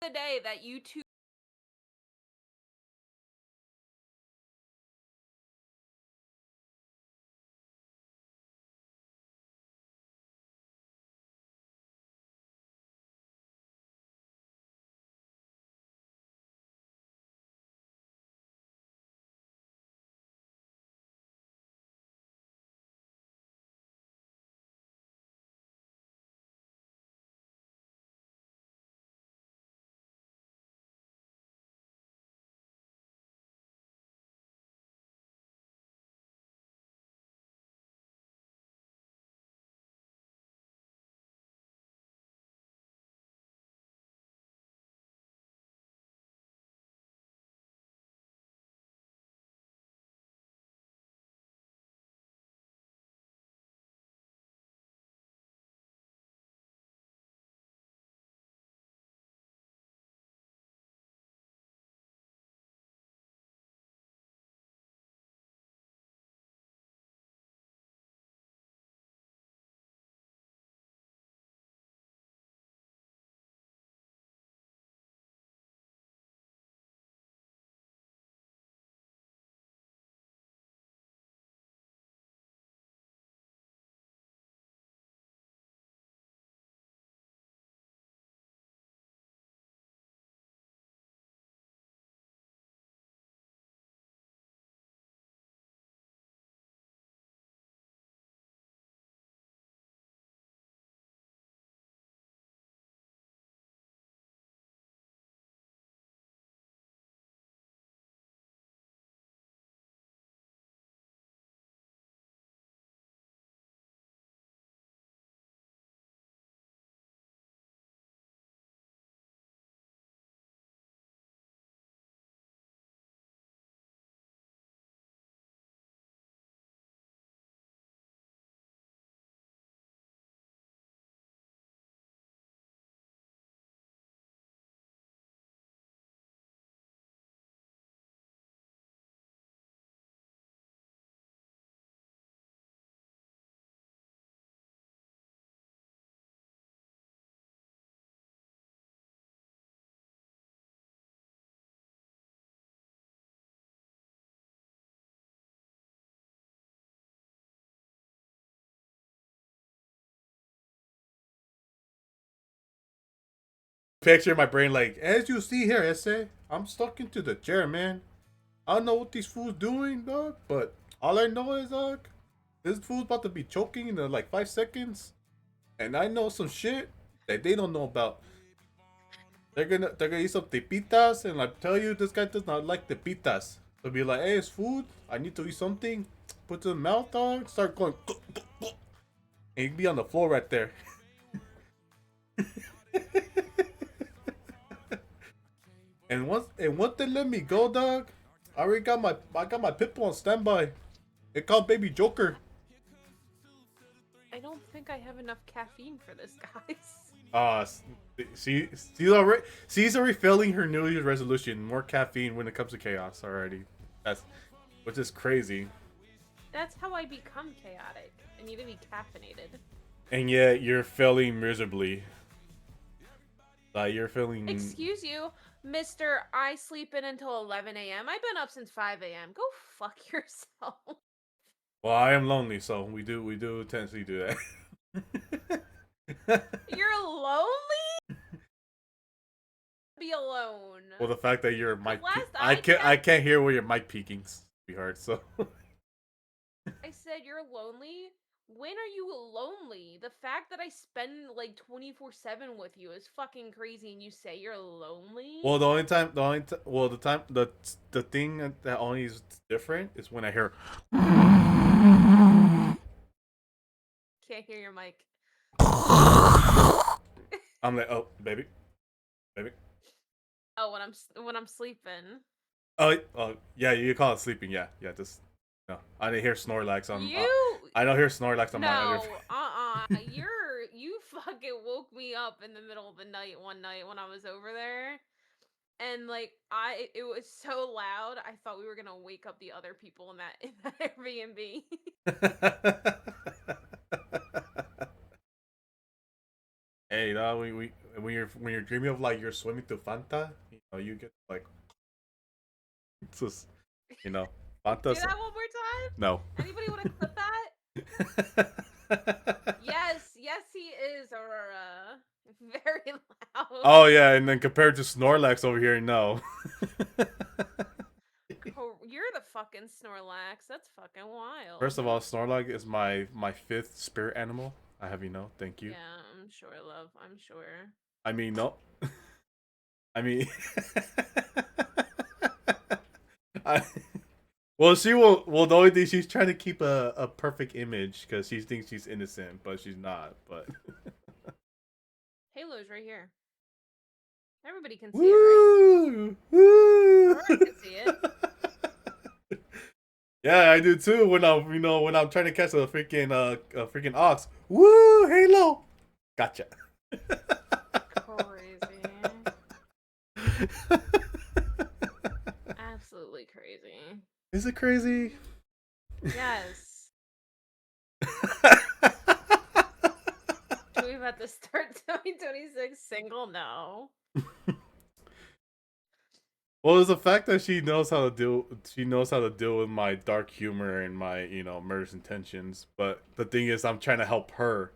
the day that you two picture in my brain like, as you see here, essay, I'm stuck into the chair, man. I don't know what these fools doing, dog, but all I know is, dog, this fool's about to be choking in like 5 seconds, and I know some shit that they don't know about. They're gonna eat some tepitas, and I tell you, this guy does not like tepitas. They'll be like, hey, it's food. I need to eat something. Put it in the mouth, dog. Start going, and he'd be on the floor right there. And once they let me go, dog, I got my pit bull on standby. It called Baby Joker. I don't think I have enough caffeine for this, guys. Uh she's already failing her New Year's resolution. More caffeine when it comes to chaos already. That's which is crazy. That's how I become chaotic. I need to be caffeinated. And yet you're failing miserably. Like you're feeling. Excuse you, Mr. I sleep in until 11 a.m. I've been up since 5 a.m. Go fuck yourself. Well, I am lonely, so we do tend to do that. You're lonely? Be alone. Well, the fact that you're The mic, last I I can't I checked, can't hear where your mic peaking, sweetheart. So I said you're lonely. When are you lonely? The fact that I spend like 24/7 with you is fucking crazy and you say you're lonely? well, well, the thing that only is different is when I hear. Can't hear your mic. I'm like, oh, baby, baby. Oh, when I'm sleeping. Oh, yeah, you call it sleeping. Yeah, yeah. Just no, I didn't hear Snorlax on. You I don't hear Snorlax on my other. no, you fucking woke me up in the middle of the night one night when I was over there. And like it was so loud, I thought we were gonna wake up the other people in that Airbnb. Hey, no, we when you're when you're dreaming of like you're swimming through Fanta, you know, you get like it's just, you know, Do Fanta's that one more time. no. Anybody want to clip that? Yes, yes, he is, Aurora. Very loud. Oh yeah, and then compared to Snorlax over here, no. You're the fucking Snorlax. That's fucking wild. First of all, Snorlax is my fifth spirit animal. I have you know. Thank you. Yeah, I'm sure, love. I'm sure. I mean, no. I mean, I, well, she will. Well, the only thing she's trying to keep a perfect image because she thinks she's innocent, but she's not. But Halo's right here. Everybody can see it, right? woo, Aurora can see it. Yeah, I do too. When when I'm trying to catch a freaking ox. Woo, Halo. Gotcha. Crazy. Absolutely crazy. Is it crazy? Yes. Do we about to start 2026 single? No. Well, it's the fact that she knows how to deal. She knows how to deal with my dark humor and my, murderous intentions. But the thing is, I'm trying to help her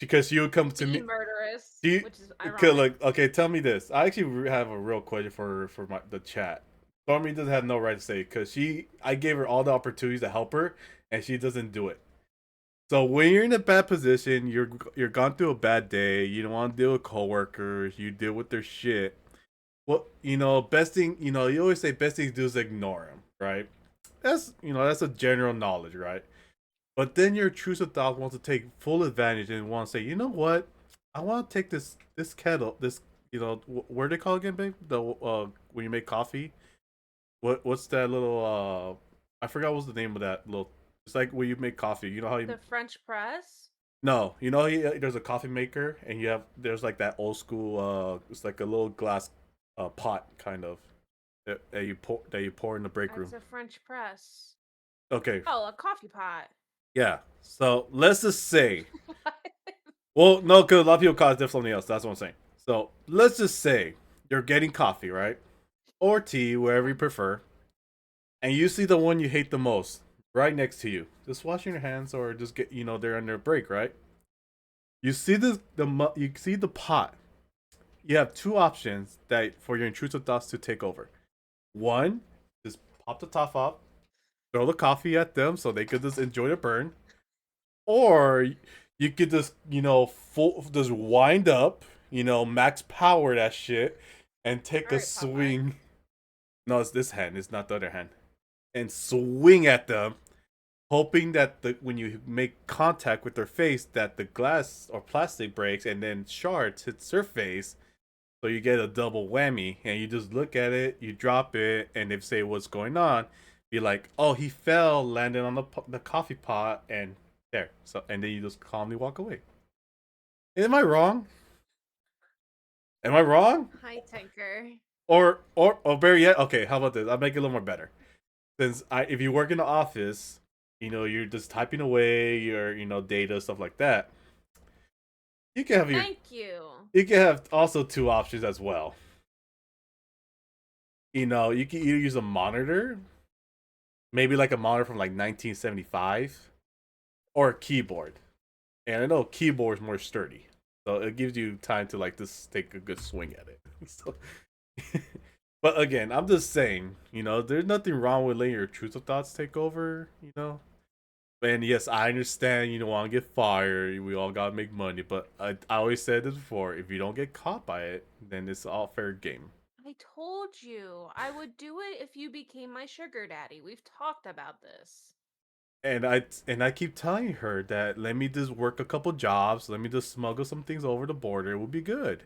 because she would come to Be me. murderous, You which is could ironic. like, okay, tell me this. I actually have a real question for the chat. Stormy doesn't have no right to say because I gave her all the opportunities to help her, and she doesn't do it. So when you're in a bad position, you're gone through a bad day. You don't want to deal with coworkers. You deal with their shit. Well, best thing, you always say best thing to do is ignore him, right? That's a general knowledge, right? But then your intrusive thought wants to take full advantage and want to say, you know what? I want to take this kettle, this, where they call again, babe? The when you make coffee, what's that little I forgot what's the name of that little. It's like when you make coffee. You know how you The French press? no, there's a coffee maker and there's like that old school it's like a little glass pot kind of that you pour in the break room. It's a French press. Okay. Oh, a coffee pot. Yeah. So let's just say well, no, because a lot of people call it something else. That's what I'm saying. So let's just say you're getting coffee, right? Or tea, wherever you prefer, and you see the one you hate the most right next to you. Just washing your hands or just get they're on their break, right? You see you see the pot. You have two options that for your intrusive thoughts to take over. One, just pop the top off, throw the coffee at them so they could just enjoy the burn. Or you could just, just wind up, max power that shit and take a Alright, Popeye. swing. No, it's this hand, it's not the other hand. And swing at them, hoping that when you make contact with their face, that the glass or plastic breaks and then shards hits their face. So you get a double whammy, and you just look at it, you drop it, and they say what's going on. You're like, oh, he fell, landed on the coffee pot, and there. So and then you just calmly walk away. Am I wrong? Am I wrong? Hi, Tinker. Or better yet, okay, how about this? I'll make it a little more better. Since if you work in the office, you're just typing away your data stuff like that. You can have Thank you. You can have also two options as well. You can either use a monitor, maybe like a monitor from like 1975, or a keyboard. And I know keyboard is more sturdy, so it gives you time to like just take a good swing at it. So, but again, I'm just saying, there's nothing wrong with letting your intrusive thoughts take over. And yes, I understand you don't want to get fired. We all gotta make money, but I always said this before: if you don't get caught by it, then it's all fair game. I told you I would do it if you became my sugar daddy. We've talked about this. And I keep telling her that let me just work a couple jobs, let me just smuggle some things over the border. It will be good.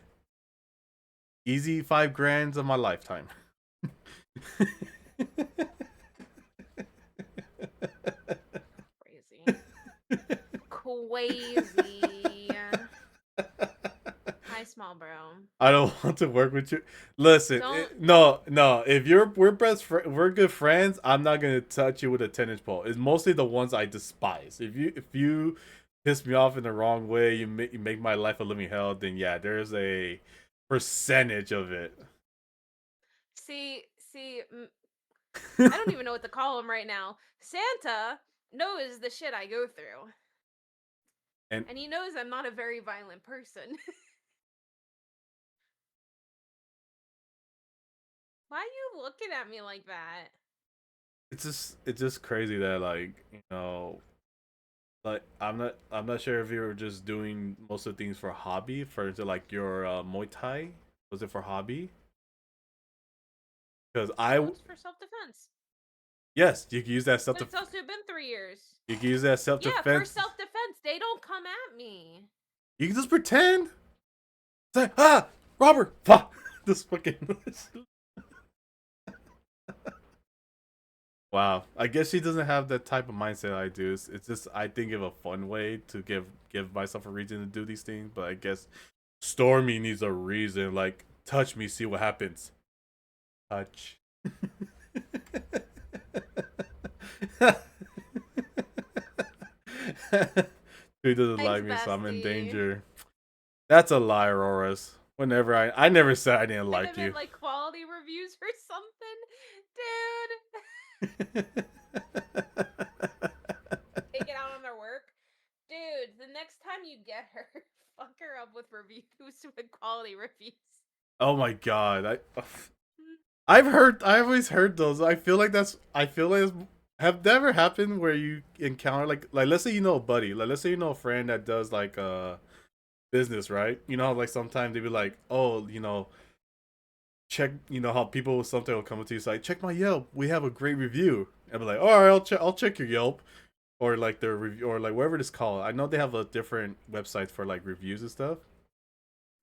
Easy $5,000 of my lifetime. Crazy. Hi, small bro. I don't want to work with you. Listen, no. If we're good friends. I'm not gonna touch you with a tennis ball. It's mostly the ones I despise. If you piss me off in the wrong way, you make my life a living hell, then yeah, there's a percentage of it. See, I don't even know what to call him right now. Santa knows the shit I go through, And and he knows I'm not a very violent person. Why are you looking at me like that? it's just crazy that like, like I'm not sure if you were just doing most of the things for hobby, for like your Muay Thai. Was it for hobby? Because No, it's for self defense. yes, you can use that self But it's also been 3 years. you can use that self Yeah, for defense. self defense, they don't come at me. You can just pretend. Say, ah, Robert, fuck, this fucking. Wow, I guess she doesn't have that type of mindset I do. It's just I think of a fun way to give myself a reason to do these things, but I guess Stormy needs a reason. Like, touch me, see what happens. Touch. He doesn't Thanks, like me, so I'm in bestie. danger. That's a lie, Auroras. Whenever I never said I didn't Could like have been you. like quality reviews or something. Dude. Take it out on their work. Dude, the next time you get her, fuck her up with reviews with quality reviews. Oh my god, I've always heard those. I feel like have never happened where you encounter like let's say you know a buddy, like let's say you know a friend that does like business, right? You know, like sometimes they be like, oh, check, how people sometimes will come to you, it's like, check my Yelp, we have a great review, and be like, all right, I'll check your Yelp, or like the review, or like whatever it's called. I know they have a different website for like reviews and stuff.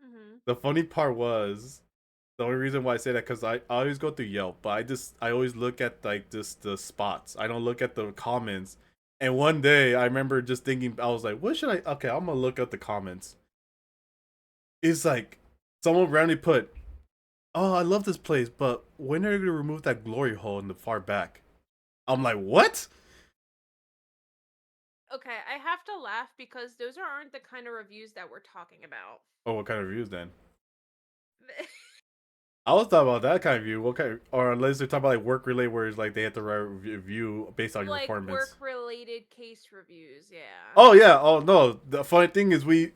Mm-hmm. The funny part was the only reason why I say that because I always go through Yelp, but I always look at like just the spots. I don't look at the comments. And one day I remember just thinking, I was like, what should I? Okay, I'm gonna look at the comments. It's like someone randomly put, "Oh, I love this place, but when are you gonna remove that glory hole in the far back?" I'm like, what? Okay, I have to laugh because those aren't the kind of reviews that we're talking about. Oh, what kind of reviews then? I was talking about that kind of view. What kind, or unless they're talking about like work related, where it's like they have to write a review based on your Like performance. work related case reviews, yeah. Oh yeah. Oh no. The funny thing is, we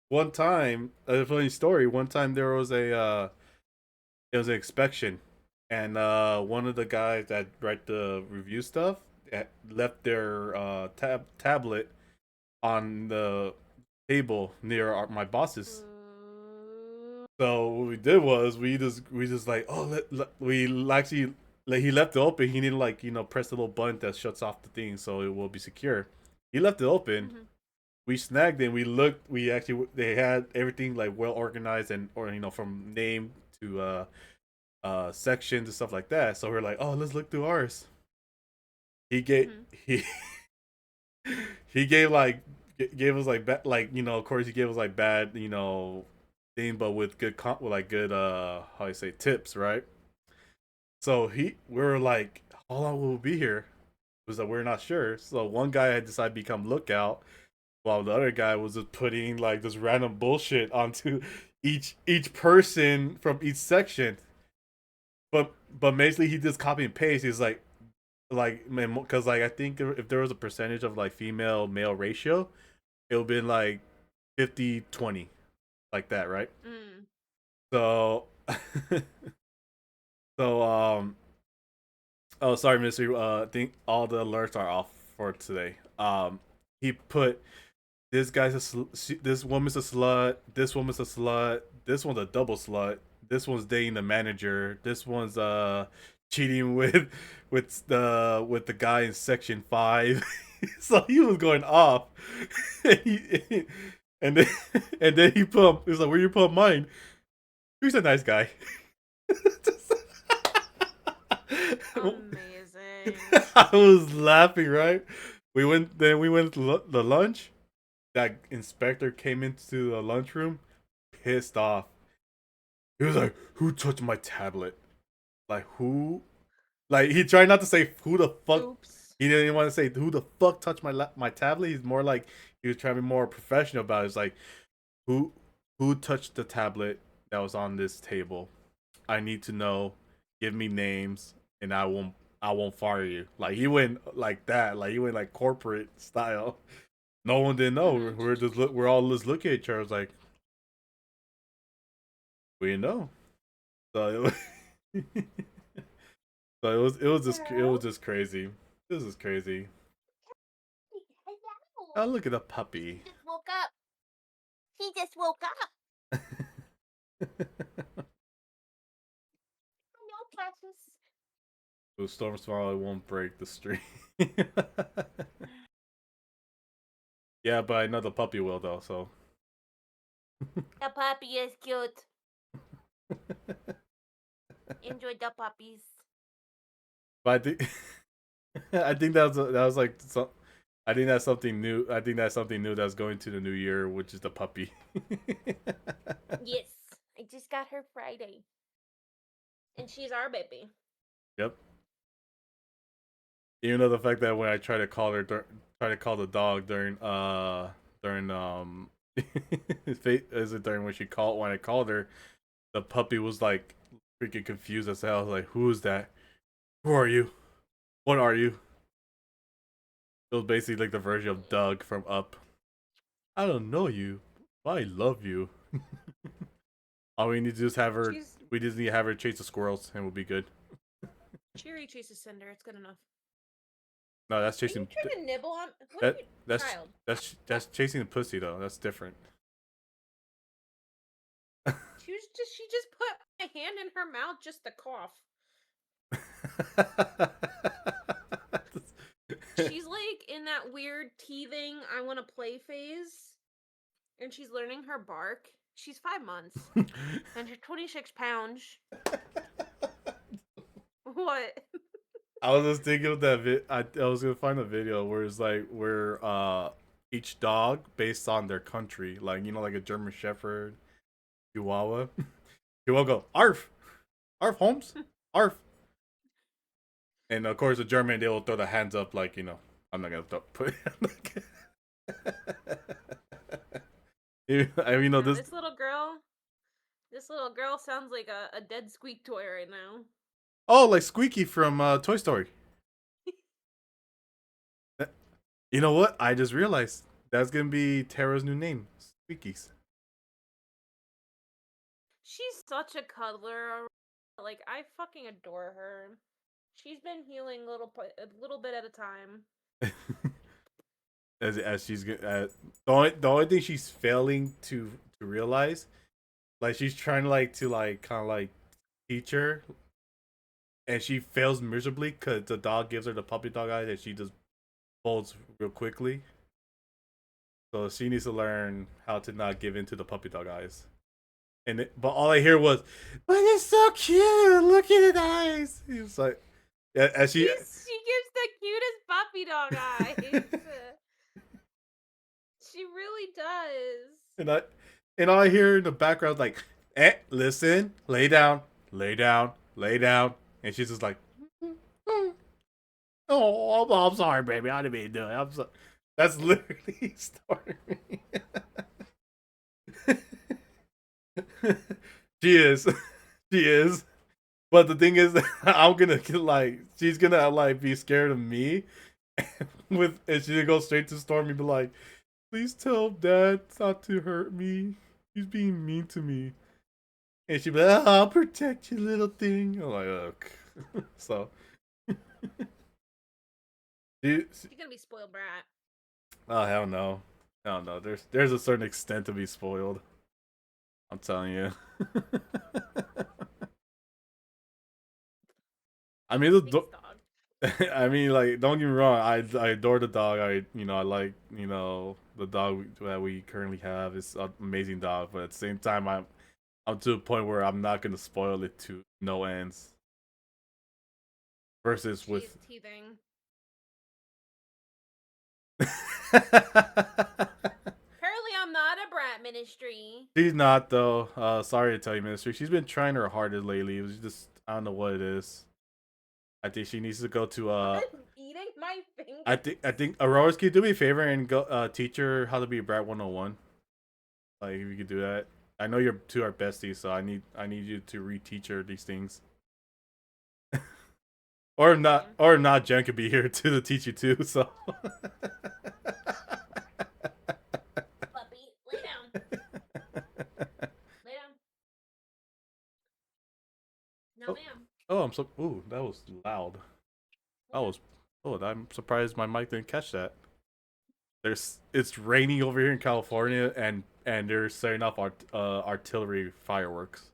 one time, a funny story. One time there was it was an inspection, and one of the guys that write the review stuff left their tablet on the table near my boss's. So what we did was we just like, oh, we actually, like, he left it open. He didn't, like, press the little button that shuts off the thing so it will be secure. He left it open. Mm-hmm. We snagged it. We looked. We actually, they had everything like well organized, and or from name to sections and stuff like that. So we're like, oh, let's look through ours. He gave Mm-hmm. he gave like gave us like like, of course he gave us like bad, thing, but with good with like good how you say, tips, right? So we were like, how long will we be here? It was like, we're not sure. So one guy had decided to become lookout, while the other guy was just putting like this random bullshit onto each person from each section. But basically he just copy and paste. He's like, man, because like I think if there was a percentage of like female male ratio, it would been like 50-20, like that, right? Mm. So so oh, sorry, Mister. I think all the alerts are off for today. He put, this guy's this woman's a slut. This woman's a slut. This one's a double slut. This one's dating the manager. This one's cheating with the guy in section 5. So he was going off, and and then and then he was like, "Where you put mine?" He's a nice guy. Amazing. I was laughing, right? We went to the lunch. That inspector came into the lunchroom, pissed off. He was like, "Who touched my tablet? Like, who?" Like, he tried not to say who the fuck. Oops. He didn't even want to say who the fuck touched my tablet. He's more like he was trying to be more professional about it. It's like who touched the tablet that was on this table. I need to know. Give me names, and I won't fire you. Like he went like that. Like he went like corporate style. No one didn't know. We're all just looking at each other. I was like, we didn't know. So it was, so it was just crazy. This is crazy. Oh, look at the puppy. Just woke up. He just woke up. No precious. The storm tomorrow won't break the stream. Yeah, but I know the puppy will though. So The puppy is cute. Enjoy the puppies. but I think I think that was like some. I think that's something new. I think that's something new that's going to the new year, which is the puppy. Yes, I just got her Friday. And she's our baby. Yep. Even though the fact that when I try to call her, try to call the dog during is it during when I called her, the puppy was like freaking confused as hell. I was like, "Who is that? Who are you? What are you?" It was basically like the version of Doug from Up. I don't know you, but I love you. All we need to do is have her. We just need to have her chase the squirrels, and we'll be good. Cheery chases Cinder. It's good enough. No, that's Are you chasing. trying to nibble on? What That are you, that's child? that's chasing the pussy though. That's different. She just put my hand in her mouth just to cough. She's like in that weird teething I want to play phase, and she's learning her bark. She's 5 months, and she's 26 pounds. What? I was just thinking of that I was gonna find a video where it's like where each dog based on their country, like like a German Shepherd, Chihuahua. Chihuahua go arf, arf Holmes, arf. And of course, the German they will throw the hands up like I'm not gonna put. I mean, This little girl sounds like a dead squeak toy right now. Oh, like Squeaky from Toy Story. You know what? I just realized that's gonna be Tara's new name, Squeakies. She's such a cuddler. Like I fucking adore her. She's been healing a little bit at a time. as she's the only thing she's failing to realize, like she's trying to kind of like teach her, and she fails miserably because the dog gives her the puppy dog eyes, and she just folds real quickly. So she needs to learn how to not give in to the puppy dog eyes. But all I hear was, "But it's so cute! Look at the eyes." It's like, yeah, as she gives the cutest puppy dog eyes. She really does. And all I hear in the background is like, listen, lay down, lay down, lay down, and she's just like, "Oh, I'm sorry, baby. I didn't mean to do it. I'm sorry." That's literally starting. She is. She is. But the thing is, I'm gonna she's gonna be scared of me, and she's gonna go straight to Stormy and be like, "Please tell Dad not to hurt me. He's being mean to me." And she'd be like, "Oh, I'll protect you, little thing." I'm like, "Ugh." So, she's gonna be spoiled brat. Oh hell no, hell no. There's a certain extent to be spoiled. I'm telling you. I mean, I mean, like, don't get me wrong. I adore the dog. I like the dog that we currently have. It's an amazing dog, but at the same time, I'm to a point where I'm not gonna spoil it to no ends. Versus She's with teething. Apparently, I'm not a brat, Ministry. She's not though. Sorry to tell you, Ministry. She's been trying her hardest lately. It was just I don't know what it is. I think she needs to go to Eating pointing my finger. I think Aurora's, can you do me a favor and go teach her how to be Brat 101? Like, if you could do that. I know you're two are besties, so I need you to reteach her these things. Or not, Jen could be here too to teach you too, so Puppy, lay down. Lay down. No, ma'am. Oh, I'm so ooh, that was loud. I'm surprised my mic didn't catch that. It's raining over here in California, and they're setting off artillery fireworks,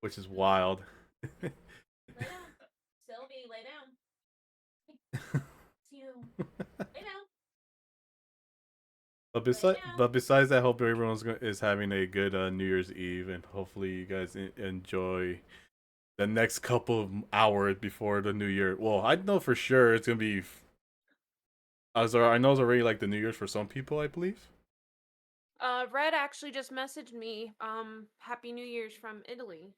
which is wild. Lay down. Sylvie, lay down. It's you. Lay down. But besides that, I hope is having a good New Year's Eve, and hopefully you guys enjoy the next couple of hours before the New Year. Well, I know for sure it's gonna be. I know it's already like the New Year's for some people, I believe. Red actually just messaged me. Happy New Year's from Italy.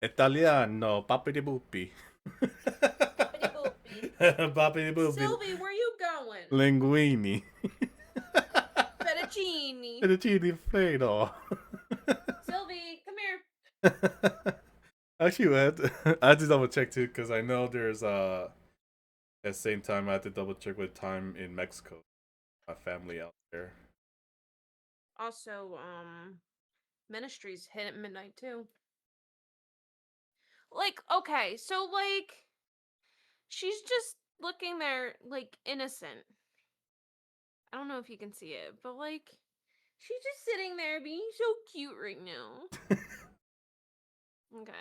Italiano, papidi boopy. Papidi boopy. Sylvie, where you going? Linguini. Fettuccine. Fettuccine Fredo. Sylvie, come here. Actually, I had to double check too, because I know there's at the same time I had to double check with time in Mexico. My family out there. Also, Ministries hit at midnight too. Like, okay, so like, she's just looking there like innocent. I don't know if you can see it, but like, she's just sitting there being so cute right now. Okay.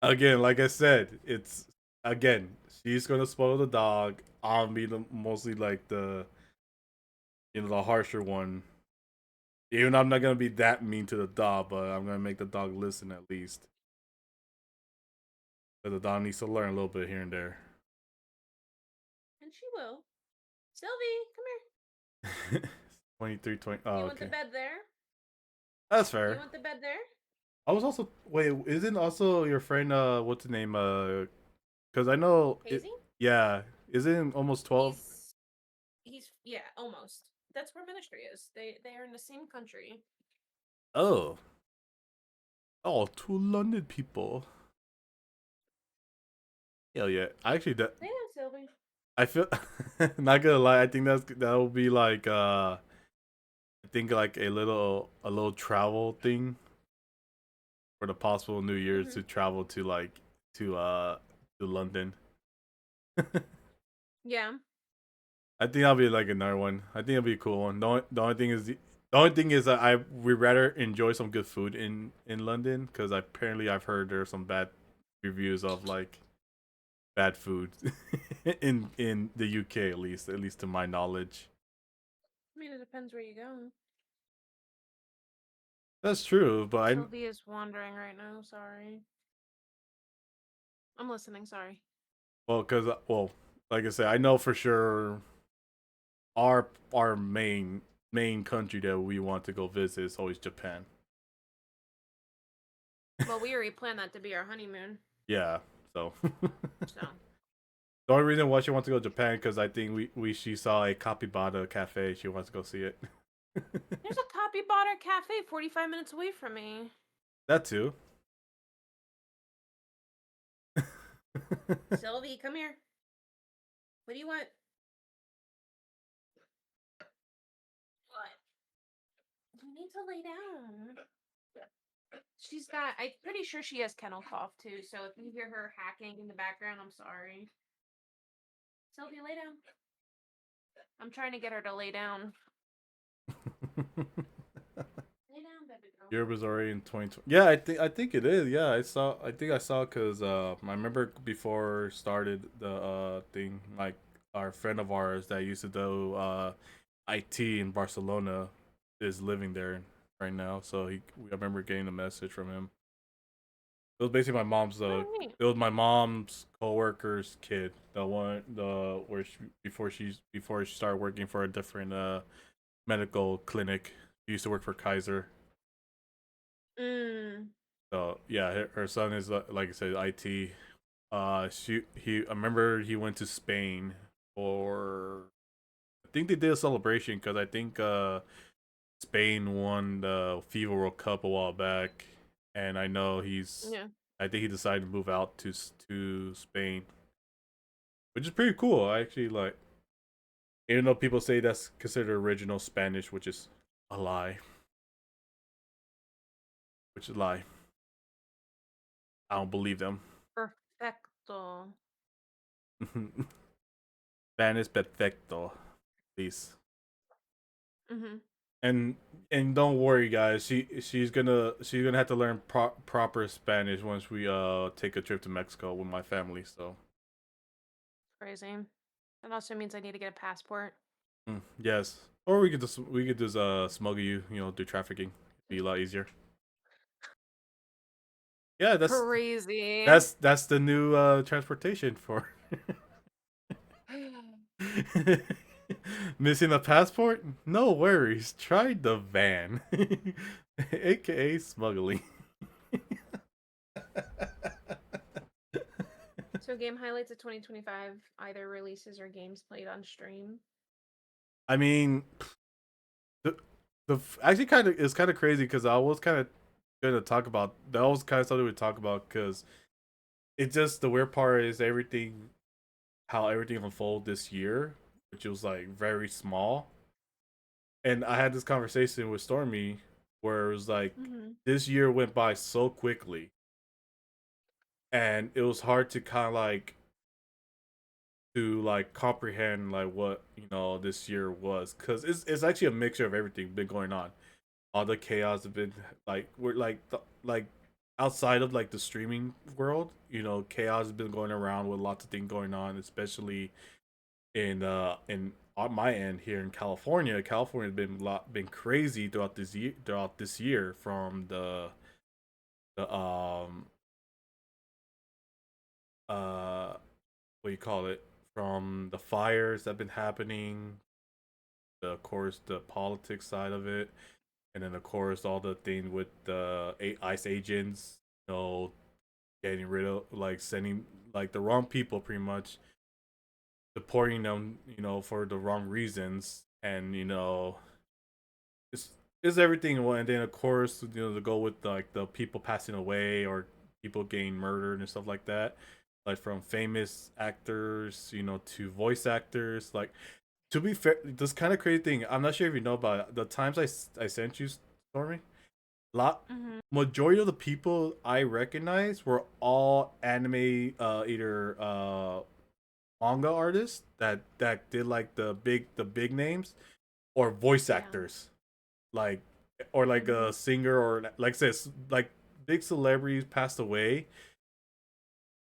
Again, like I said, she's gonna spoil the dog. I'll be mostly like the harsher one. Even though I'm not gonna be that mean to the dog, but I'm gonna make the dog listen at least. But the dog needs to learn a little bit here and there. And she will. Sylvie, come here. 23, 20. Oh, you want okay. the bed there? That's fair. You want the bed there? I was also isn't also your friend what's the name because I know Hazy? Yeah, isn't almost 12? He's yeah, almost. That's where Ministry is. They are in the same country. Oh, two London people. Hell yeah! Actually, They know Sylvie. I feel not gonna lie. I think that will be like I think like a little travel thing for the possible New Year's to travel to London. Yeah. I think that'll be like another one. I think it'll be a cool one. The only thing is that we rather enjoy some good food in London, because apparently I've heard there's some bad reviews of like bad food in the UK, at least to my knowledge. I mean, it depends where you go. That's true, but Sylvie is wandering right now. Sorry. I'm listening. Sorry. Well, like I said, I know for sure our main country that we want to go visit is always Japan. Well, we already planned that to be our honeymoon. Yeah, so. So. The only reason why she wants to go to Japan, because I think she saw a Capybara cafe. She wants to go see it. There's a Capybara cafe 45 minutes away from me. That too. Sylvie, come here. What do you want? What? You need to lay down. I'm pretty sure she has kennel cough too, so if you hear her hacking in the background, I'm sorry. Sylvie, lay down. I'm trying to get her to lay down. Lay down, baby girl. Europe is already in 2020. Yeah, I think it is. Yeah, I think I saw because I remember before started the thing, like our friend of ours that used to do IT in Barcelona is living there right now. So I remember getting a message from him. It was basically it was my mom's coworker's kid. Before she started working for a different medical clinic. She used to work for Kaiser. So yeah, her son is like I said, IT I remember he went to Spain for. I think they did a celebration because I think Spain won the FIFA World Cup a while back, and I know he's. Yeah. I think he decided to move out to Spain, which is pretty cool. I actually like, even though people say that's considered original Spanish, which is a lie. Which is a lie. I don't believe them. Perfecto. Spanish perfecto, please. Mhm. And and don't worry, guys. She's gonna have to learn proper Spanish once we take a trip to Mexico with my family. So Crazy. That also means I need to get a passport. yes, or we could just smuggle you. Do trafficking. Be a lot easier. Yeah, Crazy. that's the new transportation for missing a passport. No worries. Try the van, aka smuggling. So game highlights of 2025, either releases or games played on stream. I mean, the actually kind of it's kind of crazy because I was kind of gonna talk about that was kind of something we talk about because it just the weird part is everything how everything unfolded this year, which was like very small. And I had this conversation with Stormy where it was like Mhm. this year went by so quickly, and it was hard to kind of like comprehend like what this year was because it's actually a mixture of everything been going on. All the chaos have been like we're like outside of like the streaming world, chaos has been going around with lots of things going on, especially in on my end here in California. California has been crazy throughout this year from the uh what do you call it, from the fires that have been happening, of course the politics side of it, and then of course all the thing with the ICE agents, getting rid of like sending like the wrong people pretty much, deporting them, for the wrong reasons, and it's it's everything. And then of course to go with like the people passing away or people getting murdered and stuff like that, like from famous actors, to voice actors. Like to be fair, this kind of crazy thing. I'm not sure if you know about it. The times I sent you, Stormy. Lot Mhm. Majority of the people I recognize were all anime, either manga artists that did like the big names, or voice Yeah. actors, like or like a Mhm. singer, or like says like big celebrities passed away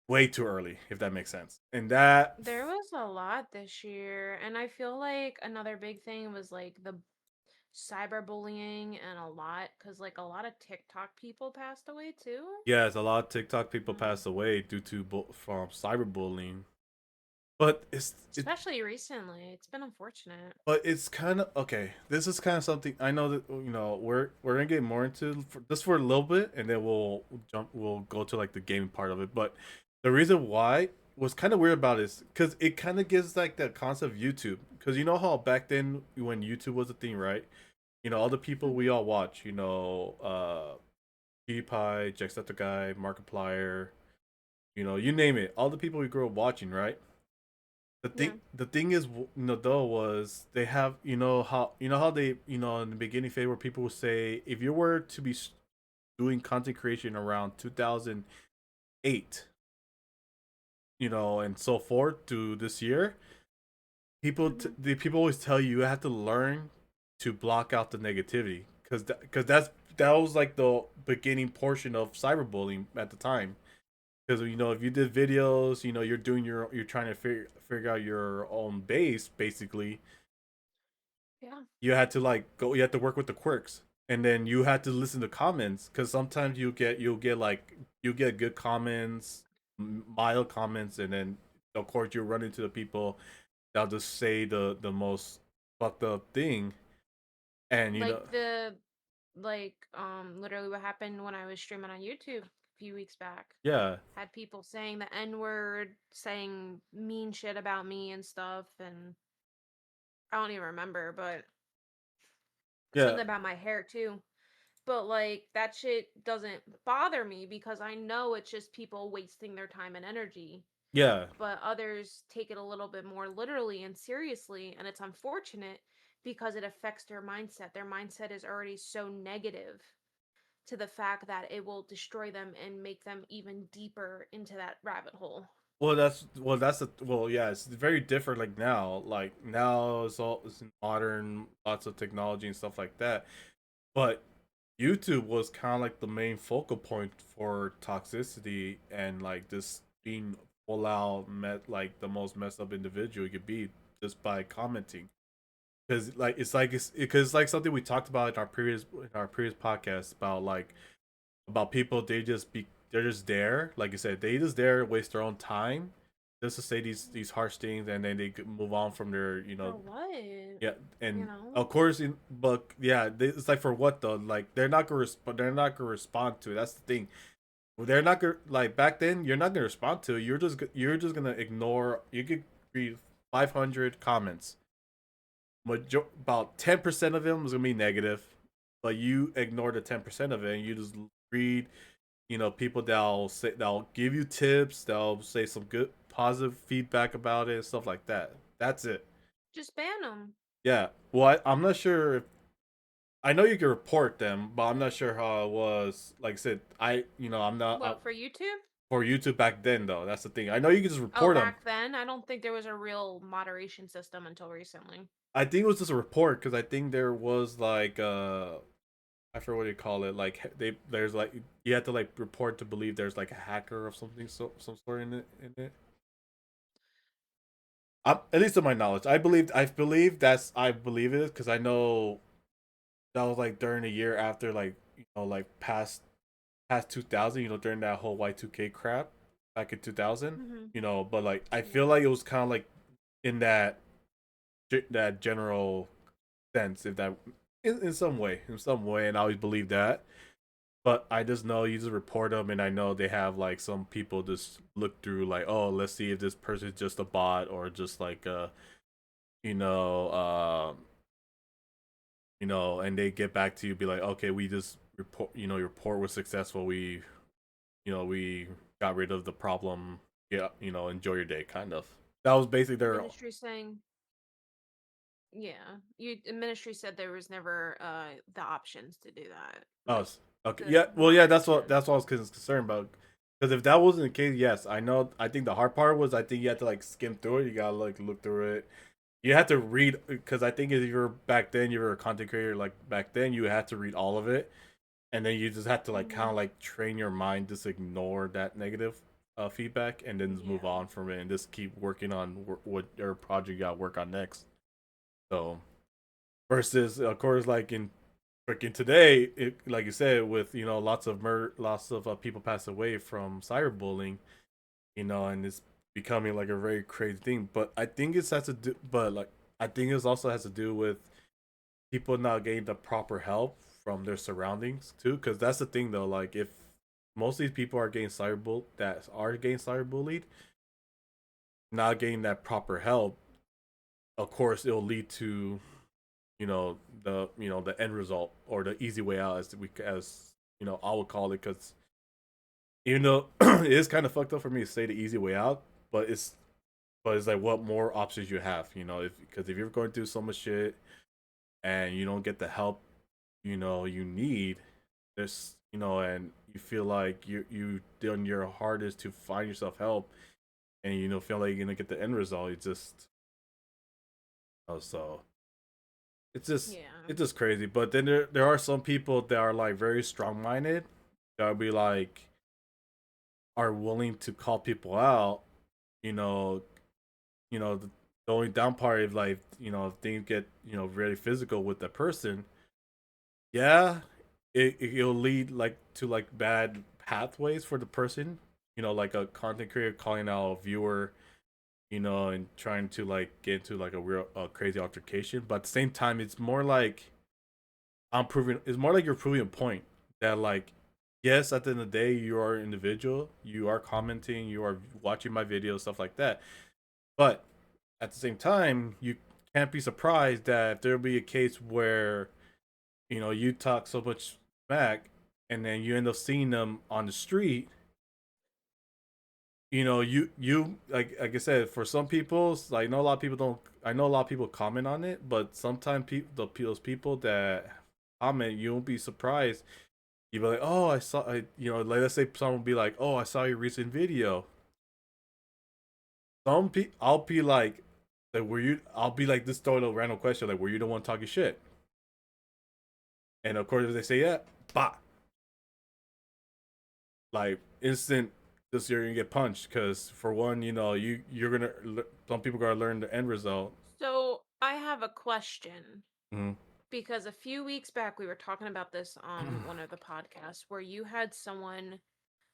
way too early, if that makes sense. And that There was a lot this year, and I feel like another big thing was like the cyberbullying and a lot because like a lot of TikTok people passed away too. yes, a lot of TikTok people Mm. passed away due to from cyberbullying. But Especially recently. It's been unfortunate. it's kind of okay. This is kind of something I know that we're gonna get more into just for a little bit, and then we'll go to like the gaming part of it. But the reason why was kind of weird about it is because it kind of gives like the concept of YouTube. Because you know how back then when YouTube was a thing, right? All the people we Mhm. all watch, PewDiePie, Jacksepticeye, Markiplier, you name it, all the people we grew up watching, right? the thing Yeah. the thing is, though, was they have, how they, in the beginning phase, where people would say if you were to be doing content creation around 2008, and so forth to this year, Mhm. the people always tell you have to learn to block out the negativity, because that was like the beginning portion of cyberbullying at the time. Because if you did videos, you're trying to figure out your own base, basically. Yeah. You had to work with the quirks, and then you had to listen to comments, because sometimes you get good comments, mild comments, and then of course you run into the people that'll just say the most fucked up thing. And Like literally what happened when I was streaming on YouTube. few weeks back. Yeah. Had people saying the N word, saying mean shit about me and stuff, and I don't even remember, but Yeah. something about my hair too. But like that shit doesn't bother me because I know it's just people wasting their time and energy. Yeah. But others take it a little bit more literally and seriously, and it's unfortunate because it affects their mindset. Their mindset is already so negative to the fact that it will destroy them and make them even deeper into that rabbit hole. Yeah, it's very different. Like now it's modern, lots of technology and stuff like that. But YouTube was kind of like the main focal point for toxicity and like just being full out like the most messed up individual you could be just by commenting. Because it's like something we talked about in our previous podcast about about people. They're just there, like you said, they just there waste their own time just to say these harsh things, and then they could move on from their For what? yeah. You And know? of course, but yeah, it's like for what though? Like they're not gonna respond to it. That's the thing. They're not gonna like back then. You're not gonna respond to it. You're just gonna ignore. You could read 500 comments. About 10% of them is gonna be negative, but you ignore the 10% of it, and you just read. People that'll give you tips. They'll say some good positive feedback about it and stuff like that. That's it. Just ban them. Yeah. Well, I'm not sure if I know you can report them, but I'm not sure how it was. Like I said, I'm not What, for YouTube? for YouTube back then though. That's the thing. I know you can just Oh, report them. back then? I don't think there was a real moderation system until recently. I think it was just a report because I think there was like I forget what you call it. Like there's like you have to like report to believe there's like a hacker or something some sort in it. At least to my knowledge, I believe it is because I know that was like during the year after like like past 2000, during that whole Y2K crap back in 2000, Mm-hmm. but like I feel Yeah. like it was kind of like in that general sense, if that in some way, and I always believe that. But I just know you just report them, and I know they have like some people just look through like, oh, let's see if this person's just a bot or just like you know, and they get back to you, be like, okay, we just report, your report was successful. We got rid of the problem. Yeah, enjoy your day, kind of. That was basically their. Ministry saying, yeah, the ministry said there was never the options to do that, Oh, like okay. the Yeah. Well, yeah. moderation. That's what I was concerned about. Because if that wasn't the case, yes, I know. I think the hard part was I think you had to like skim through it. You gotta like look through it. You had to read because I think if you were back then, you were a content creator. Like back then, you had to read all of it, and then you just had to like kind Mm-hmm. of like train your mind just ignore that negative feedback and then just move Yeah. on from it and just keep working on what your project you got to work on next. So versus of course like in freaking today, like you said, with lots of people pass away from cyberbullying, and it's becoming like a very crazy thing. But I think it has to do, but like I think it also has to do with people not getting the proper help from their surroundings too. Because that's the thing though, like if most of these people are getting cyberbullied, not getting that proper help, of course it'll lead to the end result or the easy way out as I would call it, because even though it is kind of fucked up for me to say the easy way out, but it's like what more options you have, if you're going through so much shit and you don't get the help you need, this and you feel like you done your hardest to find yourself help, and feel like you're gonna get the end result. It's just so Yeah. it's just crazy. But then there are some people that are like very strong minded that would be like are willing to call people out. You know, the only down part is like if things get really physical with the person. Yeah, it'll lead like to like bad pathways for the person. Like a content creator calling out a viewer, and trying to like get into like a real crazy altercation. But at the same time, it's more like you're proving a point that like, yes, at the end of the day, you are an individual. You are commenting. You are watching my videos, stuff like that. But at the same time, you can't be surprised that there'll be a case where you talk so much smack, and then you end up seeing them on the street. You like I said, for some people, like, I know a lot of people don't. I know a lot of people comment on it, but sometimes those people that comment, you won't be surprised. You'll be like, oh, like, let's say someone will be like, oh, I saw your recent video. I'll be like, were you? I'll be like, this throwing a random question, like, were you the one talking shit? And of course, if they say yeah, bah, like, instant, just you're gonna get punched, because for one, you're gonna, some people gotta learn the end result. So I have a question Mhm. because a few weeks back we were talking about this on one of the podcasts where you had someone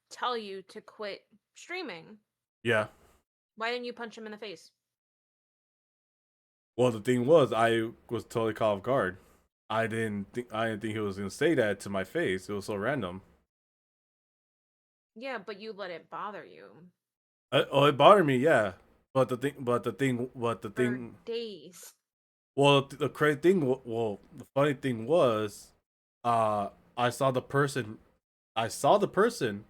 tell you to quit streaming. Yeah. Why didn't you punch him in the face? Well, the thing was, I was totally caught off guard. I didn't think he was gonna say that to my face. It was so random. Yeah, but you let it bother you Oh, it bothered me, yeah. But the for thing. days. Well, the crazy thing. Well, the funny thing was, uh, I saw the person. I saw the person.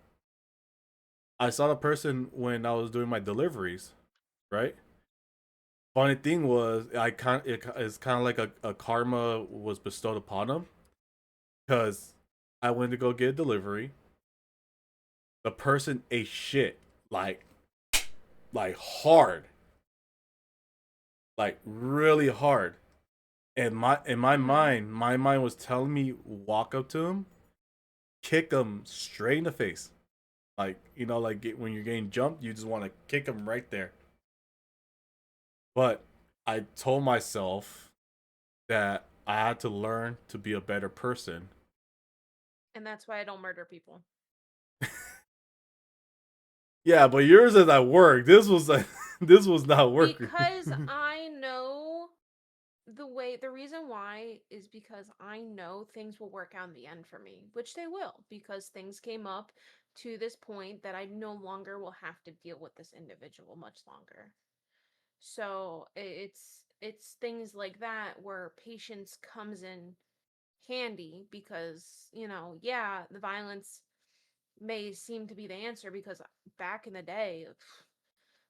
I saw the person when I was doing my deliveries, right? Funny thing was, it's kind of like a karma was bestowed upon him, because I went to go get a delivery. The person ate shit, like hard, like really hard. And my mind was telling me, walk up to him, kick him straight in the face. Like, when you're getting jumped, you just want to kick him right there. But I told myself that I had to learn to be a better person. And that's why I don't murder people. Yeah, but yours is at work. This was like, this was not work. Because I know the reason why is because I know things will work out in the end for me, which they will, because things came up to this point that I no longer will have to deal with this individual much longer. So it's things like that where patience comes in handy because, yeah, the violence may seem to be the answer because back in the day,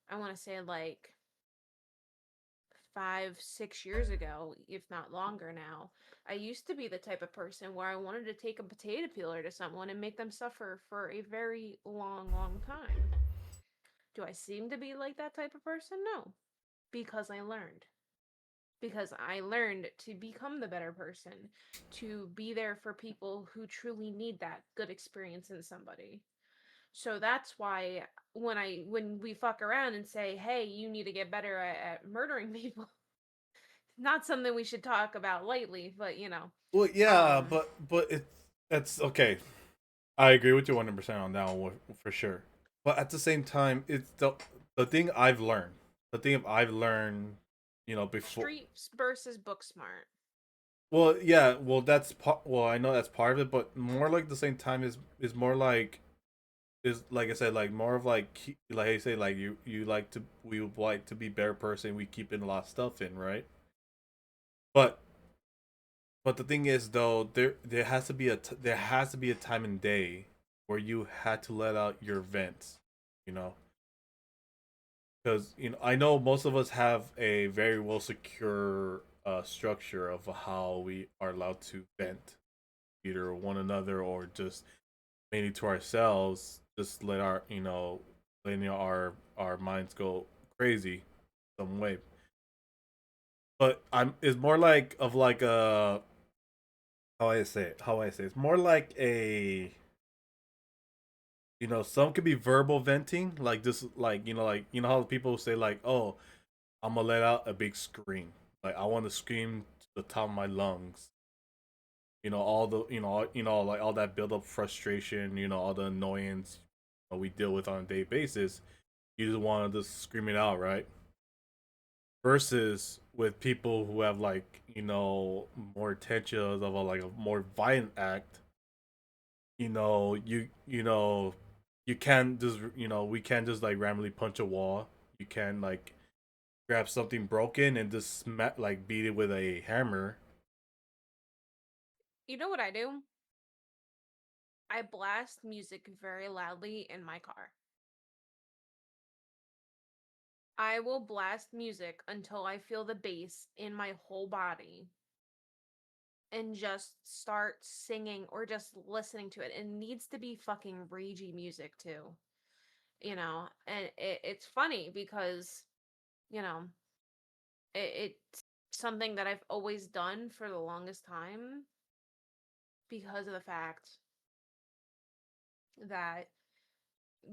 I want to say like 5, 6 years ago, if not longer now, I used to be the type of person where I wanted to take a potato peeler to someone and make them suffer for a very long, long time. Do I seem to be like that type of person? No, because I learned. Because I learned to become the better person, to be there for people who truly need that good experience in somebody. So that's why when we fuck around and say, "Hey, you need to get better at murdering people," not something we should talk about lightly, but Well, yeah, um, but that's okay. I agree with you 100% on that one, for sure. But at the same time, it's the thing I've learned. The thing I've learned, before. street versus book smart. Well, yeah, well, well, I know that's part of it, but more like the same time is more like, is like I said, like more of like I say, like you like to we would like to be better person. We keep in a lot of stuff in, right? But the thing is, though, there has to be there has to be a time and day where you had to let out your vents, you know, because I know most of us have a very well secure structure of how we are allowed to vent, either one another or just mainly to ourselves. Just let letting our minds go crazy some way. But it's more like of like a, how I say it's more like a, some could be verbal venting, like this, like how people say, like, oh, I'm gonna let out a big scream, like I want to scream to the top of my lungs. All the like all that build up frustration, all the annoyance we deal with on a daily basis. You just want to just scream it out, right? Versus with people who have, like, more intentions of a, like, a more violent act. you can't just we can't just like randomly punch a wall. You can like grab something broken and just like beat it with a hammer. You know what I do? I blast music very loudly in my car. I will blast music until I feel the bass in my whole body and just start singing or just listening to it. It needs to be fucking ragey music too, And it's funny because, you know, it's something that I've always done for the longest time because of the fact that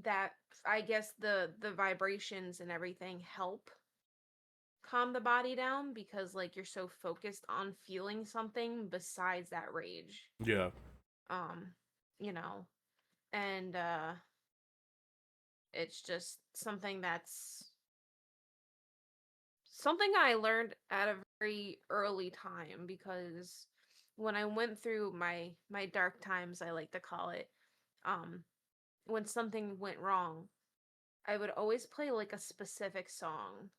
that I guess the vibrations and everything help calm the body down because like you're so focused on feeling something besides that rage. Yeah. Um, you know, and it's just something I learned at a very early time because when I went through my dark times, I like to call it, um, when something went wrong, I would always play like a specific song.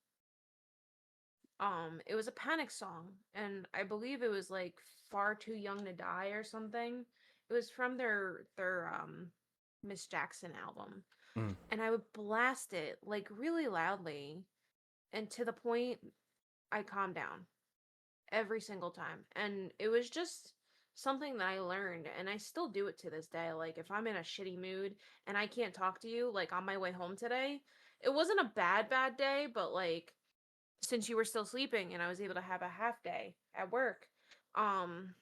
It was a Panic song, and I believe it was like Far Too Young to Die or something. It was from their Miss Jackson album. Mm. And I would blast it like really loudly and to the point I calmed down every single time. And it was just something that I learned and I still do it to this day. Like if I'm in a shitty mood and I can't talk to you like on my way home today, it wasn't a bad day, but like since you were still sleeping and I was able to have a half day at work, um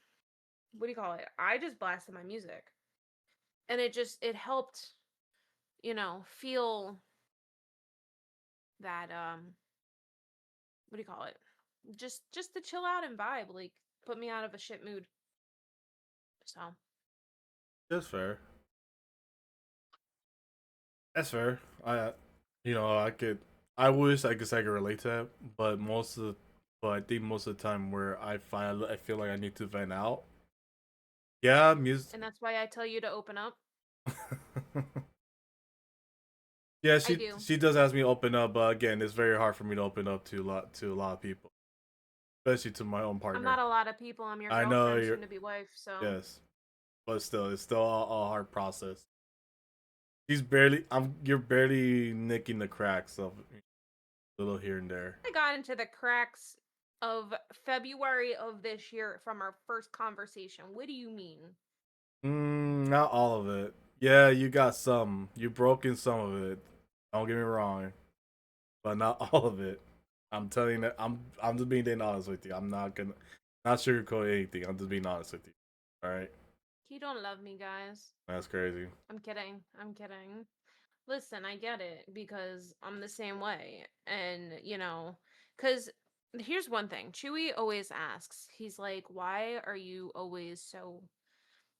what do you call it? I just blasted my music. And it helped, feel that what do you call it? Just to chill out and vibe, like put me out of a shit mood. So That's fair. That's fair. I could. I wish I could relate to that, but I think most of the time where I feel like I need to vent out. Yeah, music. and that's why I tell you to open up. Yeah, I she do. she does ask me to open up, but again, it's very hard for me to open up to a lot of people, especially to my own I'm partner. not a lot of people. I'm your I know girlfriend, you're soon to be wife, so yes, but still, it's still a hard process. She's barely. You're barely nicking the cracks of a little here and there. I got into the cracks of February of this year from our first conversation. What do you mean? Not all of it. Yeah, you got some. You broken some of it. Don't get me wrong, but not all of it. I'm telling you that I'm just being dead honest with you. I'm not gonna not sugarcoat anything. I'm just being honest with you. All right, You don't love me, guys. that's crazy. I'm kidding. I'm kidding. Listen, I get it because I'm the same way. And, because here's one thing Chewy always asks, he's like, why are you always so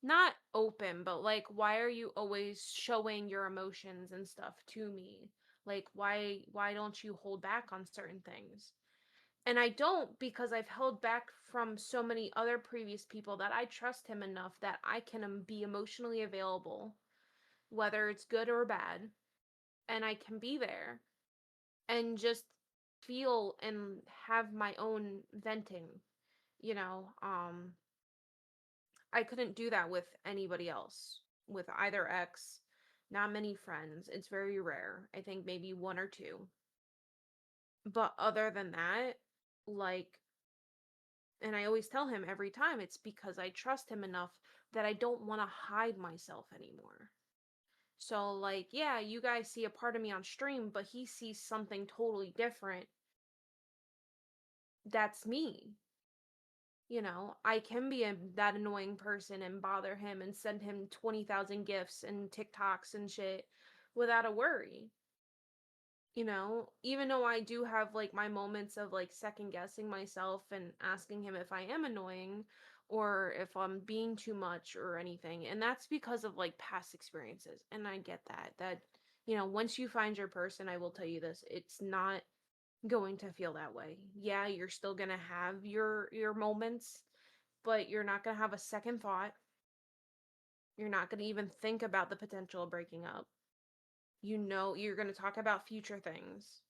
not open, but like, why are you always showing your emotions and stuff to me? Like, why don't you hold back on certain things? And I don't because I've held back from so many other previous people that I trust him enough that I can be emotionally available, whether it's good or bad, and I can be there and just feel and have my own venting, you know. I couldn't do that with anybody else, with either ex, not many friends. It's very rare. I think maybe one or two. But other than that, like, and I always tell him every time it's because I trust him enough that I don't want to hide myself anymore. So, like, yeah, you guys see a part of me on stream, but he sees something totally different. That's me. I can be that annoying person and bother him and send him 20,000 gifts and TikToks and shit without a worry. Even though I do have like my moments of like second guessing myself and asking him if I am annoying or if I'm being too much or anything. And that's because of like past experiences. And I get that once you find your person, I will tell you this, it's not going to feel that way. Yeah, you're still going to have your moments, but you're not going to have a second thought. You're not going to even think about the potential of breaking up. You know, you're going to talk about future things,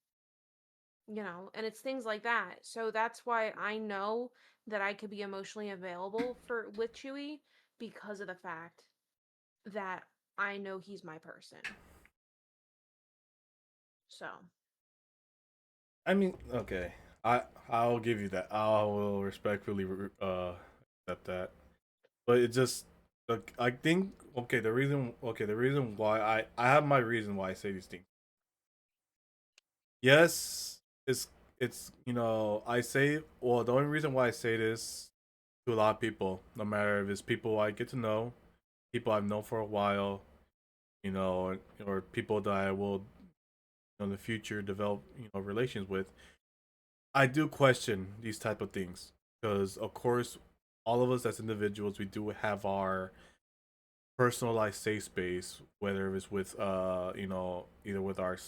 and it's things like that. So that's why I know that I could be emotionally available for with Chewy because of the fact that I know he's my person. So, I mean, okay. I'll give you that. I will respectfully accept that. But it just like I think the reason why I have my reason why I say these things. Yes, it's I say, well, the only reason why I say this to a lot of people, no matter if it's people I get to know, people I've known for a while, or people that I will in the future develop relations with, I do question these type of things because of course all of us as individuals, we do have our personalized safe space, whether it's with either with our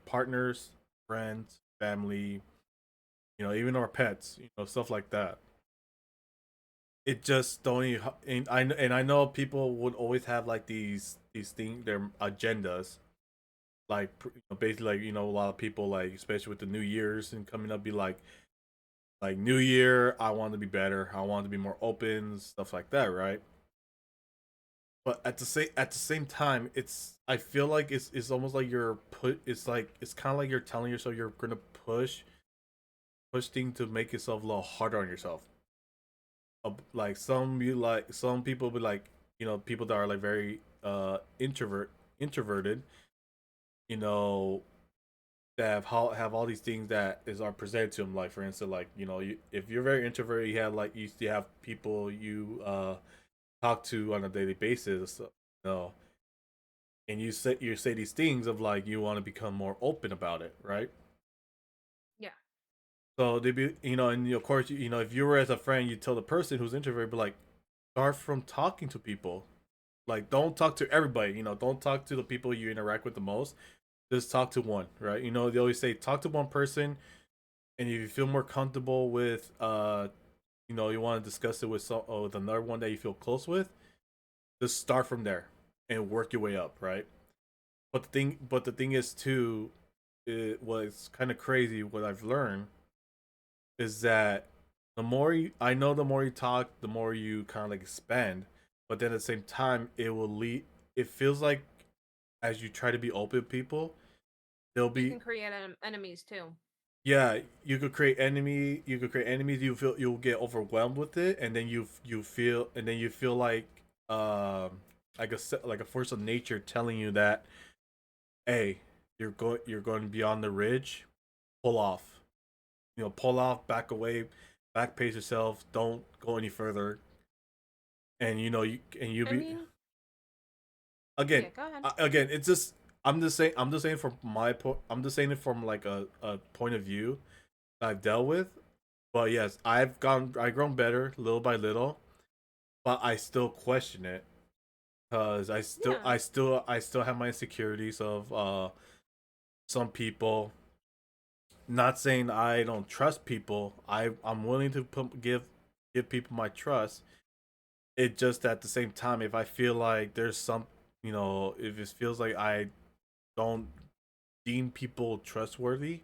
partners, friends, family, even our pets, stuff like that. It just don't even, and I know people would always have like these things, their agendas, like basically, like, a lot of people, like especially with the New Year's and coming up, be like New Year, I want to be better, I want to be more open, stuff like that, right? But at the same time, I feel like it's almost like it's kind of like you're telling yourself you're gonna push things to make yourself a little harder on yourself. Like some people be like, people that are like very introverted, you know that have all these things that is are presented to them. Like for instance, like, if you're very introverted, you have people you talk to on a daily basis, and you say these things of like you want to become more open about it, right? yeah. So they be, and of course, if you were as a friend, you tell the person who's introverted, but like, start from talking to people. Like, don't talk to everybody. Don't talk to the people you interact with the most. Just talk to one, right? They always say talk to one person, and if you feel more comfortable with, you want to discuss it with another one that you feel close with, just start from there and work your way up, right? But the thing is too, it was kind of crazy. What I've learned is that I know the more you talk, the more you kind of like expand. But then at the same time, it will lead. It feels like as you try to be open with people, there'll You be, can create enemies too. yeah, you could create enemies. You'll get overwhelmed with it, and then you feel like like a force of nature telling you that, hey, you're going beyond the ridge, pull off. Pull off, back away, back pace yourself. Don't go any further. And you I be mean, again, yeah, go ahead. again. It's just I'm just saying from my point. I'm just saying it from like a point of view that I've dealt with. But yes, I've grown better little by little, but I still question it because Yeah. I still have my insecurities of some people. Not saying I don't trust people. I'm willing to give people my trust. It just at the same time, if I feel like there's some, if it feels like I don't deem people trustworthy,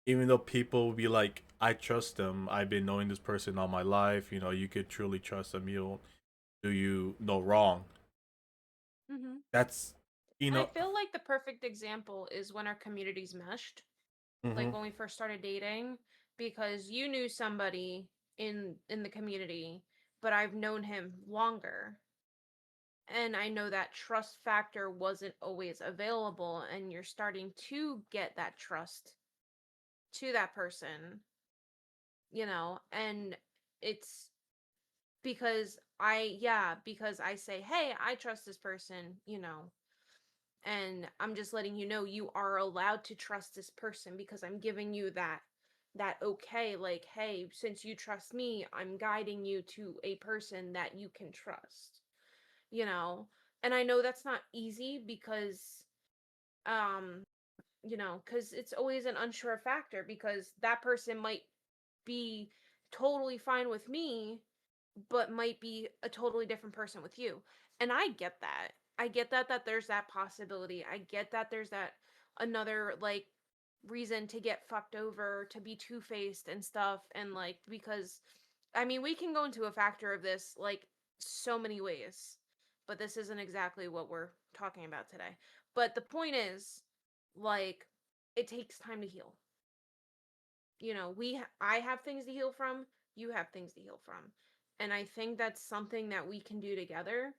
even though people will be like, I trust them. I've been knowing this person all my life. You could truly trust them. You don't do you no wrong. Hmm. That's you I know. feel like the perfect example is when our communities meshed, like Hmm. when we first started dating, because you knew somebody in the community, but I've known him longer. And I know that trust factor wasn't always available, and you're starting to get that trust to that person, and it's because I say, "Hey, I trust this person," and I'm just letting you know you are allowed to trust this person because I'm giving you that okay, like, "Hey, since you trust me, I'm guiding you to a person that you can trust." You know? And I know that's not easy because um cuz it's always an unsure factor because that person might be totally fine with me but might be a totally different person with you. And I get that. I get that there's that possibility. I get that there's that another like reason to get fucked over, to be two-faced and stuff, and like because I mean, we can go into a factor of this like so many ways, but this isn't exactly what we're talking about today. But the point is, like, it takes time to heal. You know, I have things to heal from, you have things to heal from. And I think that's something that we can do together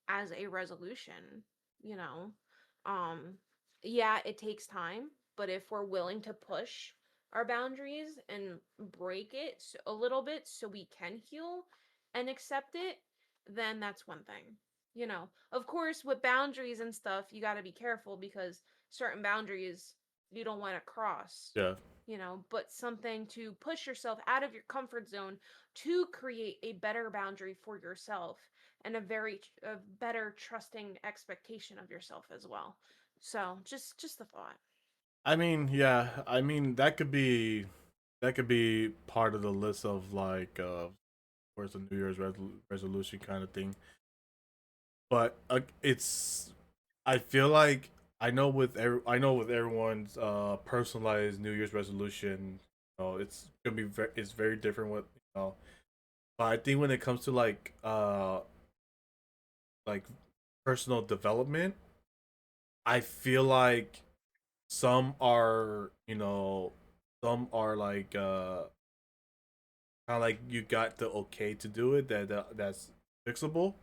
as a resolution, you know. Um yeah, it takes time, but if we're willing to push our boundaries and break it a little bit so we can heal and accept it, then that's one thing. You know, of course, with boundaries and stuff, you got to be careful because certain boundaries you don't want to cross, Yeah. you know, but something to push yourself out of your comfort zone to create a better boundary for yourself and a better trusting expectation of yourself as well. So, just a thought. I mean, yeah. I mean, that could be part of the list of like, where's the New Year's resolution kind of thing. But it's, I feel like I know with everyone's personalized New Year's resolution, it's gonna be it's very different with But I think when it comes to like personal development, I feel like some are some are like kind of like you got the okay to do it, that's fixable,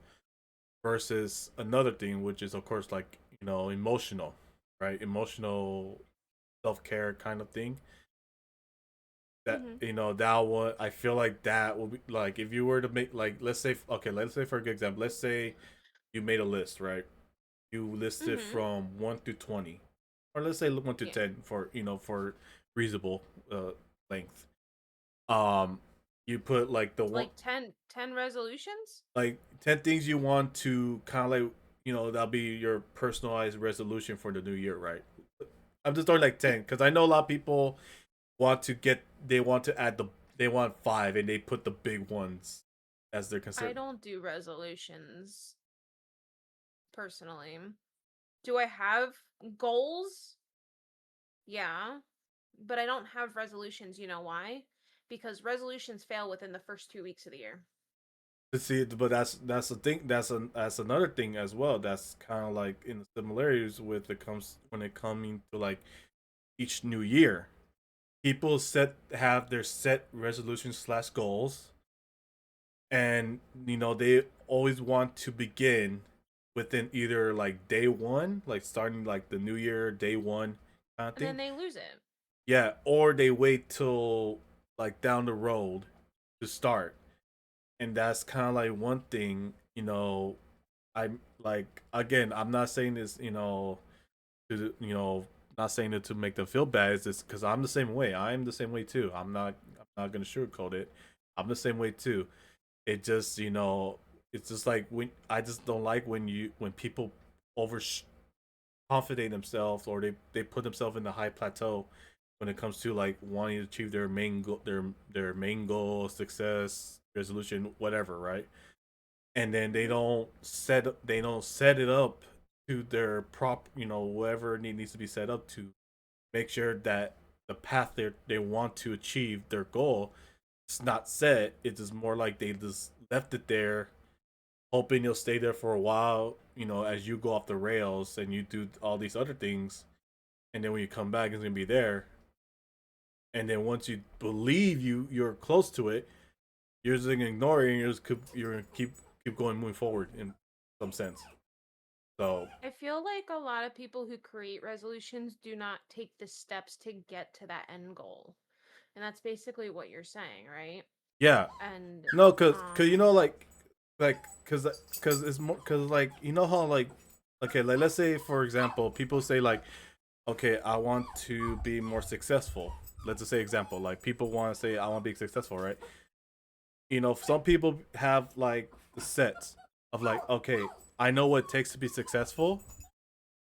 versus another thing which is of course like emotional, right? Emotional self-care kind of thing. That Mhm. that one, I feel like that will be like, if you were to make, like, let's say for a good example, let's say you made a list, right? You listed Mhm. from 1 to 20, or let's say 1 to Yeah. 10 for for reasonable length. um you put like the one, Like ten resolutions? like 10 things you want to kind of like, that'll be your personalized resolution for the new year, right? I'm just throwing like 10 because I know a lot of people they want to add they want 5 and they put the big ones as their I concern. don't do resolutions personally. Do I have goals? Yeah, but I don't have resolutions. You know why? Because resolutions fail within the first 2 weeks of the year. To see, but that's the thing. That's another thing as well. That's kind of like in the similarities with it comes when it coming to like each new year. People have their set resolutions slash goals, and they always want to begin within either like day one, like starting like the new year day one kind of And thing. then they lose it. Yeah, or they wait till like down the road to start, and that's kind of like one thing. I'm like, again, I'm not saying this, to not saying it to make them feel bad. It's just because I'm the same way. I'm the same way too. I'm not gonna sugarcoat it. I'm the same way too. It just it's just like, when I just don't like when people over confident themselves, or they put themselves in the high plateau when it comes to like wanting to achieve their main goal, their main goal, success, resolution, whatever, right? And then Mhm. they don't set it up to their prop, whatever needs to be set up to make sure that the path they want to achieve their goal, it's not set. It's just more like they just left it there, hoping you'll stay there for a while, as you go off the rails and you do all these other things, and then when you come back, it's gonna be there. And then once you believe you're close to it, you're just gonna ignore it, and you're gonna keep going, moving forward in some sense. So I feel like a lot of people who create resolutions do not take the steps to get to that end goal. And that's basically what you're saying, right? yeah, And no, cause um cause it's more, cause like, how like, okay, like, let's say for example, people say like, okay, I want to be more successful. Let's just say example, like, people want to say I want to be successful, right? Some people have like the sets of like, okay, I know what it takes to be successful.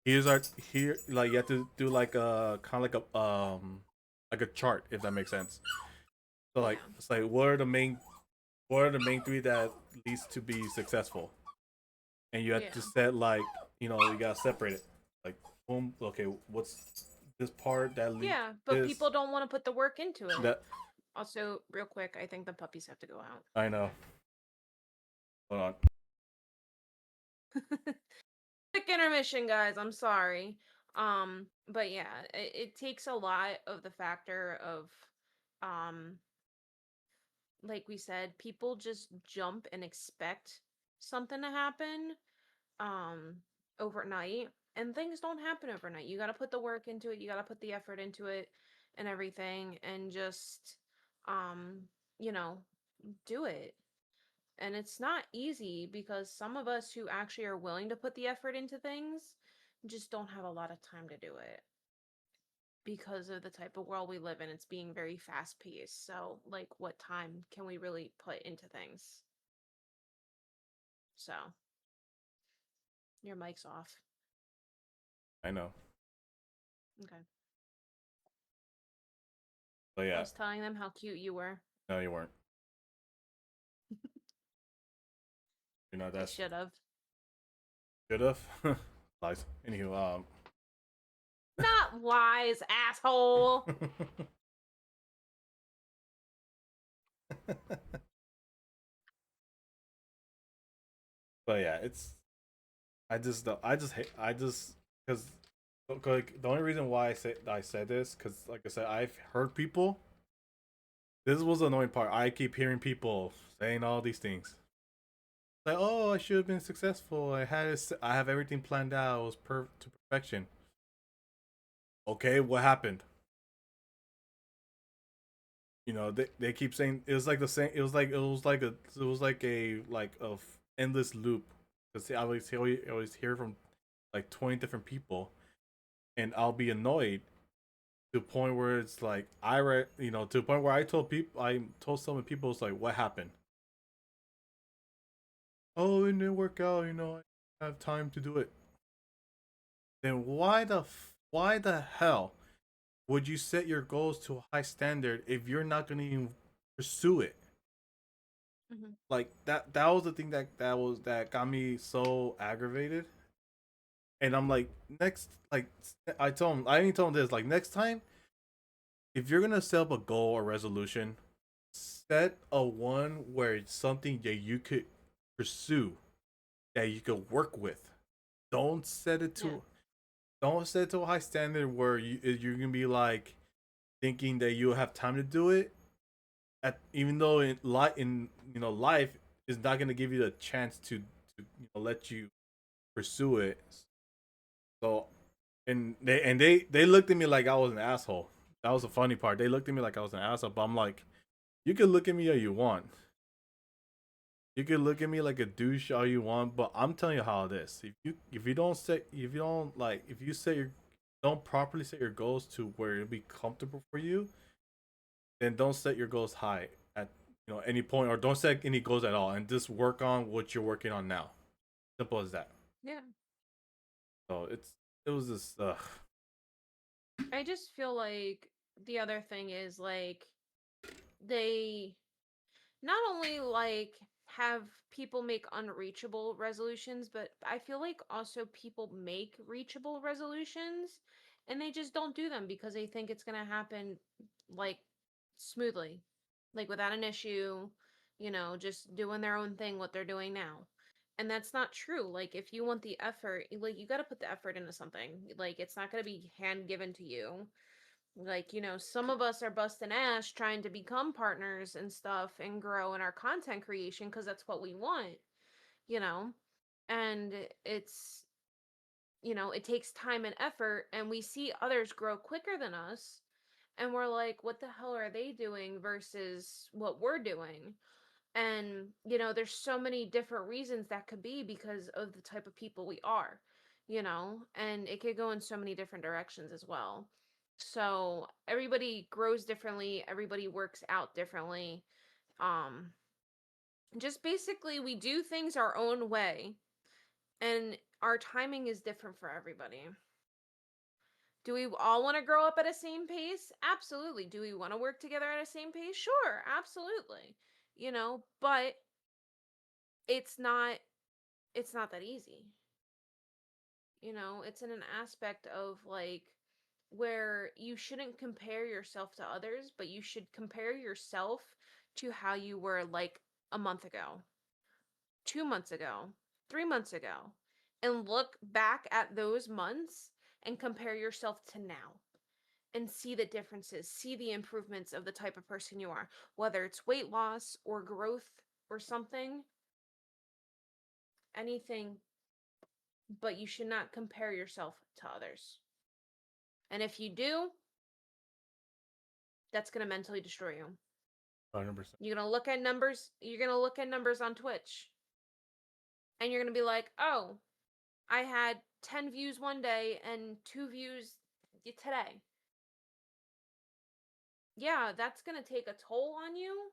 Here's our here Like, you have to do like a kind of like a chart, if that makes sense. So like, yeah. it's like, what are the main three that leads to be successful? and you have Yeah. to set like you gotta separate it. Like boom, okay, what's this part that leads Yeah, but this people don't want to put the work into it. that Also, real quick, I think the puppies have to go out. I know. Hold on. Quick intermission, guys. I'm sorry. But yeah, it takes a lot of the factor of, um, like we said, people just jump and expect something to happen, um, overnight, and things don't happen overnight. You got to put the work into it. You got to put the effort into it, and everything, and just, um, you know, do it. And it's not easy because some of us who actually are willing to put the effort into things just don't have a lot of time to do it because of the type of world we live in. It's being very fast paced. So, like, what time can we really put into things? So, your mic's off. I know. Okay. But I yeah, was telling them how cute you were. no, you weren't. You're not I that should have. should have. Lies. Anywho, Not wise, asshole. but yeah, it's I just hate I just because like the only reason why I said this because like I said I've heard people. This was the annoying part. I keep hearing people saying all these things. Like, oh, I should have been successful. I have everything planned out. It was to perfection. Okay, what happened? They keep saying it was like the same. It was like a endless loop. Because I always hear from like 20 different people, and I'll be annoyed to the point where it's like to the point where I told some people it's like what happened. Oh, it didn't work out. I have time to do it. Then why the hell would you set your goals to a high standard if you're not gonna even pursue it? Hmm. Like that was the thing that got me so aggravated. And I'm like, next, like I even told him this, like next time, if you're gonna set up a goal or resolution, set a one where it's something that you could pursue, that you could work with. Don't set it Yeah. to don't set it to a high standard where you're gonna be like thinking that you have time to do it. Even though life is not gonna give you the chance to let you pursue it. So and they looked at me like I was an asshole. That was the funny part. They looked at me like I was an asshole, but I'm like, you can look at me all you want. You can look at me like a douche all you want, but I'm telling you how it is. If you set your don't properly set your goals to where it'll be comfortable for you, then don't set your goals high at any point, or don't set any goals at all, and just work on what you're working on now. Simple as that. Yeah. So it was just I just feel like the other thing is like they not only like have people make unreachable resolutions, but I feel like also people make reachable resolutions and they just don't do them because they think it's going to happen like smoothly, like without an issue, just doing their own thing, what they're doing now. And that's not true. Like, if you want the effort, like, you got to put the effort into something. Like, it's not going to be hand given to you. Like, some of us are busting ass trying to become partners and stuff and grow in our content creation because that's what we want, you know? And it takes time and effort, and we see others grow quicker than us. And we're like, what the hell are they doing versus what we're doing? And, there's so many different reasons that could be because of the type of people we are, and it could go in so many different directions as well. So everybody grows differently, everybody works out differently. Um, just basically, we do things our own way, and our timing is different for everybody. Do we all want to grow up at a same pace? Absolutely. Do we want to work together at a same pace? Sure, absolutely. But it's not it's not that easy. It's in an aspect of like where you shouldn't compare yourself to others, but you should compare yourself to how you were like a month ago, 2 months ago, 3 months ago, and look back at those months and compare yourself to now and see the differences, see the improvements of the type of person you are, whether it's weight loss or growth or something, anything, but you should not compare yourself to others. And if you do, that's going to mentally destroy you. 100%. You're going to look at numbers, on Twitch. And you're going to be like, "Oh, I had 10 views one day and 2 views today." Yeah, that's going to take a toll on you.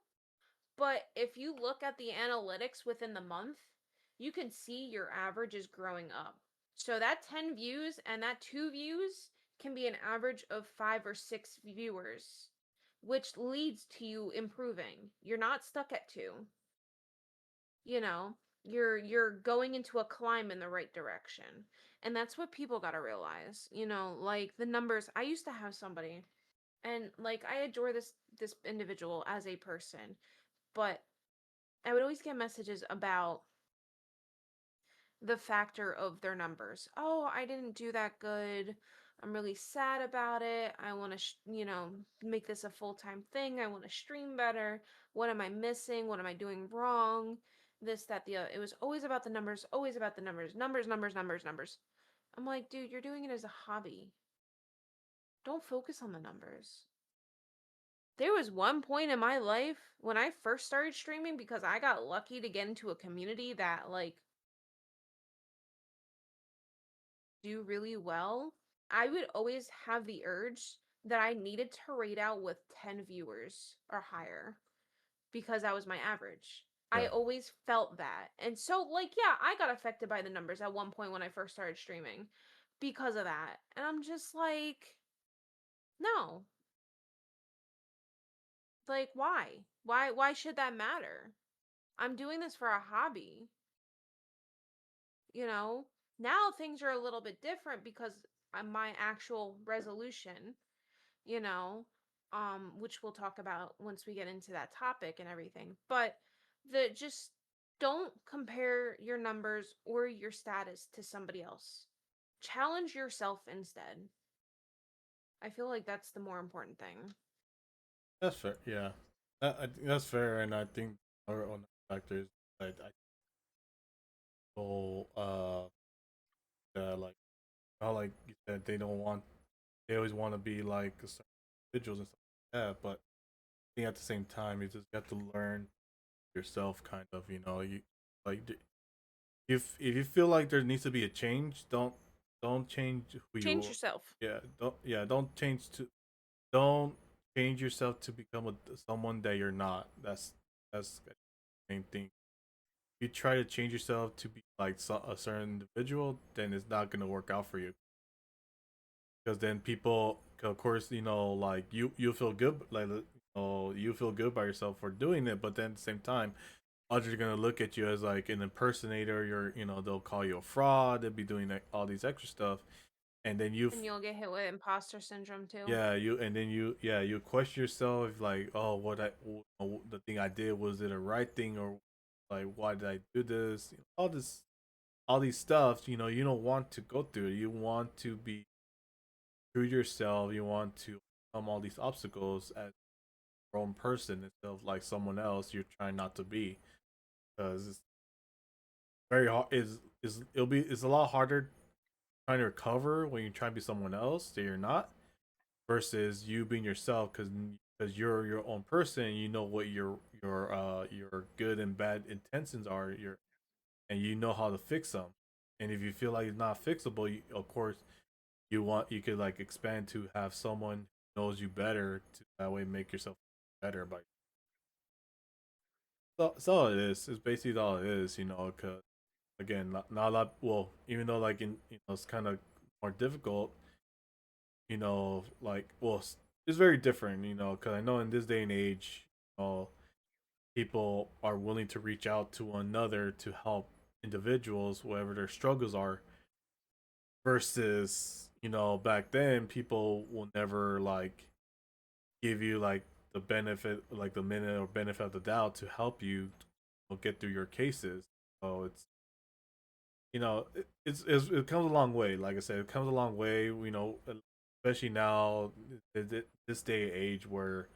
But if you look at the analytics within the month, you can see your average is growing up. So that 10 views and that 2 views can be an average of 5 or 6 viewers, which leads to you improving. You're not stuck at 2. You're going into a climb in the right direction. And that's what people got to realize. Like the numbers. I used to have somebody, and like I adore this individual as a person, but I would always get messages about the factor of their numbers. "Oh, I didn't do that good. I'm really sad about it. I want to, make this a full-time thing. I want to stream better. What am I missing? What am I doing wrong? This, that, the other." It was always about the numbers, always about the numbers. Numbers, numbers, numbers, numbers. I'm like, dude, you're doing it as a hobby. Don't focus on the numbers. There was one point in my life when I first started streaming, because I got lucky to get into a community that like do really well. I would always have the urge that I needed to rate out with 10 viewers or higher because that was my average. I Yeah. always felt that. And so, like, yeah, I got affected by the numbers at one point when I first started streaming because of that. And I'm just like, no. Like, why? Why should that matter? I'm doing this for a hobby. you know Now things are a little bit different because my actual resolution, you know which we'll talk about once we get into that topic and everything. But the just don't compare your numbers or your status to somebody else. Challenge yourself instead. I feel like that's the more important thing. That's fair. Yeah. I think that's fair. And I think our own factors, I people, like, how, like you said, they always want to be like certain individuals and stuff like that. But I think at the same time, you just got to learn yourself, kind of. You like if you feel like there needs to be a change, don't change who you Change are. yourself. Don't change yourself to become someone that you're not. That's the main thing. If you try to change yourself to be like a certain individual, then it's not gonna work out for you. Because then people, of course, like you feel good, like you feel good by yourself for doing it, but then at the same time, others are gonna look at you as like an impersonator. They'll call you a fraud. They'll be doing like, all these extra stuff, and then And you'll get hit with imposter syndrome too. you question yourself, like, oh, the thing I did, was it a right thing, or like, why did I do this? All these stuff. You don't want to go through it. You want to be true to yourself. You want to overcome all these obstacles as your own person instead of like someone else you're trying not to be. Because it's very hard. It's a lot harder trying to recover when you try to be someone else that you're not, versus you being yourself, because you're your own person. You know what your good and bad intentions are. And you know how to fix them. And if you feel like it's not fixable, of course you could like expand to have someone who knows you better, to that way make yourself better. But that's all it is. It's basically all it is. Because again, not a lot. Well, even though like it's kind of more difficult. Like, well, it's very different. Because I know in this day and age, people are willing to reach out to another to help individuals, whatever their struggles are, versus back then people will never like give you like the benefit, like the minute or benefit of the doubt to help you get through your cases. So it's it comes a long way. Like I said, it comes a long way. Especially now, this day and age where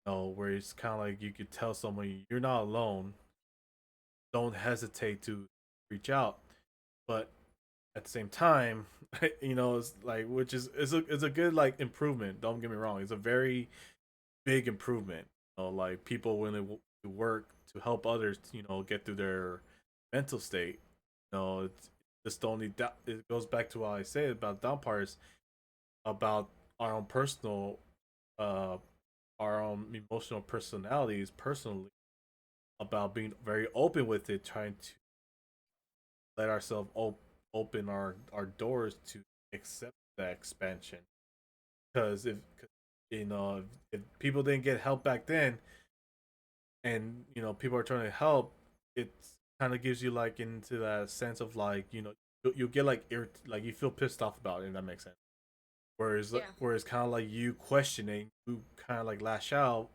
where it's kind of like you could tell someone you're not alone. Don't hesitate to reach out, but at the same time, it's like which is it's a good like improvement. Don't get me wrong; it's a very big improvement. Like people when they to work to help others, get through their mental state. It's just only it goes back to what I say about down parts about our own personal, uh, our own emotional personalities personally about being very open with it, trying to let ourselves open our doors to accept that expansion. Because if people didn't get help back then, and people are trying to help, it kind of gives you like into that sense of like you get like like you feel pissed off about it, if that makes sense. Yeah. Whereas kind of like you questioning, you kind of like lash out,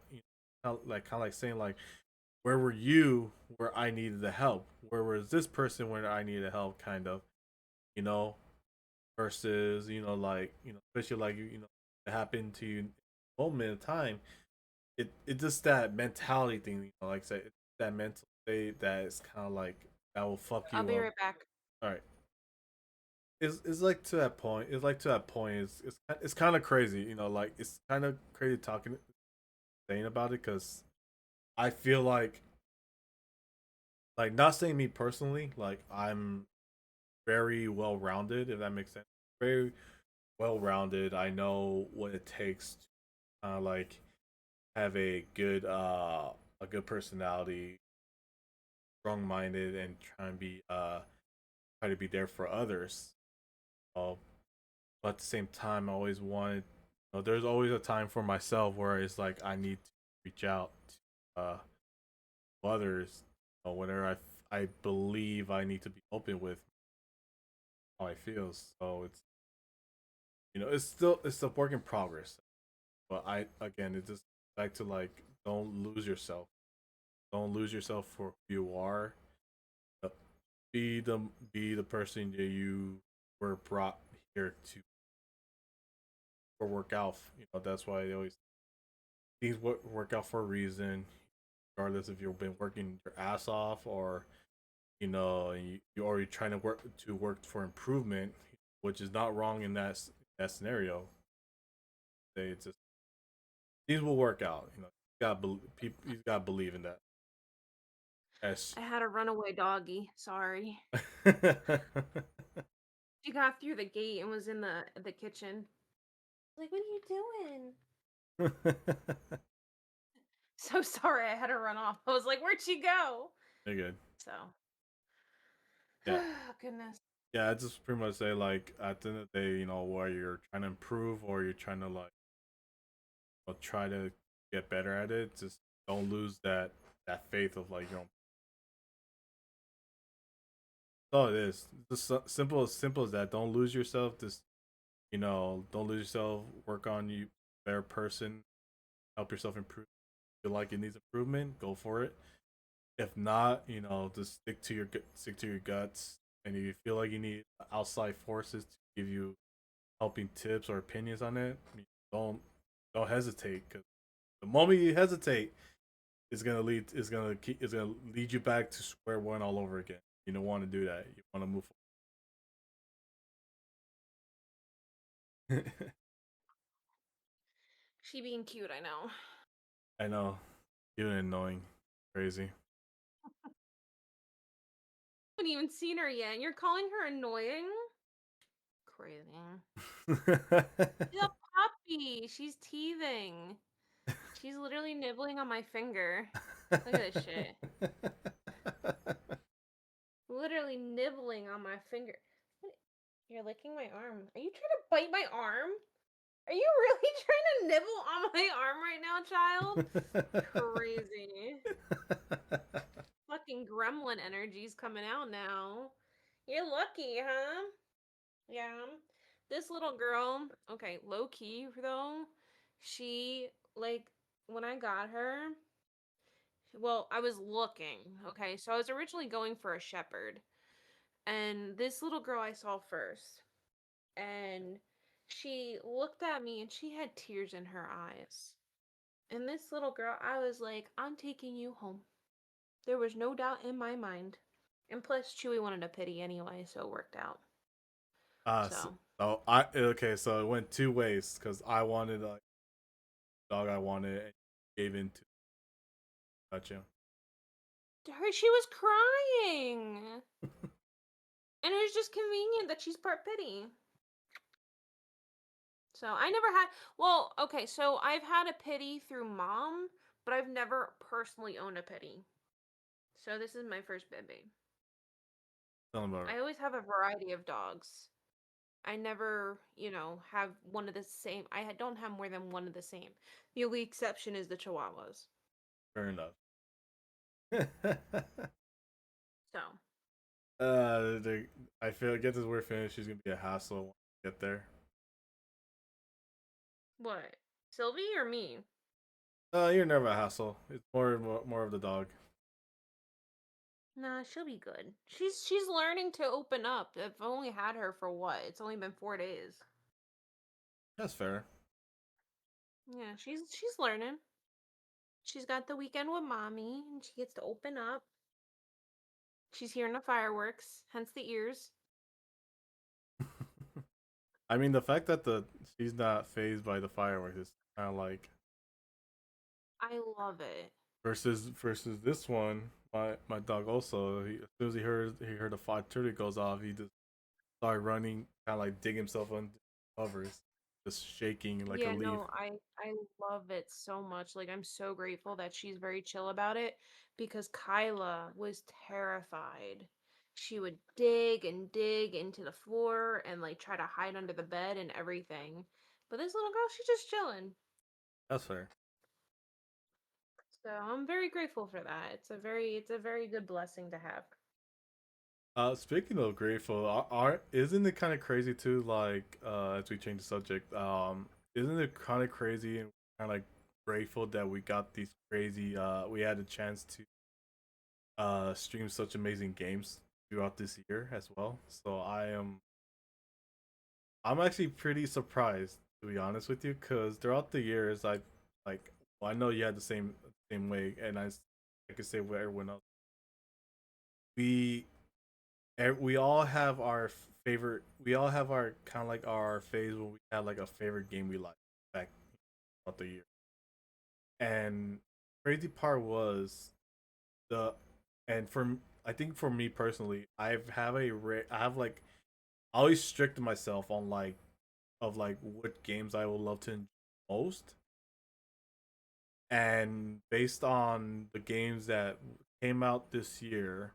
kind of like saying like, where were you where I needed the help? Where was this person when I needed help? Kind of, you know, versus like especially like it happened to you in a moment of time. It just that mentality thing, like I said, it's that mental state that is kind of like that will fuck I'll you be up. right back. All right, it's like to that point. It's like to that point. It's kind of crazy, like it's kind of crazy talking saying about it because I feel like not saying me personally, like I'm very well rounded, if that makes sense. Very well rounded. I know what it takes to like have a good personality, strong minded, and try to be there for others. Uh, but at the same time, I always wanted. There's always a time for myself where it's like I need to reach out to others. Whenever I believe I need to be open with how I feel. So it's a work in progress. But I again it just back to like don't lose yourself. Don't lose yourself for who you are. Uh, Be the be the person that you were brought here to for work out. That's why they always things work out for a reason, regardless if you've been working your ass off or you're already trying to work for improvement, which is not wrong in that scenario. It's just things will work out. You gotta believe in that. As I had a runaway doggy. Sorry. She got through the gate and was in the kitchen. Like, what are you doing? So sorry, I had to run off. I was like, where'd she go? You're good. So, Yeah, goodness. yeah. I just pretty much say like at the end of the day, where you're trying to improve or you're trying to like try to get better at it. Just don't lose that faith of like all it is. Just simple as that. Don't lose yourself. Just don't lose yourself. Work on you, better person. Help yourself improve. Feel like it needs improvement, go for it. If not, just stick to your guts. And if you feel like you need outside forces to give you helping tips or opinions on it, don't don't hesitate. Because the moment you hesitate, it's gonna lead you back to square one all over again. You don't want to do that. You want to move forward. She being cute, I know. I know. You're annoying. Crazy. Haven't even seen her yet, and you're calling her annoying? Crazy. She's a puppy. She's teething. She's literally nibbling on my finger. Look at this shit. Literally nibbling on my finger. What- You're licking my arm. Are you trying to bite my arm? Are you really trying to nibble on my arm right now, child? Crazy. Fucking gross. gremlin energy's coming out now. You're lucky, huh? Yeah. This little girl, okay, low key though, she like when I got her, well, I was looking, okay? So I was originally going for a shepherd. And this little girl I saw first, and she looked at me and she had tears in her eyes. And this little girl, I was like, I'm taking you home. There was no doubt in my mind. And plus, Chewy wanted a pity anyway, so it worked out. So, So, so I okay, so it went two ways because I wanted a dog I wanted and gave in to gotcha. she was crying. And it was just convenient that she's part pity. So I never had, well, okay, so I've had a pity through mom, but I've never personally owned a pity. So this is my first baby. Tell them about it. I always have a variety of dogs. I never, have one of the same. Don't have more than one of the same. The only exception is the Chihuahuas. Fair enough. So, I feel get this word finished. She's gonna be a hassle when we get there. what? Sylvie or me? You're never a hassle. It's more of the dog. Nah, she'll be good. She's learning to open up. I've only had her for what? It's only been 4 days. That's fair. Yeah, she's learning. She's got the weekend with mommy, and she gets to open up. She's hearing the fireworks, hence the ears. I mean, the fact that she's not phased by the fireworks is kind of like I love it. versus this one. My dog also. As soon as he heard the 5:30 goes off, he just started running, kind of like dig himself under covers, just shaking like a Yeah, leaf. no, I love it so much. Like I'm so grateful that she's very chill about it because Kyla was terrified. She would dig and dig into the floor and like try to hide under the bed and everything. But this little girl, she's just chilling. That's fair. So I'm very grateful for that. It's a very good blessing to have. Speaking of grateful, isn't it kind of crazy too? Like, as we change the subject, isn't it kind of crazy and kind of like grateful that we got these crazy, we had a chance to stream such amazing games throughout this year as well. So I'm actually pretty surprised to be honest with you, because throughout the years like, well, I know you had the same way, and I could say with everyone else, we we all have our favorite. We all have our kind of like our phase when we had like a favorite game we liked back throughout the year. And crazy part was the and for I think for me personally, I have like I always strict myself on like of like what games I would love to enjoy most. And based on the games that came out this year,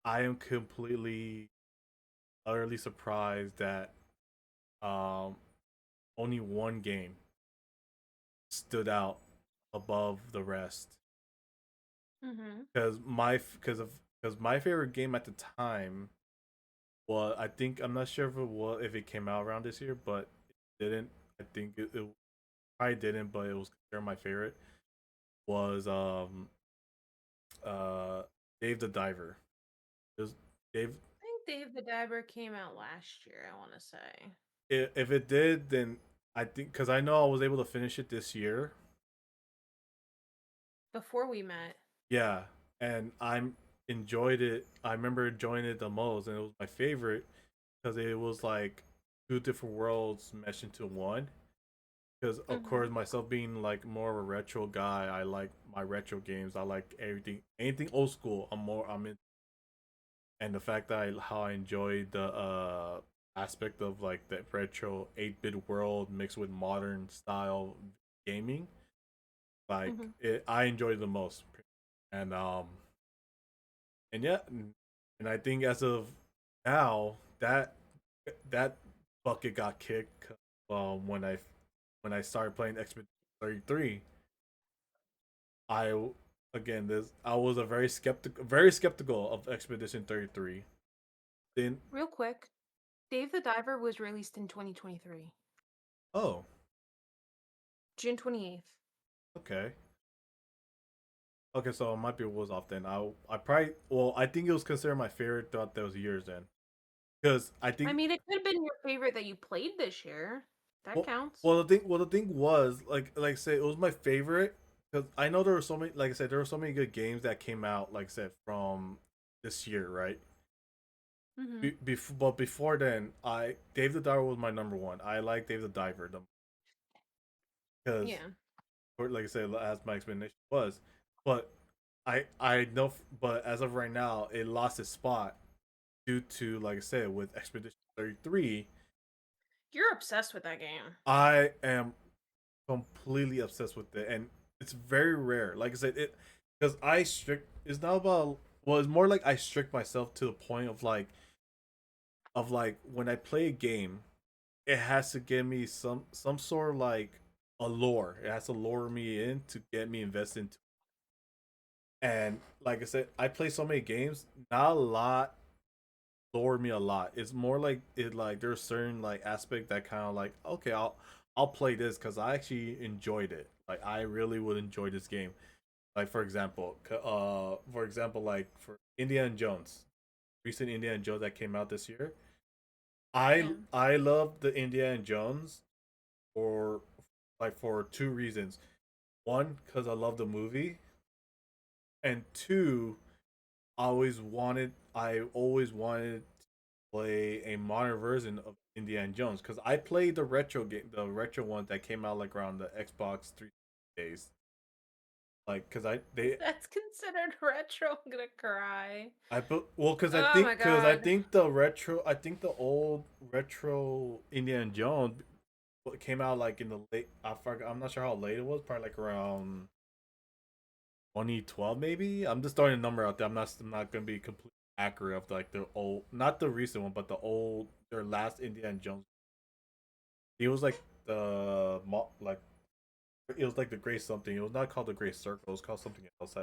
I am completely utterly surprised that um only one game stood out above the rest, Mm-hmm. because my favorite game at the time, well, I think I'm not sure if it came out around this year, but it didn't. I think it probably didn't, but it was considered my favorite. Was uh Dave the Diver. It was Dave. I think Dave the Diver came out last year, I want to say. If it did, then I think because I know I was able to finish it this year. Before we met. Yeah, and I'm enjoyed it. I remember enjoying it the most, and it was my favorite because it was like two different worlds meshed into one. Because of Mm-hmm. course, myself being like more of a retro guy, I like my retro games. I like anything old school. I'm in, and the fact that how I enjoyed the aspect of like the retro 8-bit world mixed with modern style gaming, like Mm-hmm. I enjoyed it the most. And and yeah, and I think as of now that bucket got kicked when I started playing Expedition 33. I again, this I was a very skeptical of Expedition 33. Then, Real quick, Dave the Diver was released in 2023, oh, June 28th. okay. Okay, so it might be was off then. I probably well I think it was considered my favorite throughout those years then, because I I think mean, it could have been your favorite that you played this year. That well, counts. the thing was like I say it was my favorite because I know there were so many like I said there were so many good games that came out like I said from this year, right? Mm-hmm. But before then, I Dave the Diver was my number one. I like Dave the Diver because Yeah. or like I said as my explanation was, but I know but as of right now it lost its spot due to like I said with Expedition 33. You're obsessed with that game. I am completely obsessed with it, and it's very rare. Like I said, it because I strict. It's not about. Well, it's more like I strict myself to the point of like when I play a game, it has to give me some sort of like a lore. It has to lure me in to get me invested into. And like I said, I play so many games. Not a lot lure me a lot. It's more like it like there's certain like aspect that kind of like okay, I'll play this because I actually enjoyed it. Like I really would enjoy this game. Like for example, like for Indiana Jones, recent Indiana Jones that came out this year. I Yeah. I love the Indiana Jones for for two reasons. One, because I love the movie, and two, I always wanted to play a modern version of Indiana Jones because I played the retro one that came out like around the Xbox 3 days. Like, cause That's considered retro. I'm gonna cry. I put well, Oh my cause I god. think the old retro Indiana Jones came out like in the late. I'm not sure how late it was. Probably like around 2012 maybe. I'm just throwing a number out there. I'm not gonna be completely accurate of like the old, not the recent one, but their last Indiana Jones. It was like like it was like the Gray something. It was not called the Gray Circle. It was called something else.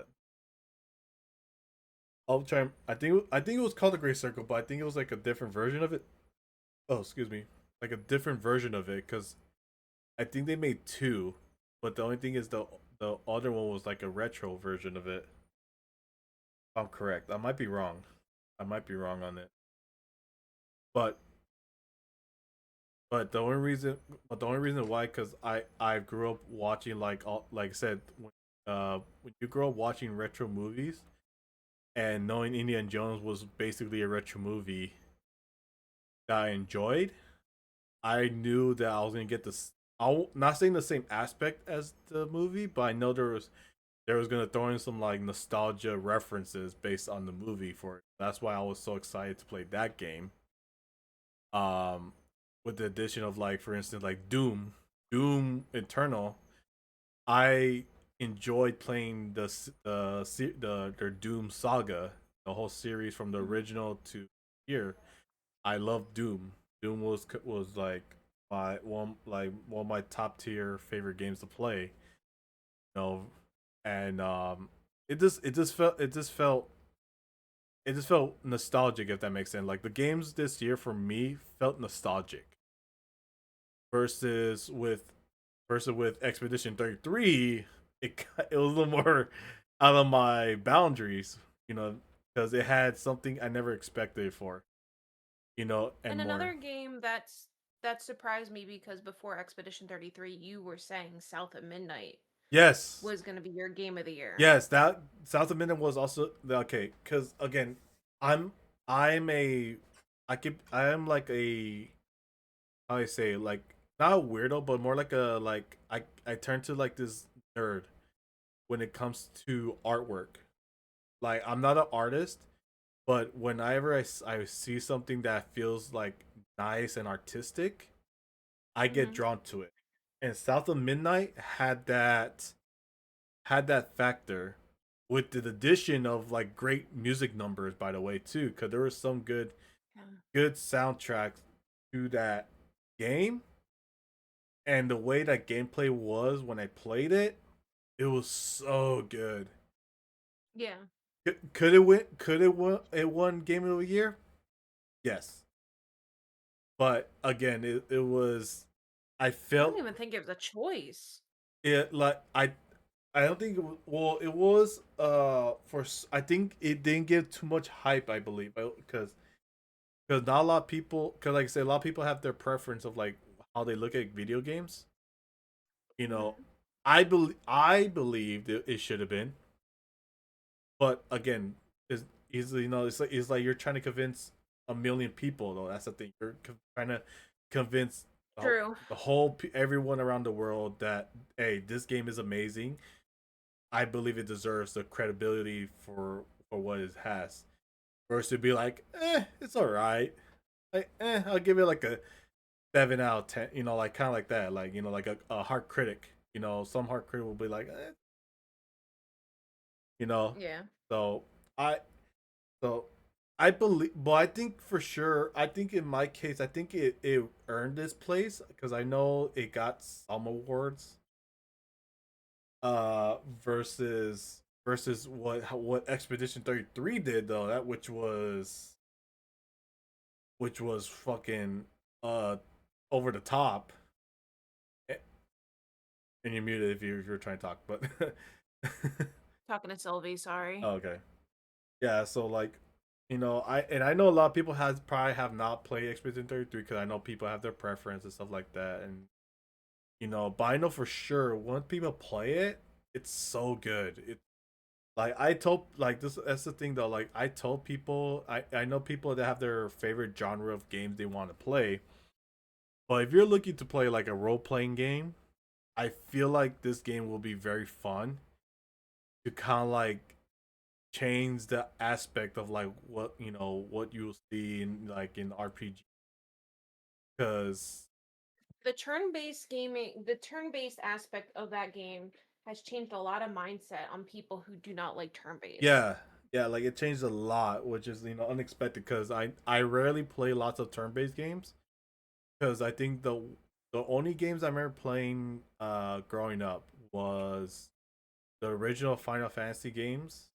I'll try. I think it was called the Gray Circle, but I think it was like a different version of it. Oh, excuse me, like a different version of it because I think they made two, but the only thing is the other one was like a retro version of it. If I'm correct. I might be wrong. I might be wrong on it. But but the only reason why because I grew up watching like I said when you grow up watching retro movies and knowing Indiana Jones was basically a retro movie that I enjoyed, I knew that I was gonna get this. I'm not saying the same aspect as the movie, but I know there was gonna throw in some like nostalgia references based on the movie for it. That's why I was so excited to play that game. Um, with the addition of like for instance like Doom Eternal. I enjoyed playing their Doom saga, the whole series from the Mhm. original to here. I love Doom. Doom was like one of my top tier favorite games to play. You know, and it just felt nostalgic if that makes sense. Like the games this year for me felt nostalgic versus with Expedition 33, it was a little more out of my boundaries, you know, because it had something I never expected for, and And more. another game that surprised me because before Expedition 33, you were saying South at Midnight Yes, was gonna be your game of the year. yes, that South of Midnight was also okay. Because again, I'm I'm a I am like a how I say like not a weirdo, but more like a like I turn to like this nerd when it comes to artwork. Like I'm not an artist, but whenever I see something that feels like nice and artistic, I get Mm-hmm. drawn to it. And South of Midnight had that factor with the addition of like great music numbers by the way too because there was some Yeah. good soundtracks to that game, and the way that gameplay was when I played it, it was so good. Yeah. Could it win? Could it win? It won Game of the Year. Yes, but again, it was. I I don't felt even think it was a choice. it like I don't think well it was I think it didn't get too much hype, I believe, because not a lot of people, because like I said, a lot of people have their preference of like how they look at video games. You know, Mhm. I believed it should have been, but again, is it's like you're trying to convince a million people, though. That's the thing. You're trying to convince True. the whole everyone around the world that, hey, this game is amazing. I believe it deserves the credibility for what it has. Versus be like, it's all right. Like, I'll give it like a 7 out of 10. You know, like kind of like that. Like, like a hard critic. Some hard critic will be like, you know. Yeah. So I so I believe, but I think for sure. I think in my case, I think it earned this place because I know it got some awards. Uh, versus what Expedition 33 did though, that which was fucking uh over the top. Eh, and you're muted if you're trying to talk, but Talking to Sylvie, sorry. oh, okay. Yeah, so like, I know a lot of people has probably have not played Expedition 33 because I know people have their preference and stuff like that, and but I know for sure once people play it, it's so good. Like I told, like this, that's the thing though. Like I told people, I know people that have their favorite genre of games they want to play. But if you're looking to play like a role playing game, I feel like this game will be very fun to kind of like change the aspect of like what you'll see in like in RPG. Because The turn-based aspect of that game has changed a lot of mindset on people who do not like turn-based. yeah, yeah, like it changed a lot, which is unexpected. Because I rarely play lots of turn based games because I think the only games I remember playing growing up was the original Final Fantasy games.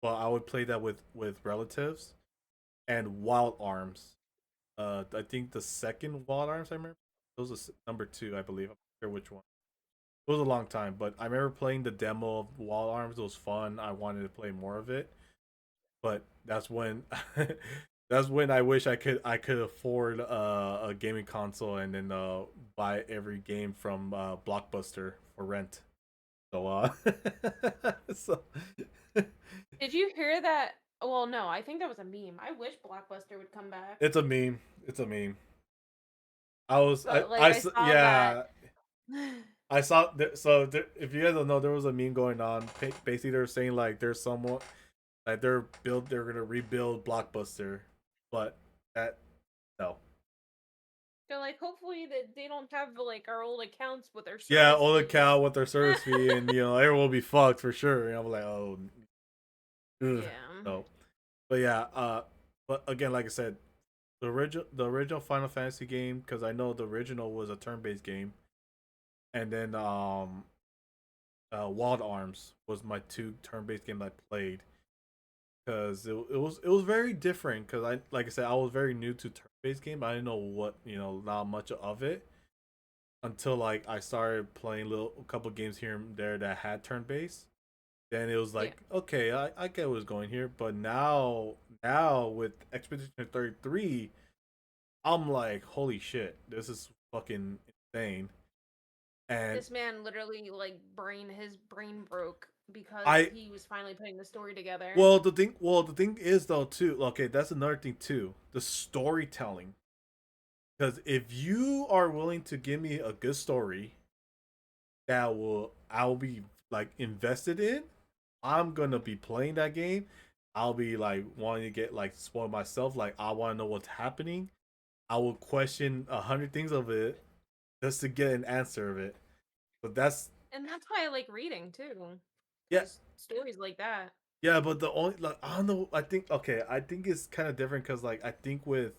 Well, I would play that with relatives and Wild Arms. I think the second Wild Arms I remember, it was number two, I believe. I'm not sure which one. It was a long time, but I remember playing the demo of Wild Arms. It was fun. I wanted to play more of it, but that's when that's when I wish I could afford a gaming console and then buy every game from Blockbuster for rent. So so Did you hear that? Well, no, I think that was a meme. I wish Blockbuster would come back. it's a meme. It's a meme. But like I saw that. Yeah, I saw if you guys don't know, there was a meme going on. Basically, they're saying like there's someone like they're gonna rebuild Blockbuster, but that no. They're like, hopefully that they don't have like our old accounts with their Yeah, service all the fees. cow with their service fee, and everyone will be fucked for sure. And I'm like, oh, ugh. Yeah. No, but yeah, but again, like I said, the original Final Fantasy game, because I know the original was a turn-based game, and then Wild Arms was my two turn-based game I played because it was very different. Because I like I said, I was very new to turn-based game. I didn't know what not much of it until like I started playing a couple games here and there that had turn-based. Then it was Yeah. like, okay, I get what's going here. But now with Expedition 33, I'm like, holy shit, this is fucking insane. And This man literally his brain broke because I he was finally putting the story together. well the thing is though too, okay, that's another thing too. The storytelling. Because if you are willing to give me a good story that I'll be like invested in, I'm gonna be playing that game. I'll be like wanting to get like spoiled myself. Like I want to know what's happening. I will question 100 things of it just to get an answer of it. But And that's why I like reading too. yeah, Because stories like that. yeah. But the only like I don't know. I think okay. I think it's kind of different because like I think with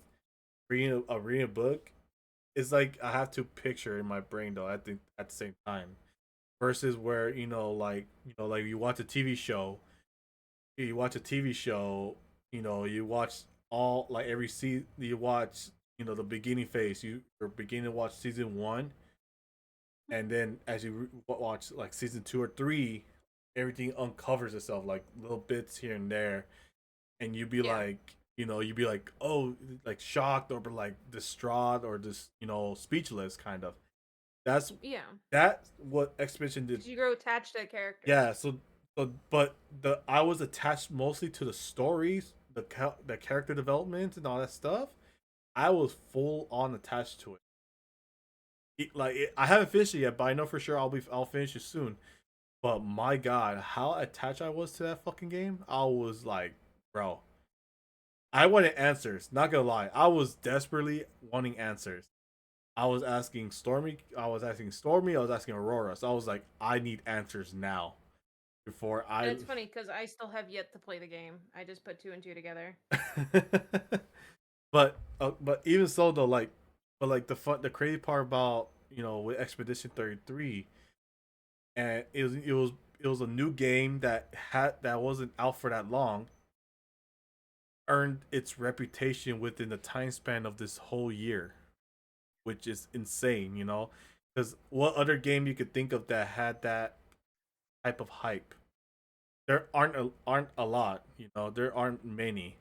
reading a book, it's like I have to picture in my brain though. I think at the same time versus where like you watch a TV show you watch a TV show, you watch all like every season. You watch, the beginning phase. You're beginning to watch season one, and then as you watch like season two or three, everything uncovers itself like little bits here and there, and you'd be Yeah. like, you'd be like, oh, like shocked or like distraught or just speechless, kind of. That's Yeah. that's what Expedition did. Because you grow attached to the characters. Yeah, so but the I was attached mostly to the stories, the character development and all that stuff. I was full on attached to it. I haven't finished it yet, but I know for sure I'll finish it soon. But my God, how attached I was to that fucking game! I was like, bro, I wanted answers. Not gonna lie, I was desperately wanting answers. I was asking Stormy. I was asking Stormy. I was asking Aurora. So I was like, I need answers now before And I. it's funny because I still have yet to play the game. I just put two and two together. But even so though, like the crazy part about with Expedition 33, and it was a new game that wasn't out for that long, earned its reputation within the time span of this whole year, which is insane, because what other game you could think of that had that type of hype? There aren't a lot, there aren't many,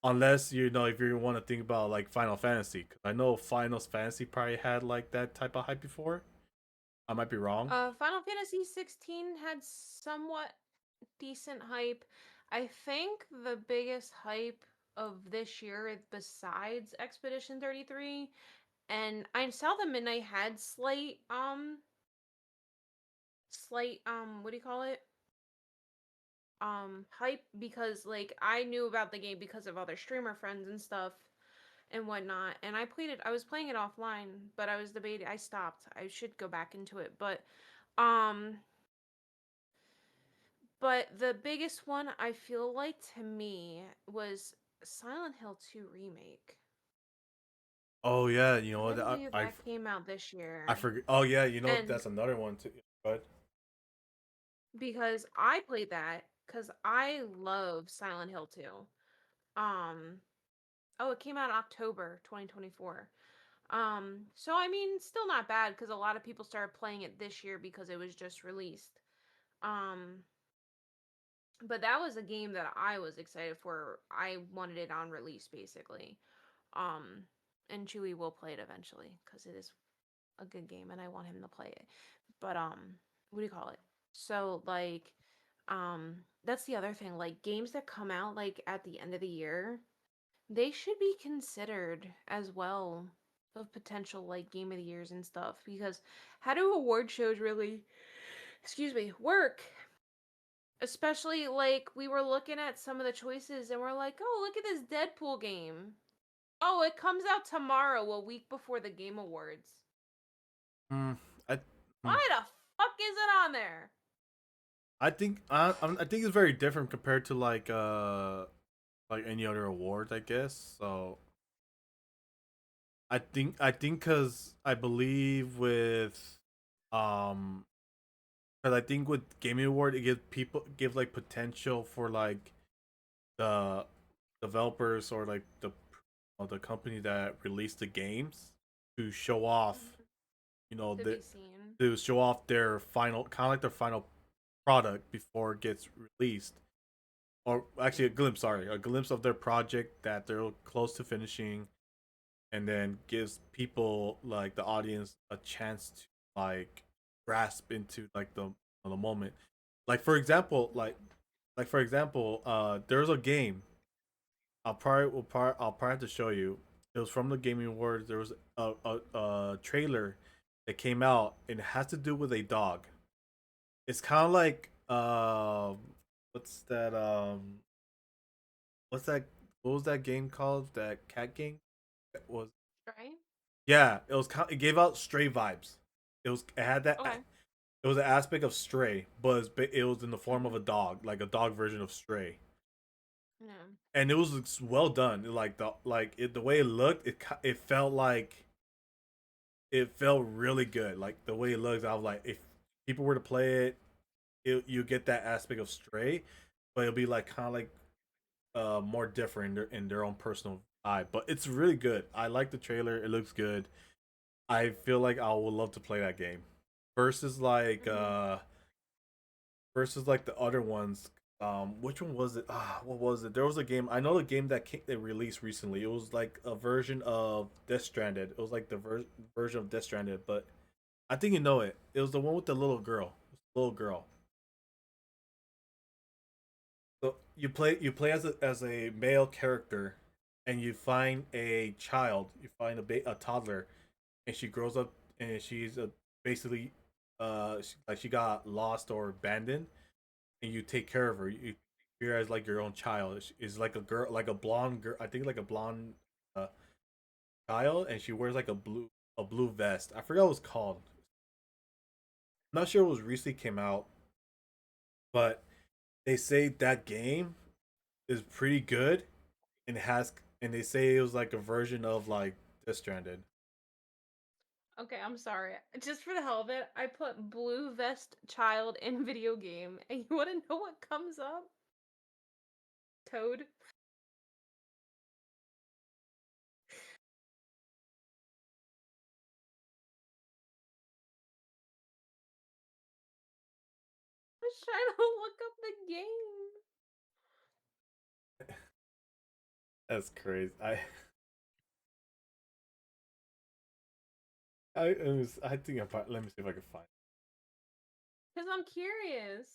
unless if you want to think about like Final Fantasy, because I know Final Fantasy probably had like that type of hype before. I might be wrong. Final Fantasy 16 had somewhat decent hype. I think the biggest hype of this year, besides Expedition 33, and I saw the Midnight had what do you call it? Hype, because like I knew about the game because of other streamer friends and stuff and whatnot, and I was playing it offline, but I was debating, I stopped. I should go back into it, um but the biggest one I feel like to me was Silent Hill 2 remake. Oh yeah, I what, believe that came out this I year. forget. Oh yeah, And that's another one too. But because I played that cuz I love Silent Hill 2. Um oh, it came out in October 2024. So I mean, still not bad cuz a lot of people started playing it this year because it was just released. Um but that was a game that I was excited for. I wanted it on release basically. Um, and Chewy will play it eventually because it is a good game and I want him to play it. But what do you call it? So like, that's the other thing. Like games that come out like at the end of the year, they should be considered as well of potential like game of the years and stuff, because how do award shows really, excuse me, work? Especially like we were looking at some of the choices and we're like, oh, look at this Deadpool game. Oh, it comes out tomorrow, a week before the Game Awards. mm, I mm, Why the fuck is it on there? I think it's very different compared to like any other awards, I guess. So I think because I believe with um because I think with Gaming Award it give like potential for like the developers or like the company that released the games to show off, To the be seen. to show off their final, kind of like their final product before it gets released, or actually a glimpse of their project that they're close to finishing, and then gives people like the audience a chance to like grasp into like the moment. Like for example, there's a game I'll probably have to show you. It was from the Gaming Awards. There was a trailer that came out, and it has to do with a dog. It's kind of like what's that what's that what was that game called? That cat game? That was Right? Yeah, it gave out Stray vibes. It had that Okay. it was an aspect of Stray, but it was in the form of a dog, like a dog version of Stray. Yeah. And it was well done. Like the way it looked, it felt like it felt really good. Like the way it looks, I was like, if people were to play it, you get that aspect of Stray. but it'll be like kind of like more different in their own personal eye. But it's really good. I like the trailer. It looks good. I feel like I would love to play that game versus like Mhm. the other ones. Which one was it? What was it? There was a game. I know the game that they released recently. It was like a version of Death Stranded. It was like the version of Death Stranded, but I think you know it. It was the one with the little girl. Little girl. So you play as a male character, and you find a child. You find a toddler, and she grows up, and she's basically like she got lost or abandoned, and you take care of her. You treat her as like your own child. Is like a girl, like a blonde girl. I think like a blonde uh, child, and she wears like a blue vest. I forgot what it was called. I'm not sure it was recently came out, but they say that game is pretty good and and they say it was like a version of like Death Stranded. Okay, I'm sorry. Just for the hell of it, I put blue vest child in video game, and you want to know what comes up? Toad. I was trying to look up the game. That's crazy. I think let me see if I can find. Because I'm curious.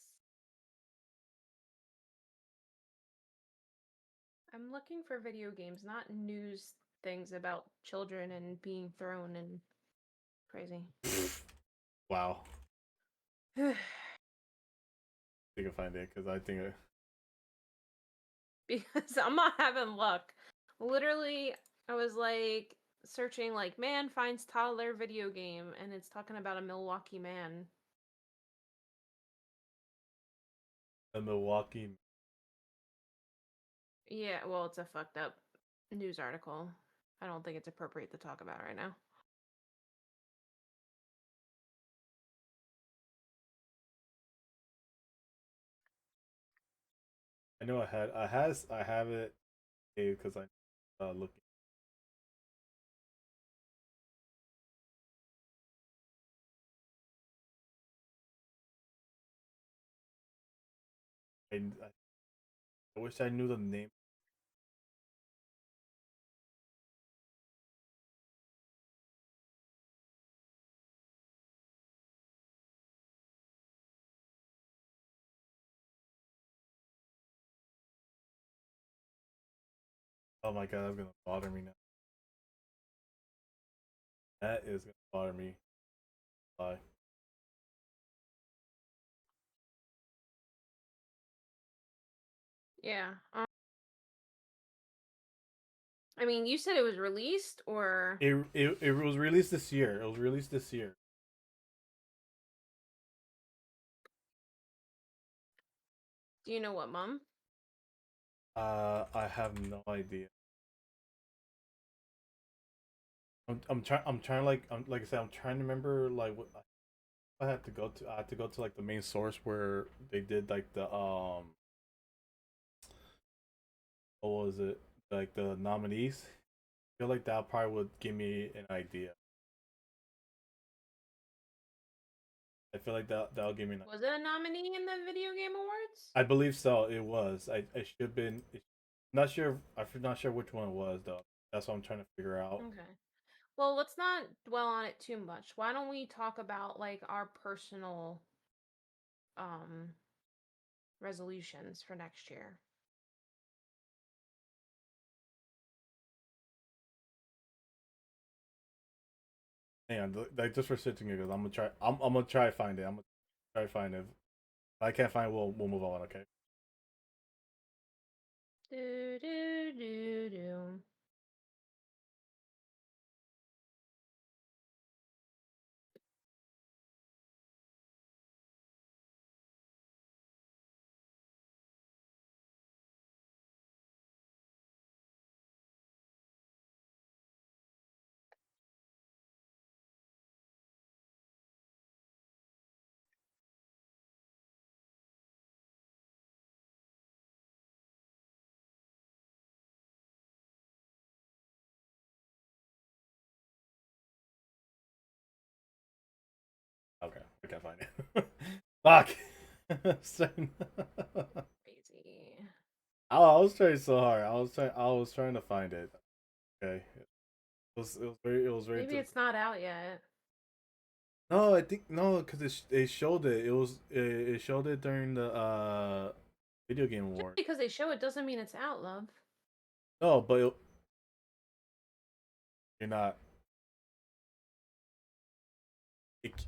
I'm looking for video games, not news things about children and being thrown and crazy. Wow, I think I find it because I think Because I'm not having luck. Literally, I was like searching like man finds toddler video game and it's talking about a Milwaukee man. the Milwaukee. Yeah, well, it's a fucked up news article. I don't think it's appropriate to talk about right now. I know I have it because I looking. I wish I knew the name. Oh my god, that's gonna bother me now. That is gonna bother me. Bye. Yeah. I mean, you said it was released or It was released this year. It was released this year. do you know what month? I have no idea. I'm trying like like I said I'm trying to remember like what I had to go to. I had to go to like the main source where they did like the what was it, like the nominees. I feel like that probably would give me an idea. I feel like that'll give me an. Was it a nominee in the Video Game Awards? I believe so. It was. I should have been. Not sure. I'm not sure which one it was though. That's what I'm trying to figure out. Okay. Well, let's not dwell on it too much. Why don't we talk about like our personal um resolutions for next year? Hang on, like just for sitting here, because I'm gonna try. I'm gonna try to find it. I'm gonna try to find it. If I can't find it, we'll move on. Okay. Do do do do. find it. Fuck. Crazy. Crazy. I was trying so hard. I was trying to find it. Okay. It was very Maybe it's not out yet. No, I think no, because they showed it. It showed it during the video game Just award. because they show it doesn't mean it's out, love. No, but you're not.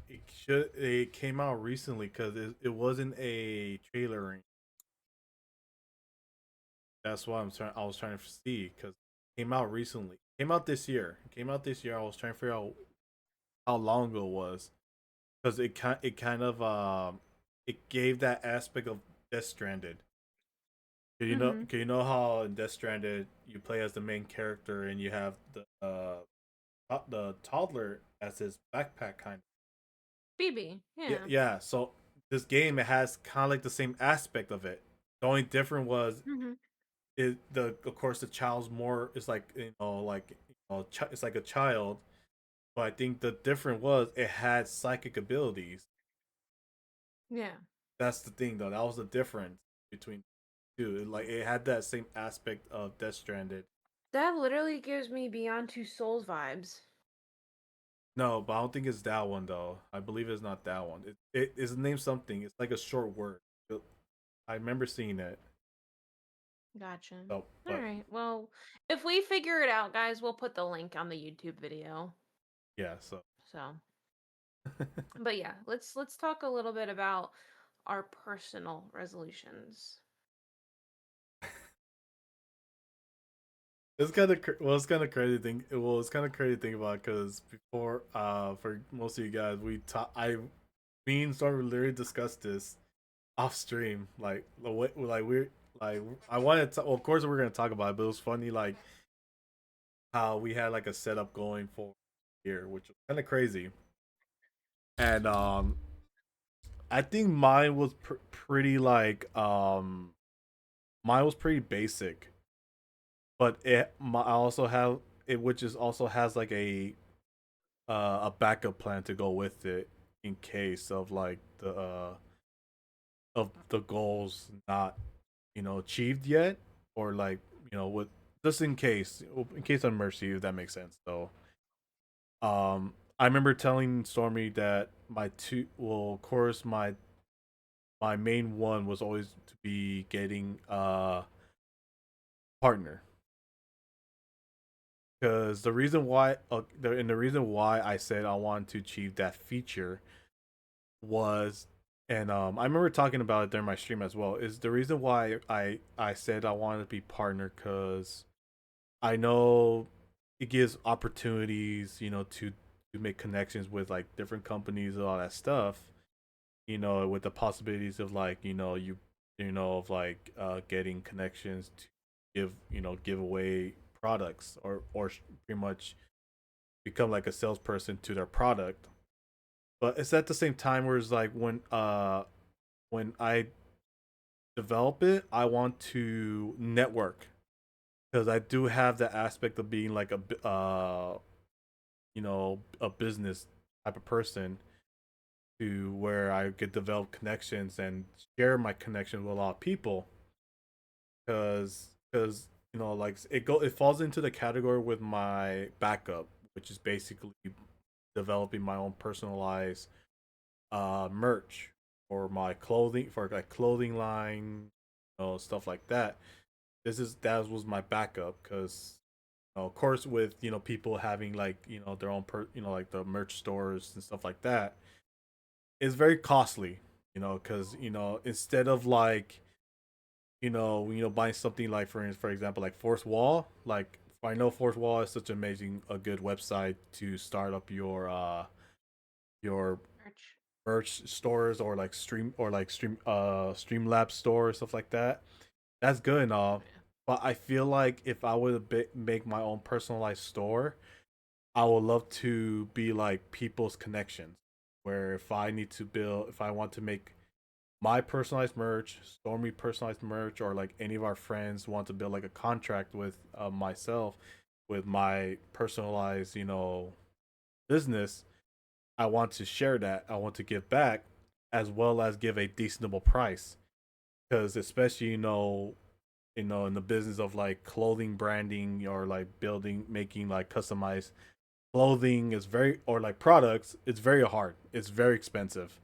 It came out recently because it wasn't a trailer. That's why I was trying to see because it came out recently. It came out this year. It came out this year. I was trying to figure out how long ago it was because it kind of it gave that aspect of Death Stranded. Mm-hmm. You know how in Death Stranded you play as the main character and you have the toddler as his backpack kind of. BB, Yeah, yeah. yeah. So this game it has kind of like the same aspect of it. The only difference was Mm-hmm. it the of course the child's more is like it's like a child, but I think the difference was it had psychic abilities. Yeah. That's the thing though. That was the difference between two. Like it had that same aspect of Death Stranded. That literally gives me Beyond Two Souls vibes. No, but I don't think it's that one though. I believe it's not that one. It is named something. It's like a short word. I remember seeing it. Gotcha. So, All but right. Well, if we figure it out, guys, we'll put the link on the YouTube video. yeah. So So, but yeah, let's talk a little bit about our personal resolutions. it's kind of it's kind of crazy thing. Well, it's kind of crazy thing about because before for most of you guys me and Storm literally discussed this off stream like the way like we're like I wanted to well, of course we're gonna talk about it, but it was funny like how we had like a setup going for here, which was kind of crazy. And I think mine was pretty like mine was pretty basic, but I also have it, which is also has like a backup plan to go with it in case of like the goals not achieved yet, or like with just in case of mercy, if that makes sense. So I remember telling Stormy that my two well of course my main one was always to be getting a partner, because the reason why I said I wanted to achieve that feature was, and I remember talking about it during my stream as well, is the reason why I said I wanted to be partner, because I know it gives opportunities, to make connections with like different companies and all that stuff, with the possibilities of like of like getting connections to give away products, or pretty much become like a salesperson to their product. But it's at the same time where it's like when I develop it, I want to network, because I do have the aspect of being like a business type of person, to where I could develop connections and share my connection with a lot of people, because like it falls into the category with my backup, which is basically developing my own personalized merch for my clothing, for like clothing line, stuff like that. That was my backup, because of course with people having like their own like the merch stores and stuff like that, it's very costly, because instead of like buying something like for example like Force Wall, like I know Force Wall is such amazing a good website to start up your Merch. merch stores, or like Streamlabs store, stuff like that. That's good and all, Yeah. but I feel like if I would make my own personalized store, I would love to be like people's connections, where if I want to make my personalized merch, Stormy personalized merch, or like any of our friends want to build like a contract with myself with my personalized business, I want to share that. I want to give back, as well as give a decentable price. Because especially in the business of like clothing branding or like building, making like customized clothing is very, or like products, it's very hard. It's very expensive.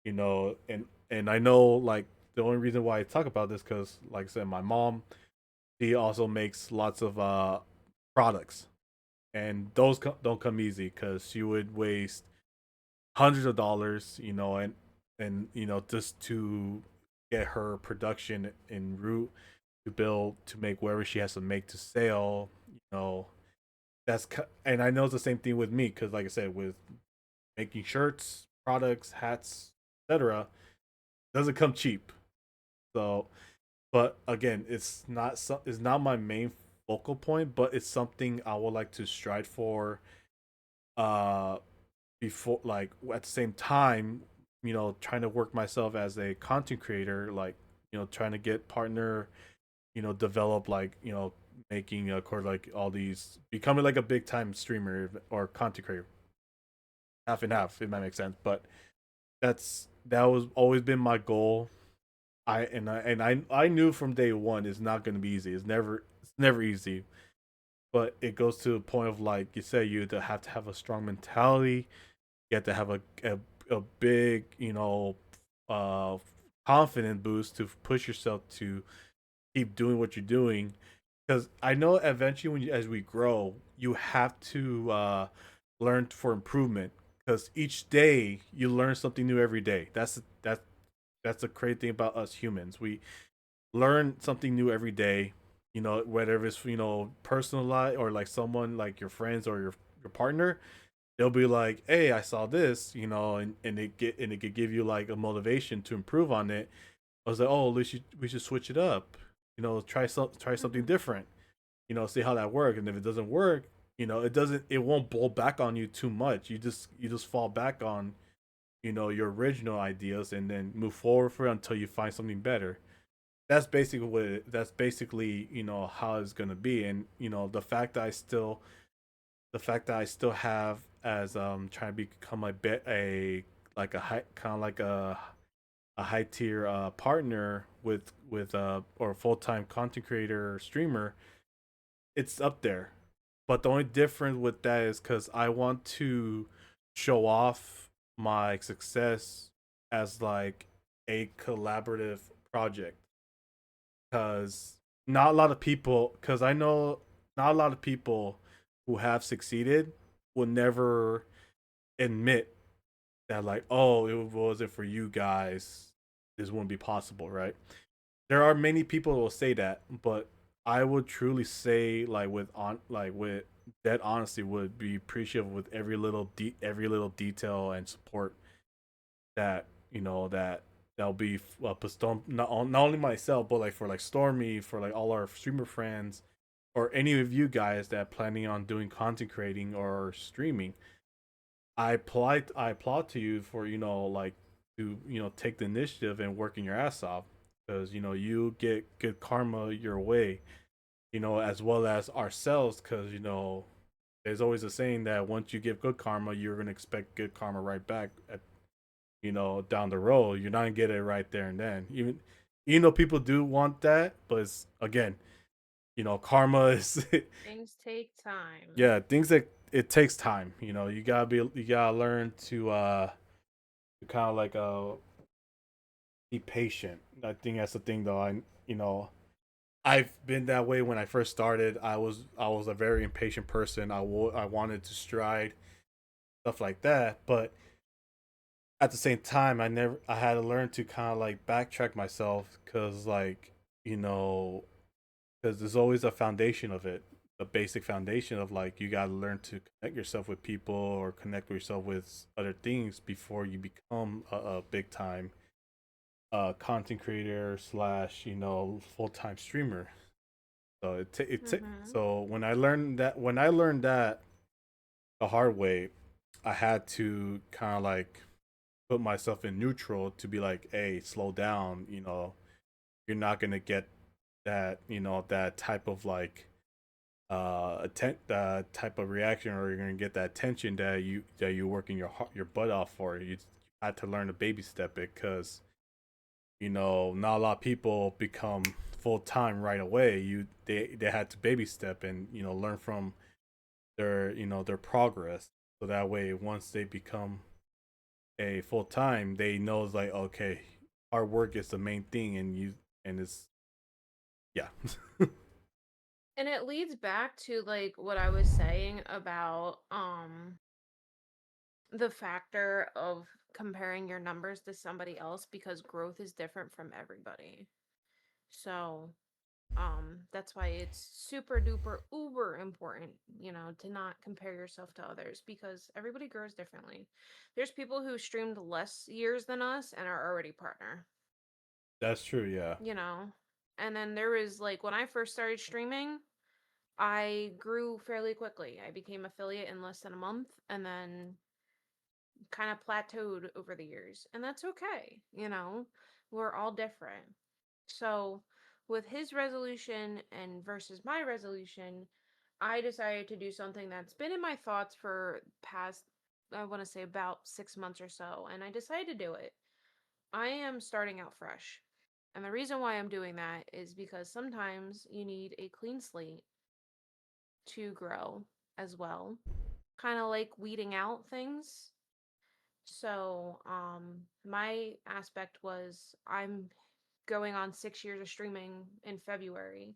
And I know like the only reason why I talk about this because like I said, my mom, she also makes lots of products, and those don't come easy because she would waste hundreds of dollars, and just to get her production en route to build to make whatever she has to make to sell. And I know it's the same thing with me because, like I said, with making shirts, products, hats, etc., doesn't come cheap. So, but again, it's not my main focal point, but it's something I would like to strive for. Uh, before, like at the same time, trying to work myself as a content creator, like trying to get partner, develop like making a course like all these, becoming like a big time streamer or content creator, half and half, if that makes sense. But that was always been my goal. I knew from day one it's not going to be easy. It's never easy. But it goes to the point of like you said, you have to have a strong mentality. You have to have a big uh confident boost to push yourself to keep doing what you're doing. Because I know eventually, as we grow, you have to learn for improvement. Because each day you learn something new every day. That's the crazy thing about us humans. We learn something new every day. Whether it's personal life or like someone like your friends or your partner, they'll be like, "Hey, I saw this," and it could give you like a motivation to improve on it. I was like, "Oh, we should switch it up. Try something Mhm. different. See how that works. And if it doesn't work, it won't blow back on you too much. You just fall back on your original ideas and then move forward for it until you find something better. That's basically how it's gonna be. And the fact that I still have as trying to become a like a high, kind of like a high tier partner with or full time content creator or streamer, it's up there. But the only difference with that is because I want to show off my success as like a collaborative project. Because not a lot of people, because I know not a lot of people who have succeeded will never admit that, like, oh, it wasn't for you guys, this wouldn't be possible, right? There are many people who will say that, but I would truly say, with dead honesty, would be appreciative with every little detail and support that that'll be bestowed, not only myself, but like for like Stormy, for like all our streamer friends, or any of you guys that are planning on doing content creating or streaming. I applaud to you for like to take the initiative and working your ass off, because you get good karma your way, as well as ourselves, because there's always a saying that once you give good karma, you're gonna expect good karma right back at down the road. You're not gonna get it right there and then. Even though people do want that, but again, karma is Things take time. yeah, things that it takes time. You gotta learn to kind of like be patient. I think that's the thing though. I've been that way when I first started. I was a very impatient person. I wanted to stride stuff like that, but at the same time, I had to learn to kind of like backtrack myself, because you know because there's always a foundation of it, the basic foundation of like you got to learn to connect yourself with people or connect yourself with other things before you become a big time content creator slash full time streamer. So Mhm. so when I learned that the hard way, I had to kind of like put myself in neutral to be like, hey, slow down. You're not gonna get that type of like type of reaction, or you're gonna get that attention that you're working your butt off for. You had to learn to baby step it because not a lot of people become full time right away. They had to baby step and learn from their progress. So that way, once they become a full time, they know it's like okay, hard work is the main thing, and it's yeah. And it leads back to like what I was saying about the factor of comparing your numbers to somebody else because growth is different from everybody. So, that's why it's super duper uber important, to not compare yourself to others because everybody grows differently. There's people who streamed less years than us and are already partner, That's true. Yeah. you know. And then there was like when I first started streaming, I grew fairly quickly. I became affiliate in less than a month and then kind of plateaued over the years. And that's okay. We're all different. So, with his resolution and versus my resolution, I decided to do something that's been in my thoughts for past, I want to say about 6 months or so, and I decided to do it. I am starting out fresh. And the reason why I'm doing that is because sometimes you need a clean slate to grow as well, kind of like weeding out things. So, my aspect was I'm going on 6 years of streaming in February,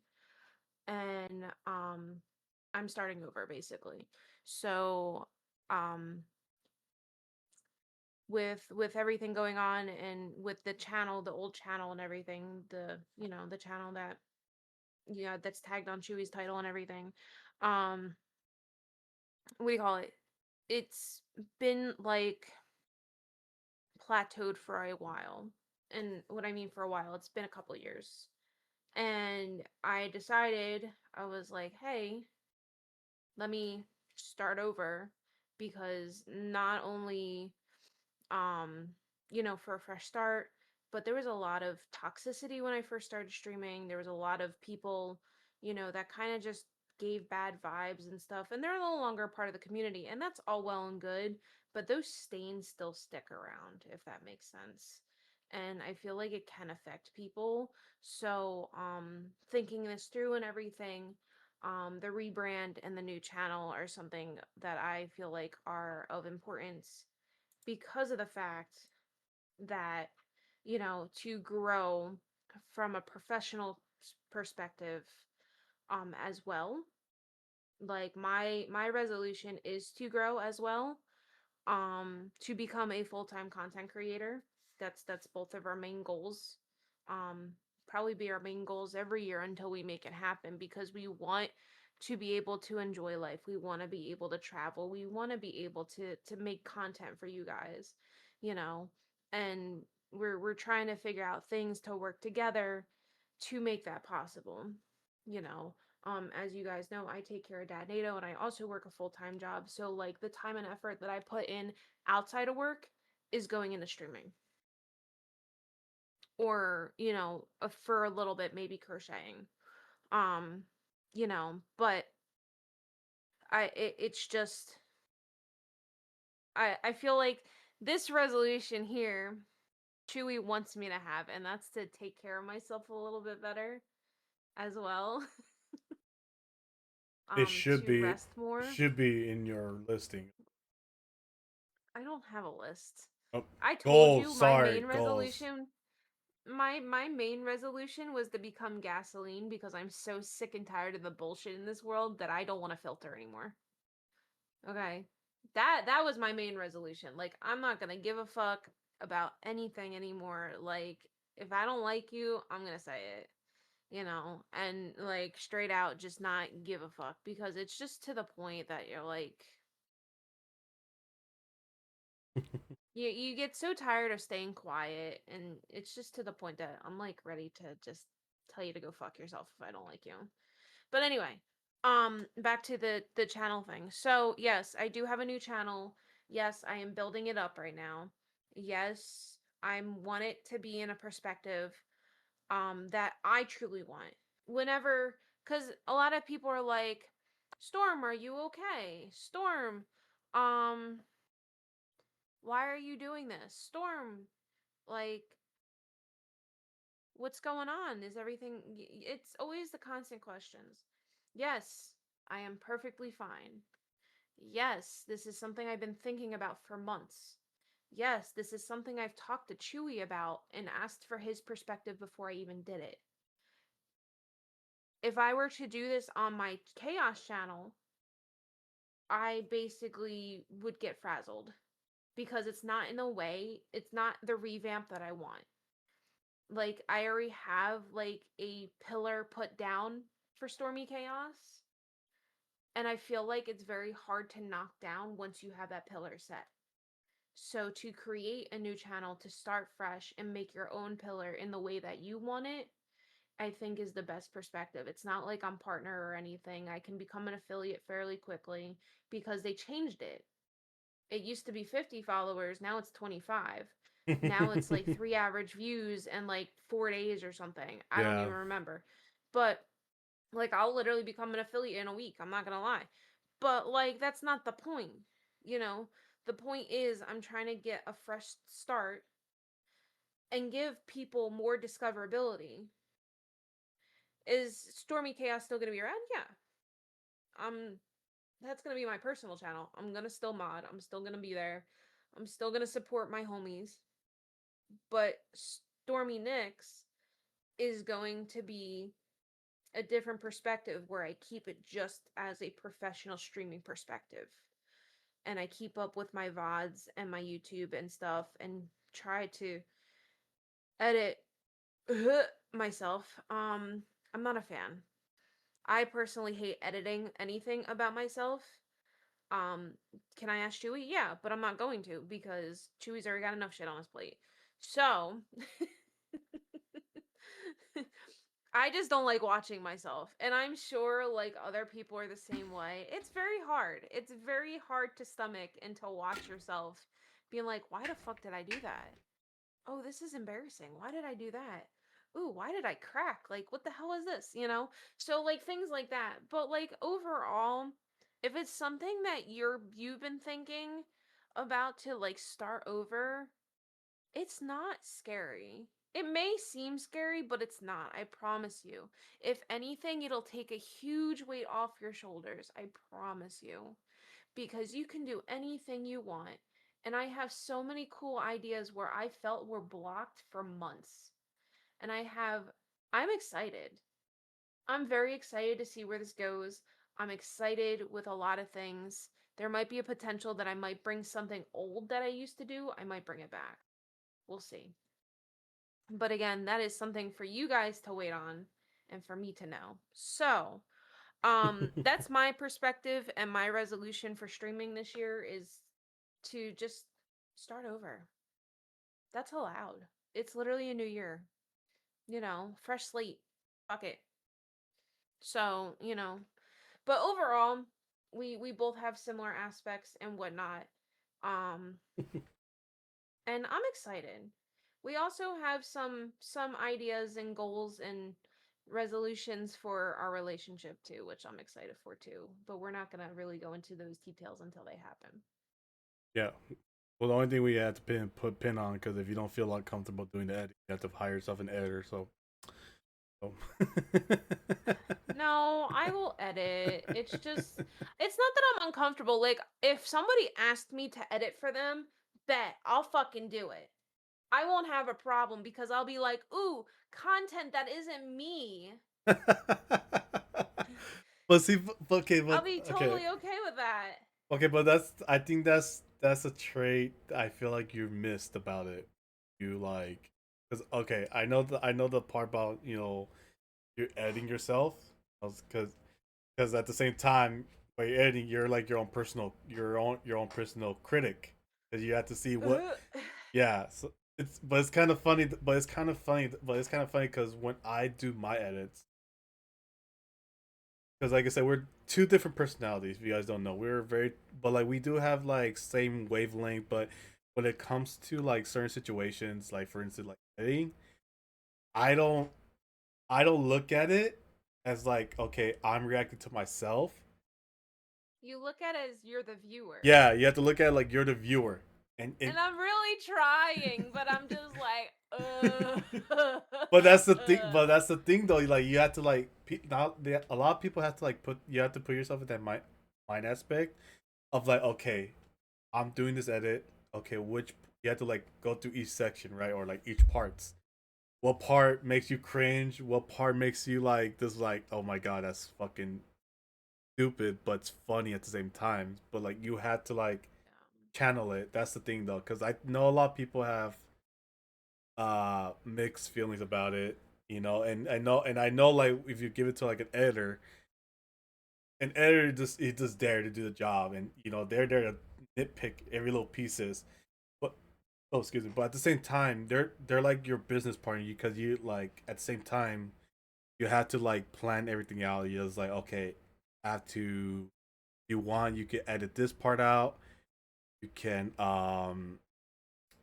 and I'm starting over basically. So, um, with everything going on and with the channel, the old channel and everything, the channel that that's tagged on Chewy's title and everything, um, what do you call it? It's been like plateaued for a while. And what I mean for a while, it's been a couple years. And I decided, I was like, hey, let me start over because not only, um, for a fresh start, but there was a lot of toxicity when I first started streaming. There was a lot of people, that kind of just gave bad vibes and stuff. And they're no longer part of the community. And that's all well and good, but those stains still stick around, if that makes sense. And I feel like it can affect people. So, thinking this through and everything, the rebrand and the new channel are something that I feel like are of importance because of the fact that, to grow from a professional perspective, as well. Like my resolution is to grow as well, to become a full-time content creator. That's both of our main goals. um Probably be our main goals every year until we make it happen because we want to be able to enjoy life. We want to be able to travel. We want to be able to make content for you guys, you know. And we're trying to figure out things to work together to make that possible, you know. As you guys know, I take care of Dad NATO and I also work a full-time job. So like the time and effort that I put in outside of work is going into streaming. Or, for a little bit maybe crocheting. Um, but it's just I feel like this resolution here Chewy wants me to have, and that's to take care of myself a little bit better as well. It should To be rest more. should be in your listing. I don't have a list. Oh, I told goals. you my Sorry, main goals. resolution. My main resolution was to become gasoline because I'm so sick and tired of the bullshit in this world that I don't want to filter anymore. Okay. That was my main resolution. Like I'm not going to give a fuck about anything anymore. Like if I don't like you, I'm going to say it. And like straight out just not give a fuck because it's just to the point that you're like you get so tired of staying quiet and it's just to the point that I'm like ready to just tell you to go fuck yourself if I don't like you. But anyway, back to the channel thing. So, yes, I do have a new channel. Yes, I am building it up right now. Yes, I want it to be in a perspective that I truly want. Whenever cuz a lot of people are like, "Storm, are you okay? Storm, um Why are you doing this? Storm, like, what's going on? Is everything. It's always the constant questions. Yes, I am perfectly fine. Yes, this is something I've been thinking about for months. Yes, this is something I've talked to Chewy about and asked for his perspective before I even did it. If I were to do this on my Chaos channel, I basically would get frazzled because it's not in a way, it's not the revamp that I want. Like, I already have like a pillar put down for Stormy Chaos, and I feel like it's very hard to knock down once you have that pillar set. So to create a new channel, to start fresh and make your own pillar in the way that you want it, I think is the best perspective. It's not like I'm partner or anything. I can become an affiliate fairly quickly because they changed it. It used to be 50 followers, now it's 25. Now it's like 3 average views in like 4 days or something. I don't Yeah. even remember. But like, I'll literally become an affiliate in a week. I'm not going to lie. But like, that's not the point. You know, the point is I'm trying to get a fresh start and give people more discoverability. Is Stormy Chaos still going to be around? Yeah. That's going to be my personal channel. I'm going to still mod. I'm still going to be there. I'm still going to support my homies. But Stormy Nix is going to be a different perspective where I keep it just as a professional streaming perspective. And I keep up with my VODs and my YouTube and stuff and try to edit myself. I'm not a fan. I personally hate editing anything about myself. Um, can I ask Chewy? Yeah, but I'm not going to because Chewy's already got enough shit on his plate. So, I just don't like watching myself. And I'm sure like other people are the same way. It's very hard. It's very hard to stomach and to watch yourself being like, why the fuck did I do that? Oh, this is embarrassing. Why did I do that? Ooh, why did I crack? Like, what the hell is this? You know? So like things like that. But like overall, if it's something that you've been thinking about to like start over, it's not scary. It may seem scary, but it's not. I promise you. If anything, it'll take a huge weight off your shoulders. I promise you. Because you can do anything you want. And I have so many cool ideas where I felt were blocked for months. And I'm excited. I'm very excited to see where this goes. I'm excited with a lot of things. There might be a potential that I might bring something old that I used to do. I might bring it back. We'll see. But again, that is something for you guys to wait on and for me to know. So, that's my perspective and my resolution for streaming this year is to just start over. That's allowed. It's literally a new year. You know, fresh slate. Fuck it. So, you know, but overall, we both have similar aspects and whatnot. Um, and I'm excited. We also have some ideas and goals and resolutions for our relationship too, which I'm excited for too. But we're not gonna really go into those details until they happen. Yeah. Well, the only thing we had to put pin on, because if you don't feel like comfortable doing the edit, you have to hire yourself an editor. So. No, I will edit. It's not that I'm uncomfortable. Like, if somebody asked me to edit for them, bet I'll fucking do it. I won't have a problem because I'll be like, ooh, content that isn't me. But see, okay, I'll but be okay, totally okay with that. okay, but I think that's a trait I feel like you missed about it. You like, because okay, I know the part about you're editing yourself, because at the same time while you're editing, you're like your own personal critic, because you have to see what. Yeah, so it's kind of funny, but it's kind of funny because when I do my edits, because like I said, we're two different personalities. If you guys don't know, we're very, but like we do have like same wavelength. But when it comes to like certain situations, like for instance, like editing, I don't, I don't look at it as like okay, I'm reacting to myself. You look at it as you're the viewer. Yeah, you have to look at it like you're the viewer. and And I'm really trying, but I'm just like, but that's the thing. But that's the thing, though. Like you have to like now. A lot of people have to like put. You have to put yourself in that mind aspect of like, okay, I'm doing this edit. Okay, which you have to like go through each section, right, or like each parts. What part makes you cringe? What part makes you like this? Like, oh my god, that's fucking stupid, but it's funny at the same time. But like, you had to like channel it. That's the thing, though, because I know a lot of people have mixed feelings about it, and I know like if you give it to like an editor just is just there to do the job, and they're there to nitpick every little pieces. But oh, excuse me, but at the same time they're like your business partner, because you like at the same time you have to like plan everything out. You're just like, okay, I have to, you want, you can edit this part out, you can what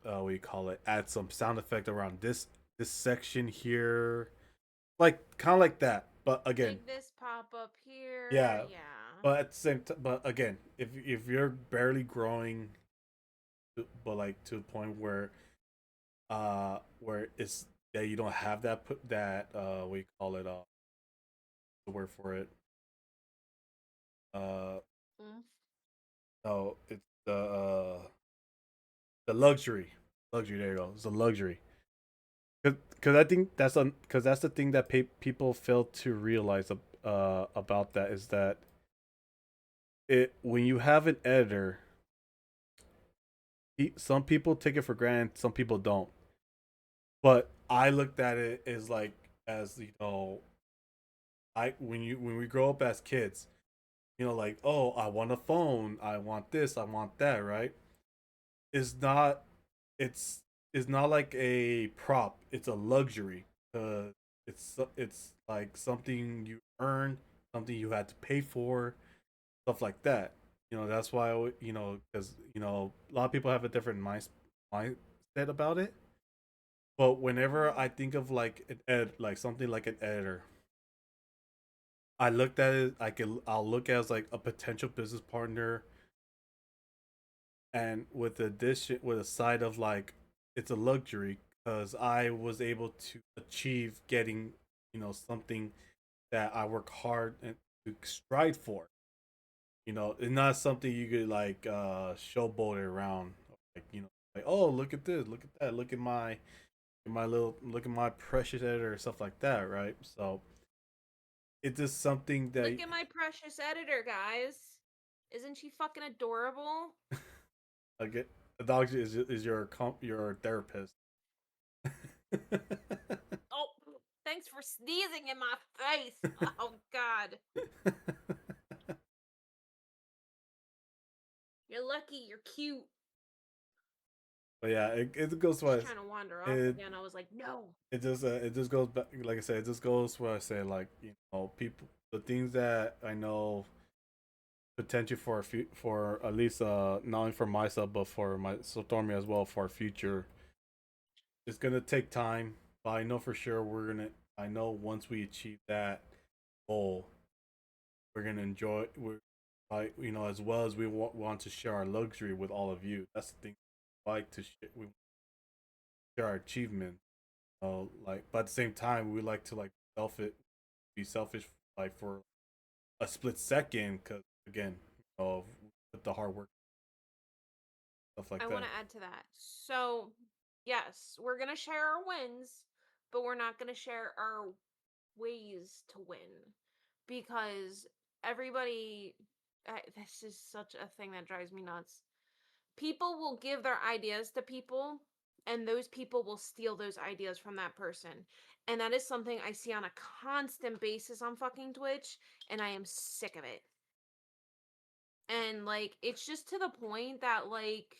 do you call it, add some sound effect around this section here, like kind of like that. But again, make this pop up here. yeah, Yeah. but at the same time, but again, if you're barely growing, but like to a point where it's that you don't have that put that what do you call it, the word for it, uh Mm. no, it's the luxury, there you go, it's a luxury. Because I think because that's the thing that people fail to realize about that, is that it when you have an editor, some people take it for granted, some people don't. But I looked at it as like, as I when we grow up as kids, like, oh, I want a phone, I want this, I want that, right? It's not it's it's not like a prop, it's a luxury. It's like something you earn, something you had to pay for, stuff like that. That's why because a lot of people have a different mindset about it. But whenever I think of like like something like an editor, I looked at it like I'll look at it as like a potential business partner, and with with a side of like, it's a luxury because I was able to achieve getting something that I work hard and to strive for. It's not something you could like showboat it around, like like, oh, look at this, look at that, look at my precious editor, stuff like that, right? So it's just something that Look at my precious editor, guys. Isn't she fucking adorable? I get. The dog is your therapist. Oh, thanks for sneezing in my face. Oh God. You're lucky. You're cute. But yeah, it goes Just what trying to wander off it again. I was like, no. it just goes back, like I said, it just goes where I say, like, people, the things that I know potential for for at least not only for myself but for my Sotomi as well, for our future. It's gonna take time, but I know for sure I know once we achieve that goal, we're gonna enjoy. We're like, as well as we want to share our luxury with all of you. That's the thing. Like to we share our achievement. Like, but at the same time, we like to like be selfish, like for a split second, because again, with the hard work, stuff like I that. want to add to that. So, yes, we're going to share our wins, but we're not going to share our ways to win because everybody, this is such a thing that drives me nuts. People will give their ideas to people, and those people will steal those ideas from that person. And that is something I see on a constant basis on fucking Twitch, and I am sick of it. And like, it's just to the point that like,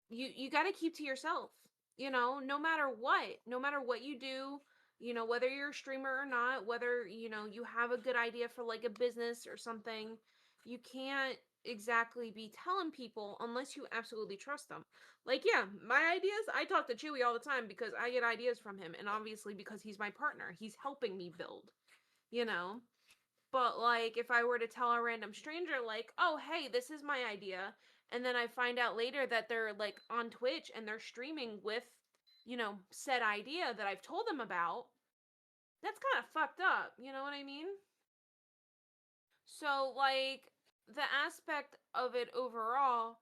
you got to keep to yourself, no matter what you do, whether you're a streamer or not, whether you have a good idea for like a business or something, you can't exactly be telling people unless you absolutely trust them. Like, yeah, my ideas, I talk to Chewy all the time because I get ideas from him, and obviously because he's my partner, he's helping me build, you know but like, if I were to tell a random stranger, like, oh, hey, this is my idea, And then I find out later that they're like on Twitch and they're streaming with, said idea that I've told them about. That's kind of fucked up. You know what I mean? So, like, the aspect of it overall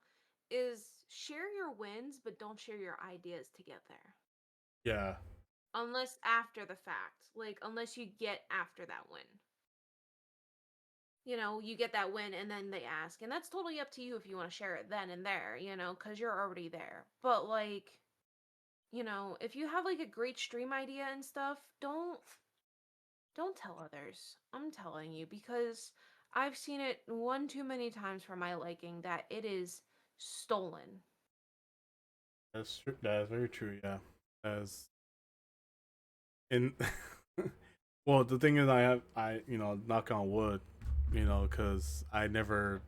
is share your wins, but don't share your ideas to get there. Yeah. Unless after the fact. Like, unless you get after that win. You get that win and then they ask. And that's totally up to you if you want to share it then and there, because you're already there. But, like, if you have, like, a great stream idea and stuff, don't tell others. I'm telling you, because I've seen it one too many times for my liking that it is stolen. That's true. That is very true. Yeah. As in, well, the thing is, I knock on wood, because I never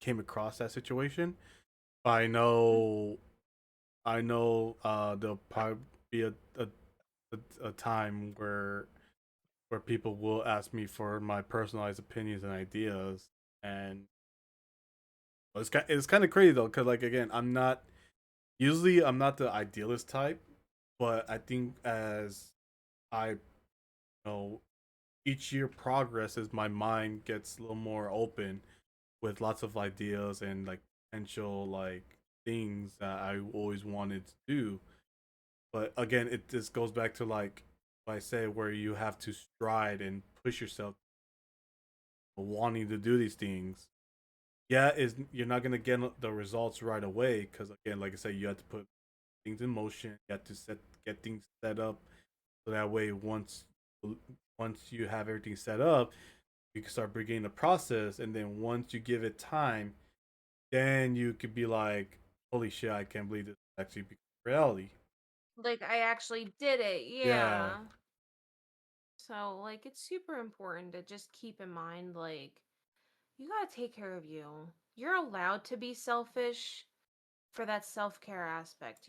came across that situation. But I know, there'll probably be a time where people will ask me for my personalized opinions and ideas, and it's kind of crazy though, because like again, I'm not the idealist type, but I think as I know each year progresses, my mind gets a little more open with lots of ideas and like potential like things that I always wanted to do. But again, it just goes back to like what I say, where you have to stride and push yourself wanting to do these things. Yeah, is you're not gonna get the results right away because again, like I said, you have to put things in motion. You have to get things set up so that way once you have everything set up, you can start beginning the process, and then once you give it time, then you could be like, "Holy shit, I can't believe this actually becomes reality." Like, I actually did it. Yeah, Yeah. So, like, it's super important to just keep in mind, like, you gotta take care of you. You're allowed to be selfish for that self care aspect.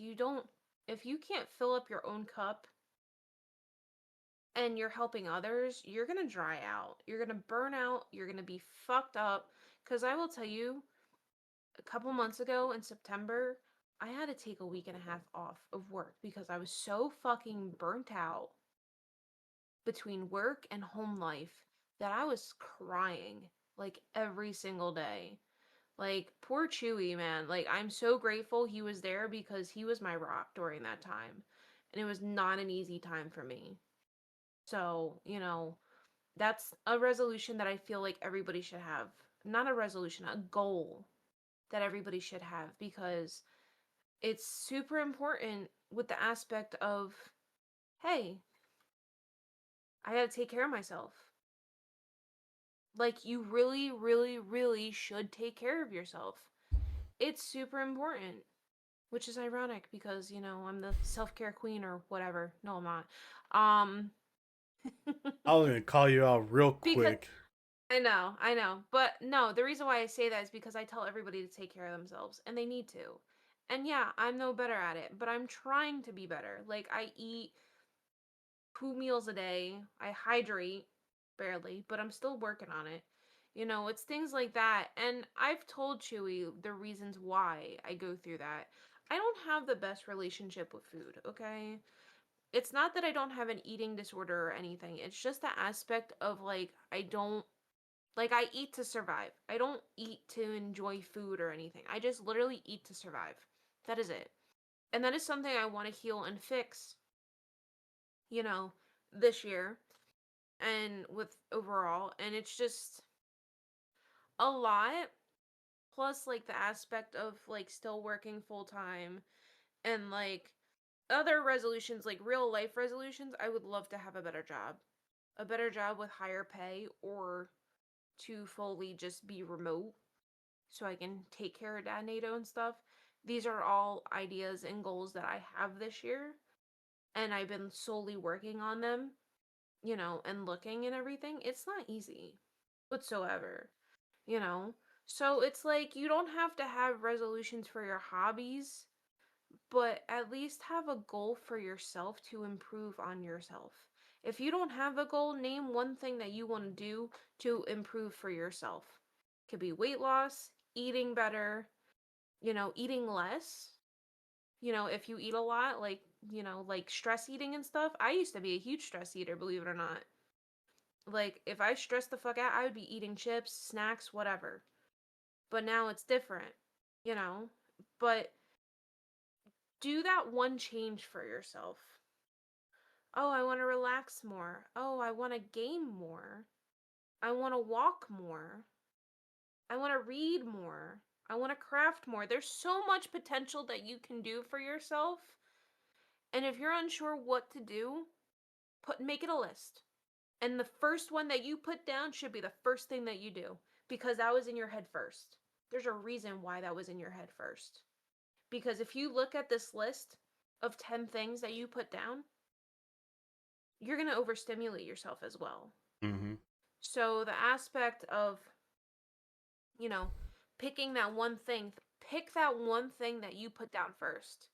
If you can't fill up your own cup and you're helping others, you're gonna dry out. You're gonna burn out. You're gonna be fucked up. Because I will tell you, a couple months ago in September, I had to take a week and a half off of work because I was so fucking burnt out between work and home life that I was crying like every single day. Like, poor Chewy, man. Like, I'm so grateful he was there because he was my rock during that time. And it was not an easy time for me. So, that's a resolution that I feel like everybody should have. Not a resolution, a goal that everybody should have because it's super important with the aspect of, hey, I gotta take care of myself. Like, you really, really, really should take care of yourself. It's super important. Which is ironic because, I'm the self-care queen or whatever. No, I'm not. Um I was gonna call you out real because quick. I know. But no, the reason why I say that is because I tell everybody to take care of themselves and they need to. And yeah, I'm no better at it, but I'm trying to be better. Like, I eat 2 meals a day. I hydrate barely, but I'm still working on it. It's things like that. And I've told Chewy the reasons why I go through that. I don't have the best relationship with food, okay? It's not that I don't have an eating disorder or anything. It's just the aspect of, like, I don't, like, I eat to survive. I don't eat to enjoy food or anything. I just literally eat to survive. That is it. And that is something I want to heal and fix, you know, this year and with overall. And it's just a lot. Plus, like, the aspect of, like, still working full time and, like, other resolutions, like real life resolutions. I would love to have a better job with higher pay, or to fully just be remote so I can take care of Dad NATO and stuff. These are all ideas and goals that I have this year, and I've been solely working on them, and looking and everything. It's not easy whatsoever, you know? So it's like you don't have to have resolutions for your hobbies, but at least have a goal for yourself to improve on yourself. If you don't have a goal, name one thing that you want to do to improve for yourself. Could be weight loss, eating better, eating less. If you eat a lot, like, like stress eating and stuff. I used to be a huge stress eater, believe it or not. Like, if I stressed the fuck out, I would be eating chips, snacks, whatever. But now it's different, you know? But do that one change for yourself. Oh, I want to relax more. Oh, I want to game more. I want to walk more. I want to read more. I want to craft more. There's so much potential that you can do for yourself. And if you're unsure what to do, make it a list. And the first one that you put down should be the first thing that you do, because that was in your head first. There's a reason why that was in your head first. Because if you look at this list of 10 things that you put down, you're going to overstimulate yourself as well. Mm-hmm. So the aspect of, picking that one thing, pick that one thing that you put down first.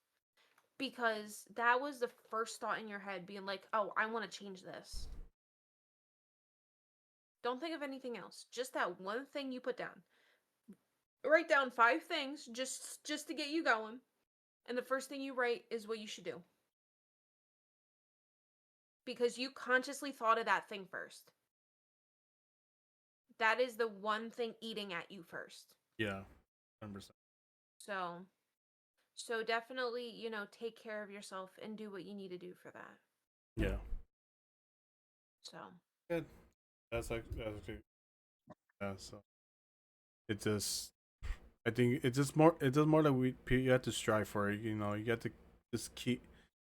Because that was the first thought in your head, being like, oh, I want to change this. Don't think of anything else. Just that one thing you put down. Write down 5 things just to get you going. And the first thing you write is what you should do. Because you consciously thought of that thing first. That is the one thing eating at you first. Yeah, 100%. So definitely, take care of yourself and do what you need to do for that. Yeah. So. Good. That's good. Yeah. So it just, I think it's just more. It's just more that you have to strive for it. You got to just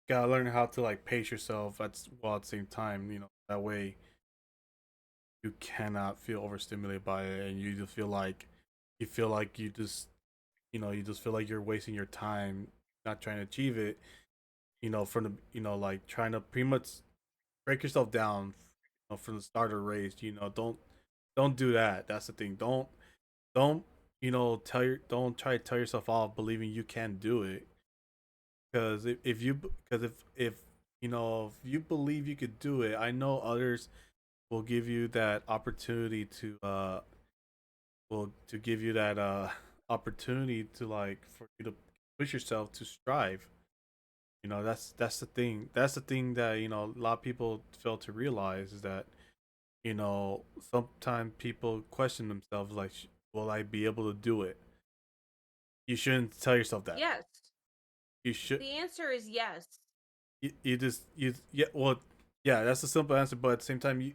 gotta learn how to like pace yourself at the same time. That way you cannot feel overstimulated by it, and you just feel like you feel like you just feel like you're wasting your time not trying to achieve it. From the like trying to pretty much break yourself down from the start of the race. Don't do that. That's the thing. Don't don't try to tell yourself off believing you can do it. Because if you believe you could do it, I know others will give you that opportunity to give you that opportunity to like for you to push yourself to strive. That's the thing. That's the thing that a lot of people fail to realize is that sometimes people question themselves like, will I be able to do it? You shouldn't tell yourself that. Yes. You should. The answer is yes. You just yeah, well, yeah, that's a simple answer, but at the same time you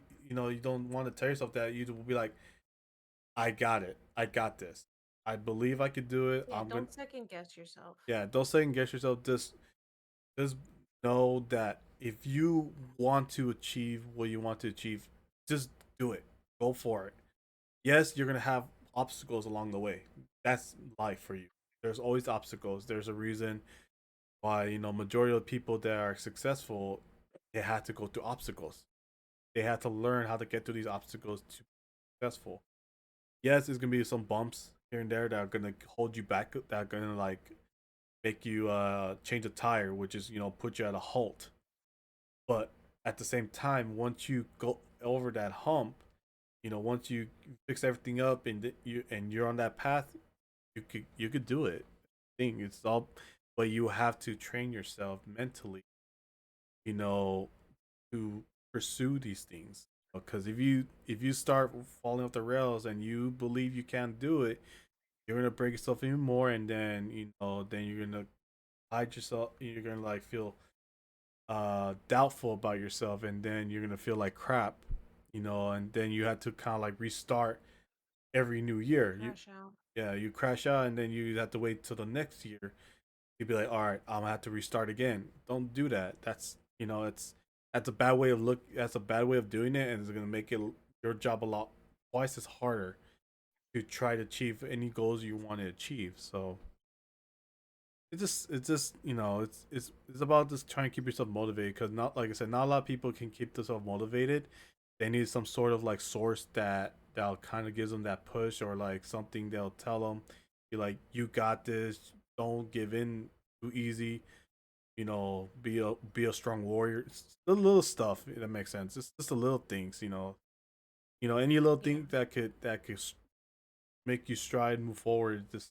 don't want to tell yourself that. You will be like, I got it. I got this. I believe I could do it. Yeah, don't second guess yourself. Yeah, don't second guess yourself. Just know that if you want to achieve what you want to achieve, just do it. Go for it. Yes, you're gonna have obstacles along the way. That's life for you. There's always obstacles. There's a reason why majority of people that are successful, they had to go through obstacles. They had to learn how to get through these obstacles to be successful. Yes, there's gonna be some bumps here and there that are gonna hold you back. That are gonna like make you change a tire, which is put you at a halt. But at the same time, once you go over that hump, once you fix everything up you're on that path, you could do it. It's all, but you have to train yourself mentally, to pursue these things. Because if you start falling off the rails and you believe you can't do it, you're gonna break yourself even more, and then then you're gonna hide yourself. You're gonna like feel doubtful about yourself, and then you're gonna feel like crap, and then you have to kind of like restart every new year. Crash out. Yeah, you crash out, and then you have to wait till the next year. You'd be like, all right, I'm gonna have to restart again. Don't do that. That's a bad way of That's a bad way of doing it, and it's gonna make your job a lot twice as harder to try to achieve any goals you want to achieve. So it's just it's about just trying to keep yourself motivated, because not like I said, not a lot of people can keep themselves motivated. They need some sort of like source that'll kind of gives them that push, or like something they'll tell them, be like, you got this, don't give in too easy, be a strong warrior. It's the little stuff that makes sense. It's just the little things, any little Yeah. thing that could make you stride, move forward. Just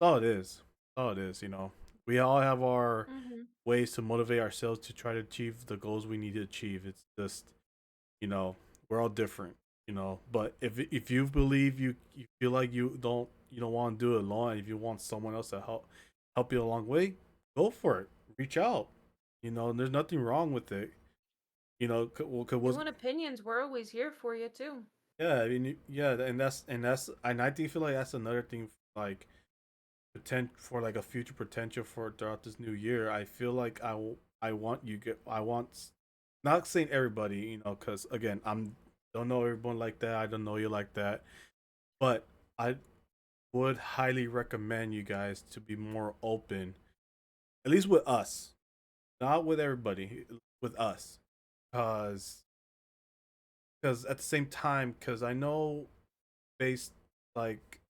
all it is. All it is. We all have our Mm-hmm. ways to motivate ourselves to try to achieve the goals we need to achieve. It's just, you know, we're all different. But if you believe you feel like you don't want to do it alone, if you want someone else to help you along the way, go for it. Reach out. There's nothing wrong with it. You want opinions? We're always here for you too. Yeah, I mean, yeah, and I think feel like that's another thing, like for like a future potential for throughout this new year. I feel like I want I want, not saying everybody, because again, I'm don't know everyone like that. I don't know you like that, but I would highly recommend you guys to be more open, at least with us, not with everybody, with us, because at the same time, because I know based like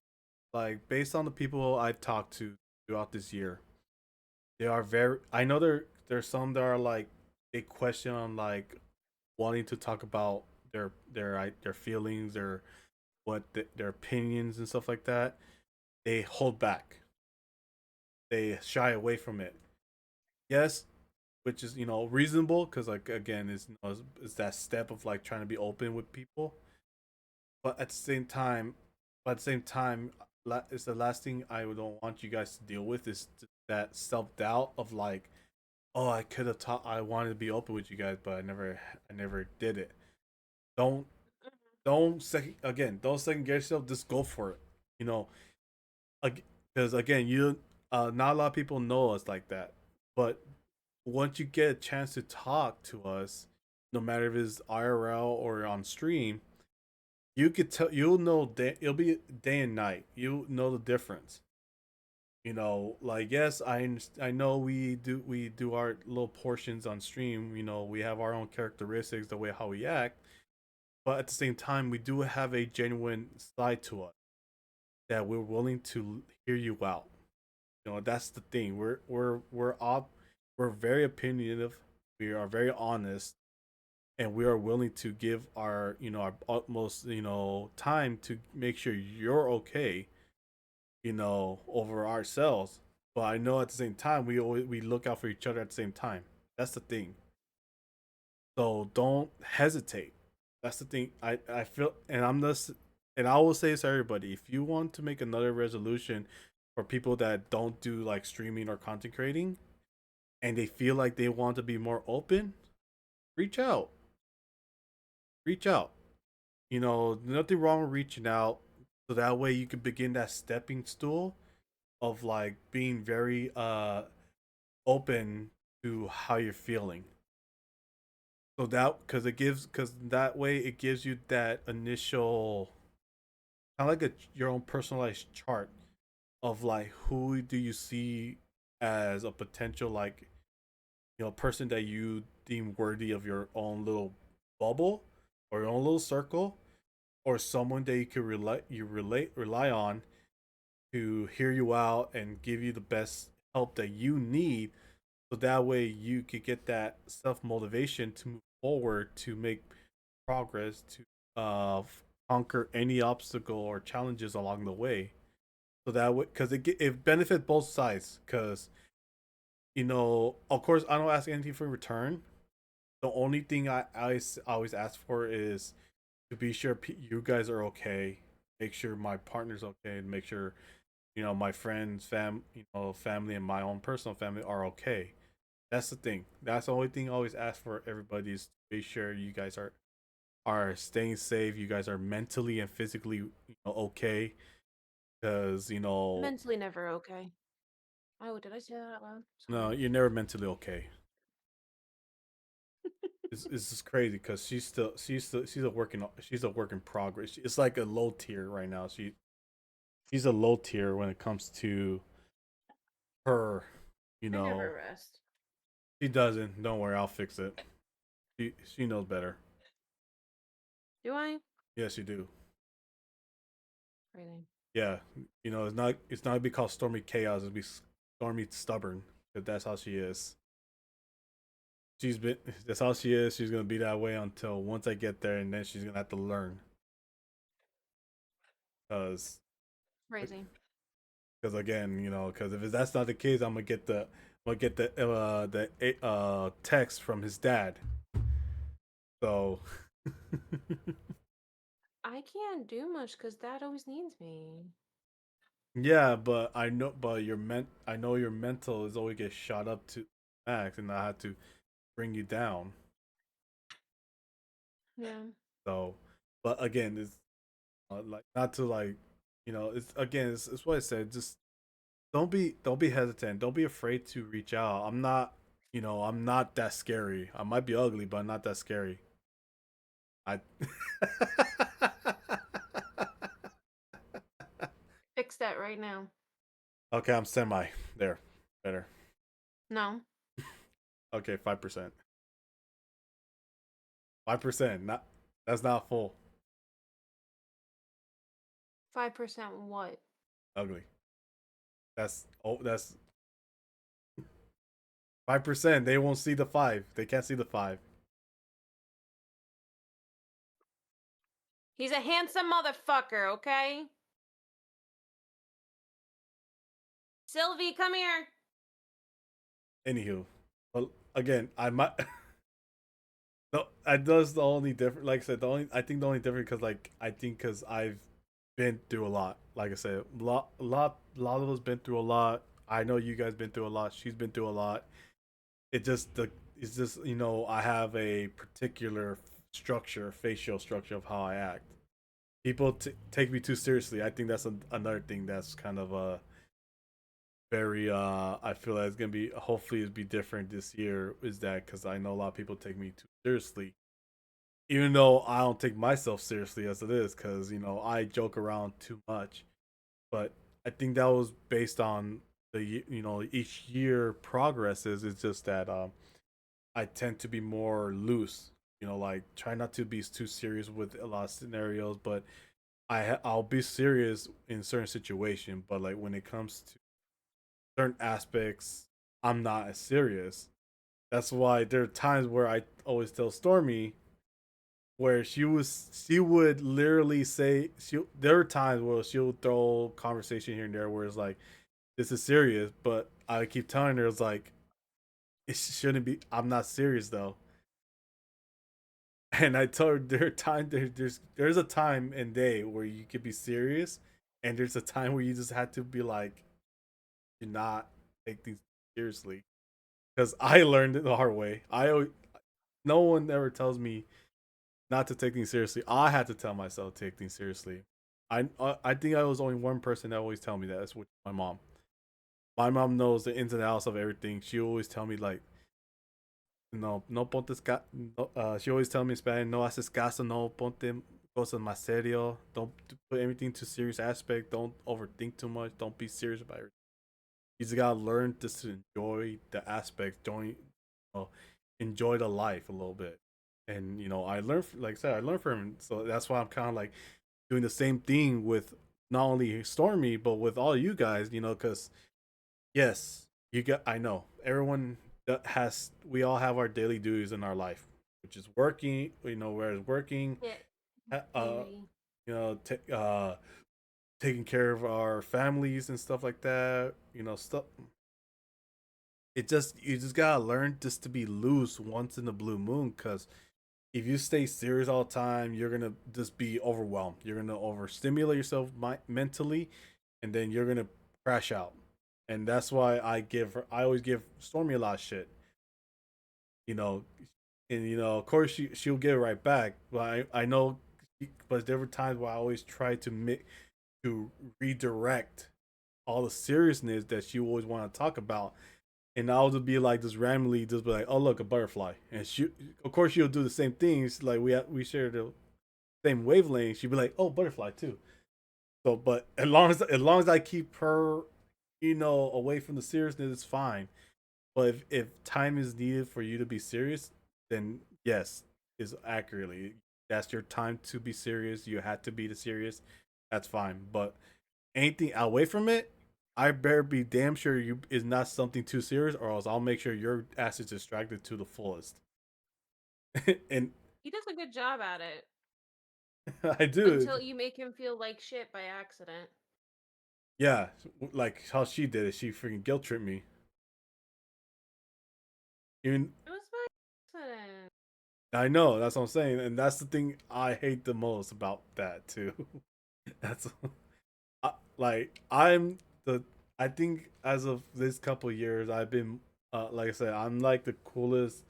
based on the people I've talked to throughout this year, they are very. I know there's some that are like they question on like wanting to talk about their feelings or their opinions and stuff like that. They hold back. They shy away from it. Yes, which is reasonable because like again is that step of like trying to be open with people, but at the same time, it's the last thing I don't want you guys to deal with is that self doubt of like, oh, I could have taught. I wanted to be open with you guys, but I never did it. Don't don't second guess yourself. Just go for it. You know, because again, not a lot of people know us like that. But once you get a chance to talk to us, no matter if it's IRL or on stream, you could tell. You'll know. It'll be day and night. You know the difference. Like yes, I know we do our little portions on stream. We have our own characteristics, the way how we act, but at the same time, we do have a genuine side to us that we're willing to hear you out. That's the thing. We're very opinionative. We are very honest, and we are willing to give our utmost time to make sure you're okay. Over ourselves. But I know at the same time we look out for each other at the same time. That's the thing. So don't hesitate. That's the thing. I feel, and I will say this to everybody: if you want to make another resolution for people that don't do like streaming or content creating, and they feel like they want to be more open, reach out. Reach out. Nothing wrong with reaching out, so that way you can begin that stepping stool of like being very open to how you're feeling. So that because that way it gives you that initial kind of like your own personalized chart of like who do you see as a potential like person that you deem worthy of your own little bubble or your own little circle, or someone that you could rely on to hear you out and give you the best help that you need, so that way you could get that self motivation to move forward, to make progress, to conquer any obstacle or challenges along the way. So that way, because it benefits both sides. Because of course, I don't ask anything for return. The only thing I always ask for is to be sure you guys are okay. Make sure my partner's okay, and make sure my friends, family, and my own personal family are okay. That's the thing. That's the only thing I always ask for everybody is to be sure you guys are staying safe. You guys are mentally and physically okay. Because Mentally never okay. Oh, did I say that out loud? no, Sorry. you're never mentally okay. It's just crazy because she's a work in progress. It's like a low tier right now. She's a low tier when it comes to her. You I know never rest. she doesn't. Don't worry, I'll fix it. She knows better. Do I? Yes, you do. Crazy. Yeah, it's not because Stormy chaos. It'd be Stormy stubborn. Because that's how she is. She's been that's how she is. She's gonna be that way until once I get there, and then she's gonna have to learn. Cause Crazy. Because again, because if that's not the case, I'm gonna get the text from his dad. So I can't do much because Dad always needs me. yeah, I know your mental is always get shot up to max, and I had to bring you down. Yeah. So, but again, it's like not to like, it's again, it's what I said. Just don't be hesitant. Don't be afraid to reach out. I'm not that scary. I might be ugly, but I'm not that scary. I Fix that right now. okay, I'm semi there. Better. No. Okay, 5%. 5%. Not that's not full. 5% what? Ugly. That's 5%. They won't see the five. They can't see the five. He's a handsome motherfucker, okay? Sylvie, come here. Anywho, well, again, I might. No, I does the only different. Like I said, I think the only different because because I've been through a lot. Like I said, lot of us been through a lot. I know you guys been through a lot. She's been through a lot. It just the it's just I have a particular structure, facial structure of how I act. People take me too seriously. I think that's another thing that's kind of very I feel like it's gonna be hopefully it'll be different this year. Is that because I know a lot of people take me too seriously, even though I don't take myself seriously as it is, because I joke around too much. But I think that was based on each year progresses. It's just that I tend to be more loose. Like try not to be too serious with a lot of scenarios, but I'll be serious in certain situation. But like when it comes to certain aspects, I'm not as serious. That's why there are times where I always tell Stormy where she would literally say there are times where she'll throw conversation here and there where it's like this is serious, but I keep telling her it's like it shouldn't be. I'm not serious though. And I told her there's a time and day where you could be serious, and there's a time where you just had to be like, do not take things seriously. Because I learned it the hard way. No one ever tells me not to take things seriously. I had to tell myself to take things seriously. I think I was only one person that always tell me that. That's my mom. My mom knows the ins and outs of everything. She always tell me like, no pontes no, she always tell me in Spanish, no haces caso, no ponte cosas más serio. Don't put everything to serious aspect. Don't overthink too much. Don't be serious about it. You just gotta learn just to enjoy the aspect. Don't enjoy the life a little bit. And I learned, like I said, I learned from him. So that's why I'm kind of like doing the same thing with not only Stormy but with all you guys. Because yes, I know everyone has. We all have our daily duties in our life, which is working. Whereas working, Yeah. uh, Maybe. you know, t- uh, taking care of our families and stuff like that. Stuff. You just gotta learn just to be loose once in the blue moon. Cause if you stay serious all the time, you're gonna just be overwhelmed. You're gonna overstimulate yourself mentally, and then you're gonna crash out. And that's why I always give Stormy a lot of shit. You know, and of course she'll give it right back. But I know, but there were times where I always try to redirect all the seriousness that she always want to talk about, and I'll just be like, just randomly, just be like, "Oh look, a butterfly," and of course, she'll do the same things. Like we share the same wavelength. She'd be like, "Oh, butterfly too." So, but as long as I keep her, away from the seriousness, it's fine. But if time is needed for you to be serious, then yes, is accurately that's your time to be serious. You had to be the serious. That's fine. But anything away from it, I better be damn sure you is not something too serious, or else I'll make sure your ass is distracted to the fullest. And He does a good job at it I do. until you make him feel like shit by accident. Yeah, like how she did it. She freaking guilt tripped me. Even It was by accident. I know that's what I'm saying, and that's the thing I hate the most about that too. That's like I'm the. I think as of this couple years, I've been like I said, I'm like the coolest,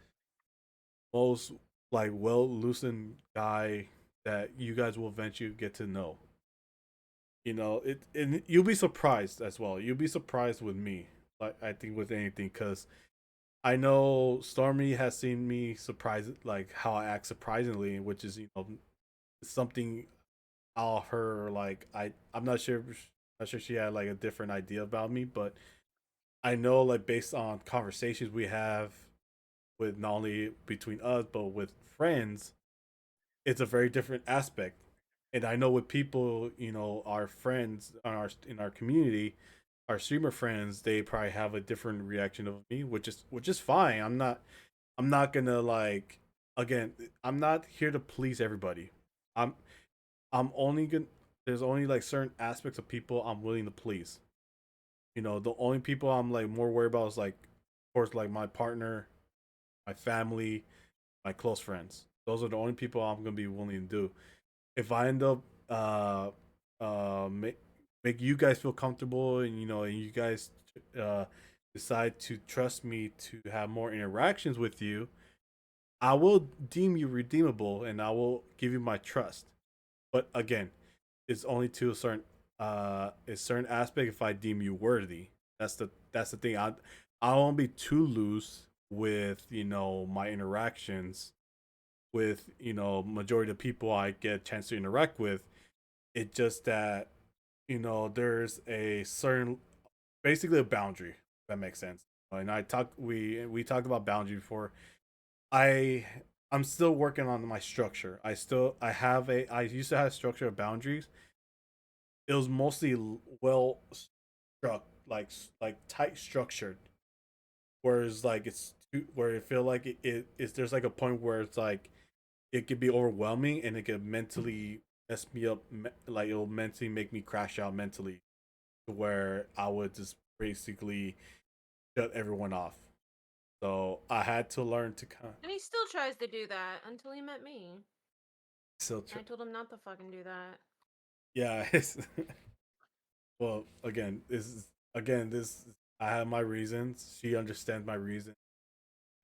most like well loosened guy that you guys will eventually get to know. You know it, and you'll be surprised as well. You'll be surprised with me, like I think with anything, because I know Stormy has seen me surprise, like how I act surprisingly, which is something I'll her like I'm not sure, not sure she had like a different idea about me, but I know like based on conversations we have with not only between us but with friends, it's a very different aspect. And I know with people, our friends in our community, our streamer friends, they probably have a different reaction of me, which is fine. I'm not gonna like again. I'm not here to please everybody. I'm I'm only gonna. There's only like certain aspects of people I'm willing to please. The only people I'm like more worried about is like, of course, like my partner, my family, my close friends. Those are the only people I'm gonna be willing to do. If I end up make you guys feel comfortable, and and you guys uh decide to trust me to have more interactions with you, I will deem you redeemable and I will give you my trust. But again, it's only to a certain aspect if I deem you worthy. That's the thing. I won't be too loose with my interactions with majority of people I get a chance to interact with. It's just that there's a certain, basically a boundary, if that makes sense. And we talked about boundary before. I I'm still working on my structure. I used to have a structure of boundaries. It was mostly well struck, like tight structured. Whereas like where I feel like it's there's like a point where it's like it could be overwhelming and it could mentally mess me up. Like it'll mentally make me crash out mentally, to where I would just basically shut everyone off. So I had to learn to kind of And he still tries to do that until he met me. still. I told him not to fucking do that. Yeah, well, this I have my reasons. She understands my reason,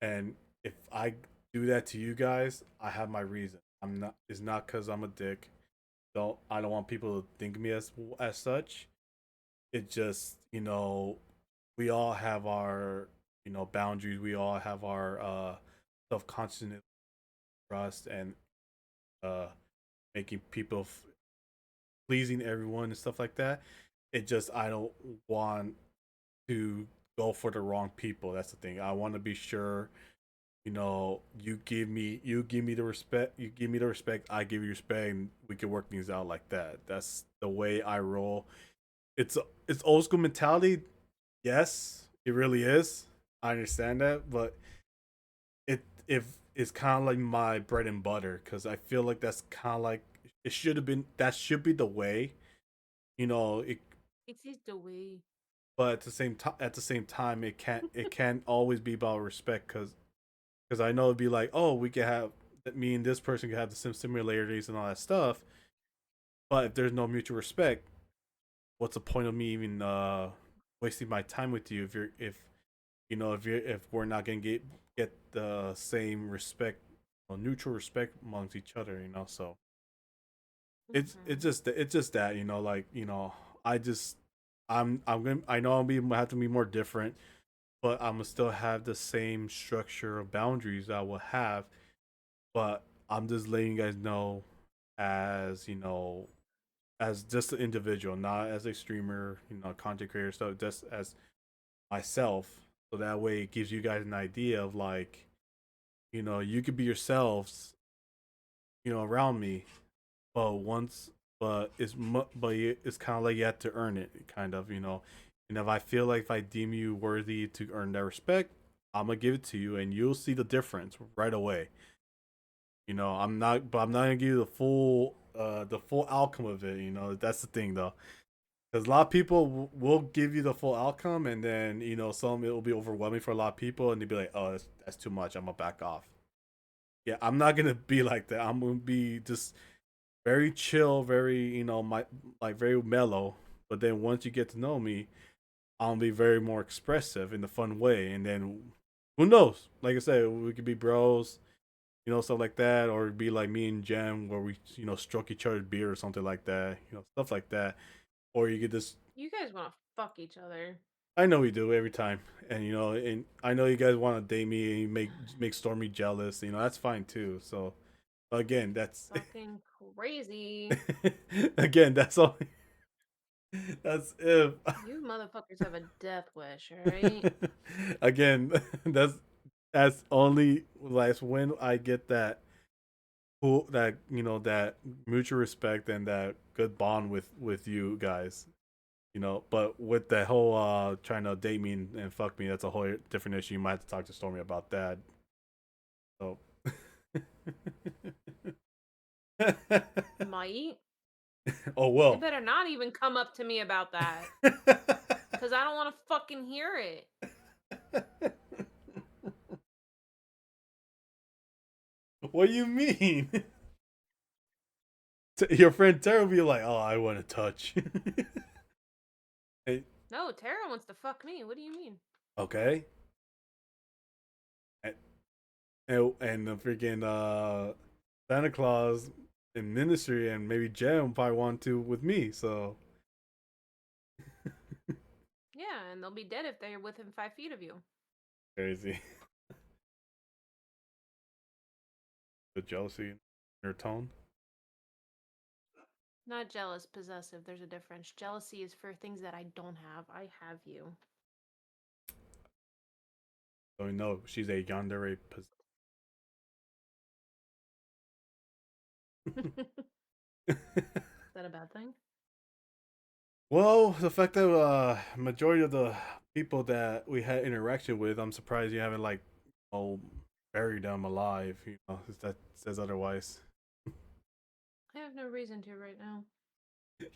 and if I do that to you guys, I have my reason. I'm not. It's not because I'm a dick. I don't want people to think of me as such. It just we all have our boundaries. We all have our self consciousness, trust, and uh making people pleasing everyone and stuff like that. It just I don't want to go for the wrong people. That's the thing. I want to be sure, you give me the respect, you give me the respect, I give you respect, and we can work things out like that. That's the way I roll. It's old school mentality. Yes, it really is. I understand that, but if it's kind of like my bread and butter, because I feel like that's kind of like it should have been. That should be the way. It It is the way. but at the same time it can't always be about respect, because I know it'd be like, oh, we could have that, me and this person could have the same similarities and all that stuff, but if there's no mutual respect, what's the point of me even wasting my time with you, if we're not gonna get the same respect or neutral respect amongst each other, so it's just that, like, I just I'm gonna I know have to be more different, but I'm gonna still have the same structure of boundaries I will have. But I'm just letting you guys know, as as just an individual, not as a streamer, content creator, so just as myself. So that way it gives you guys an idea of like, you could be yourselves, around me, but it's kind of like you have to earn it, kind of, and if I feel like if I deem you worthy to earn that respect, I'm gonna give it to you, and you'll see the difference right away. I'm not gonna give you the full outcome of it. That's the thing, though. Because a lot of people will give you the full outcome, and then some it will be overwhelming for a lot of people, and they'll be like, "Oh, that's too much. I'm gonna back off." Yeah, I'm not gonna be like that. I'm gonna be just very chill, very my like very mellow. But then once you get to know me, I'll be very more expressive in the fun way, and then who knows? Like I said, we could be bros, stuff like that, or be like me and Jem, where we stroke each other's beer or something like that, stuff like that. Or you could just, You guys want to fuck each other. I know we do every time, and and I know you guys want to date me and make Stormy jealous. That's fine too. So again, that's Fucking crazy. again, that's all. That's if You motherfuckers have a death wish, alright? again, that's only like when I get that cool, that that mutual respect and that good bond with you guys. But with the whole trying to date me and fuck me, that's a whole different issue. You might have to talk to Stormy about that. So Might. oh You well. better not even come up to me about that. Because I don't want to fucking hear it. What do you mean? Your friend Tara will be like, "Oh, I want to touch." Hey, No, Tara wants to fuck me. What do you mean? okay. And the freaking Santa Claus in ministry and maybe Jem probably want to with me. So Yeah, and they'll be dead if they're within 5 feet of you. crazy. The jealousy in your tone. Not jealous, possessive. There's a difference. Jealousy is for things that I don't have. I have you. So we know she's a yandere. Is that a bad thing? Well, the fact that majority of the people that we had interaction with, I'm surprised you haven't like buried them alive. If that says otherwise. I have no reason to right now.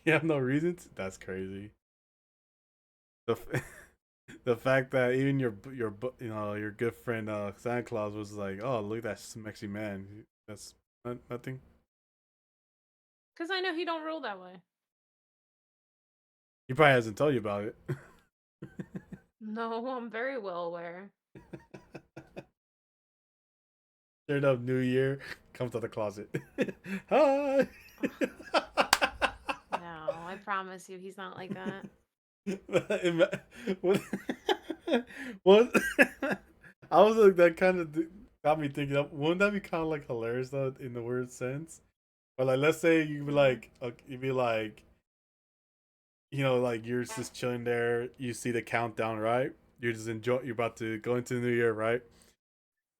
You have no reason to? That's crazy. The the fact that even your good friend Santa Claus was like, "Oh, look at that sexy man." That's nothing. Because I know he don't rule that way. He probably hasn't told you about it. No, I'm very well aware. Straight up New Year comes out the closet. Hi. No, I promise you, he's not like that. what, what I was like, that kind of got me thinking of, wouldn't that be kind of like hilarious though in the weird sense? But like, let's say you'd be like, you'd be like, like you're just chilling there, you see the countdown, right? You're just you're about to go into the new year, right?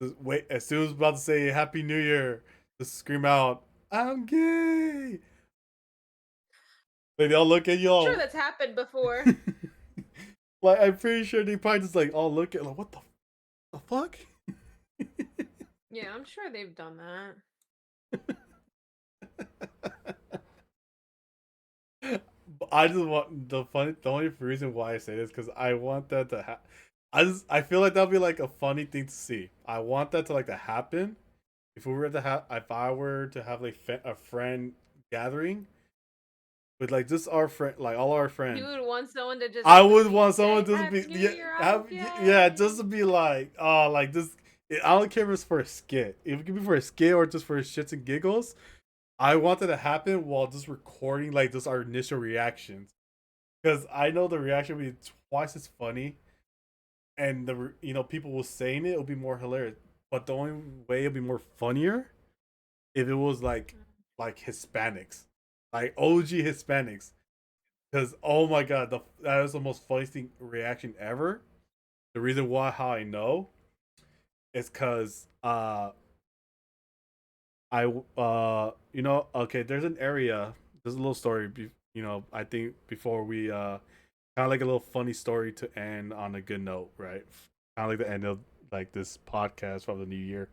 Just wait, as soon as about to say Happy New Year, just scream out, "I'm gay!" Like they all look at you Sure, all. that's happened before. Like I'm pretty sure they probably just like all look at like, what the fuck? Yeah, I'm sure they've done that. I just want the only reason why I say this because I want that to happen. I feel like that'd be like a funny thing to see. I want that to like to happen. If I were to have like a friend gathering with like just our friend, like all our friends, You would want someone to just I would openly want say, someone to Happy be New yeah, Year, have, I'm yeah, just to gay. be like, oh, like this. I don't care if it's for a skit. If it could be for a skit or just for shits and giggles, I want that to happen while just recording like just our initial reactions, because I know the reaction will be twice as funny, and people will saying it will be more hilarious. But the only way it'll be more funnier if it was like Hispanics, like OG Hispanics, because oh my god, that is the most funniest thing reaction ever. The reason why how I know is because I okay, there's an area, there's a little story, I think before we kind of like a little funny story to end on a good note, right? Kind of like the end of like this podcast from the new year.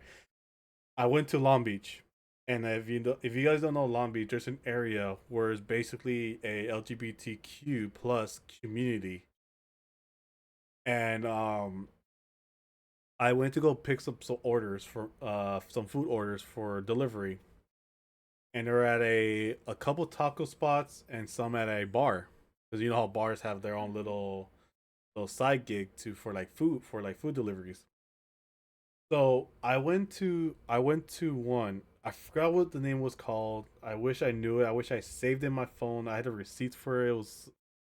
I went to Long Beach. And if you guys don't know Long Beach, there's an area where it's basically a LGBTQ plus community. And I went to go pick up some orders for some food orders for delivery, and they're at a couple taco spots and some at a bar, because you know how bars have their own little side gig to for like food deliveries. So I went to one. I forgot what the name was called. I wish I knew it. I wish I saved it in my phone. I had a receipt for it. It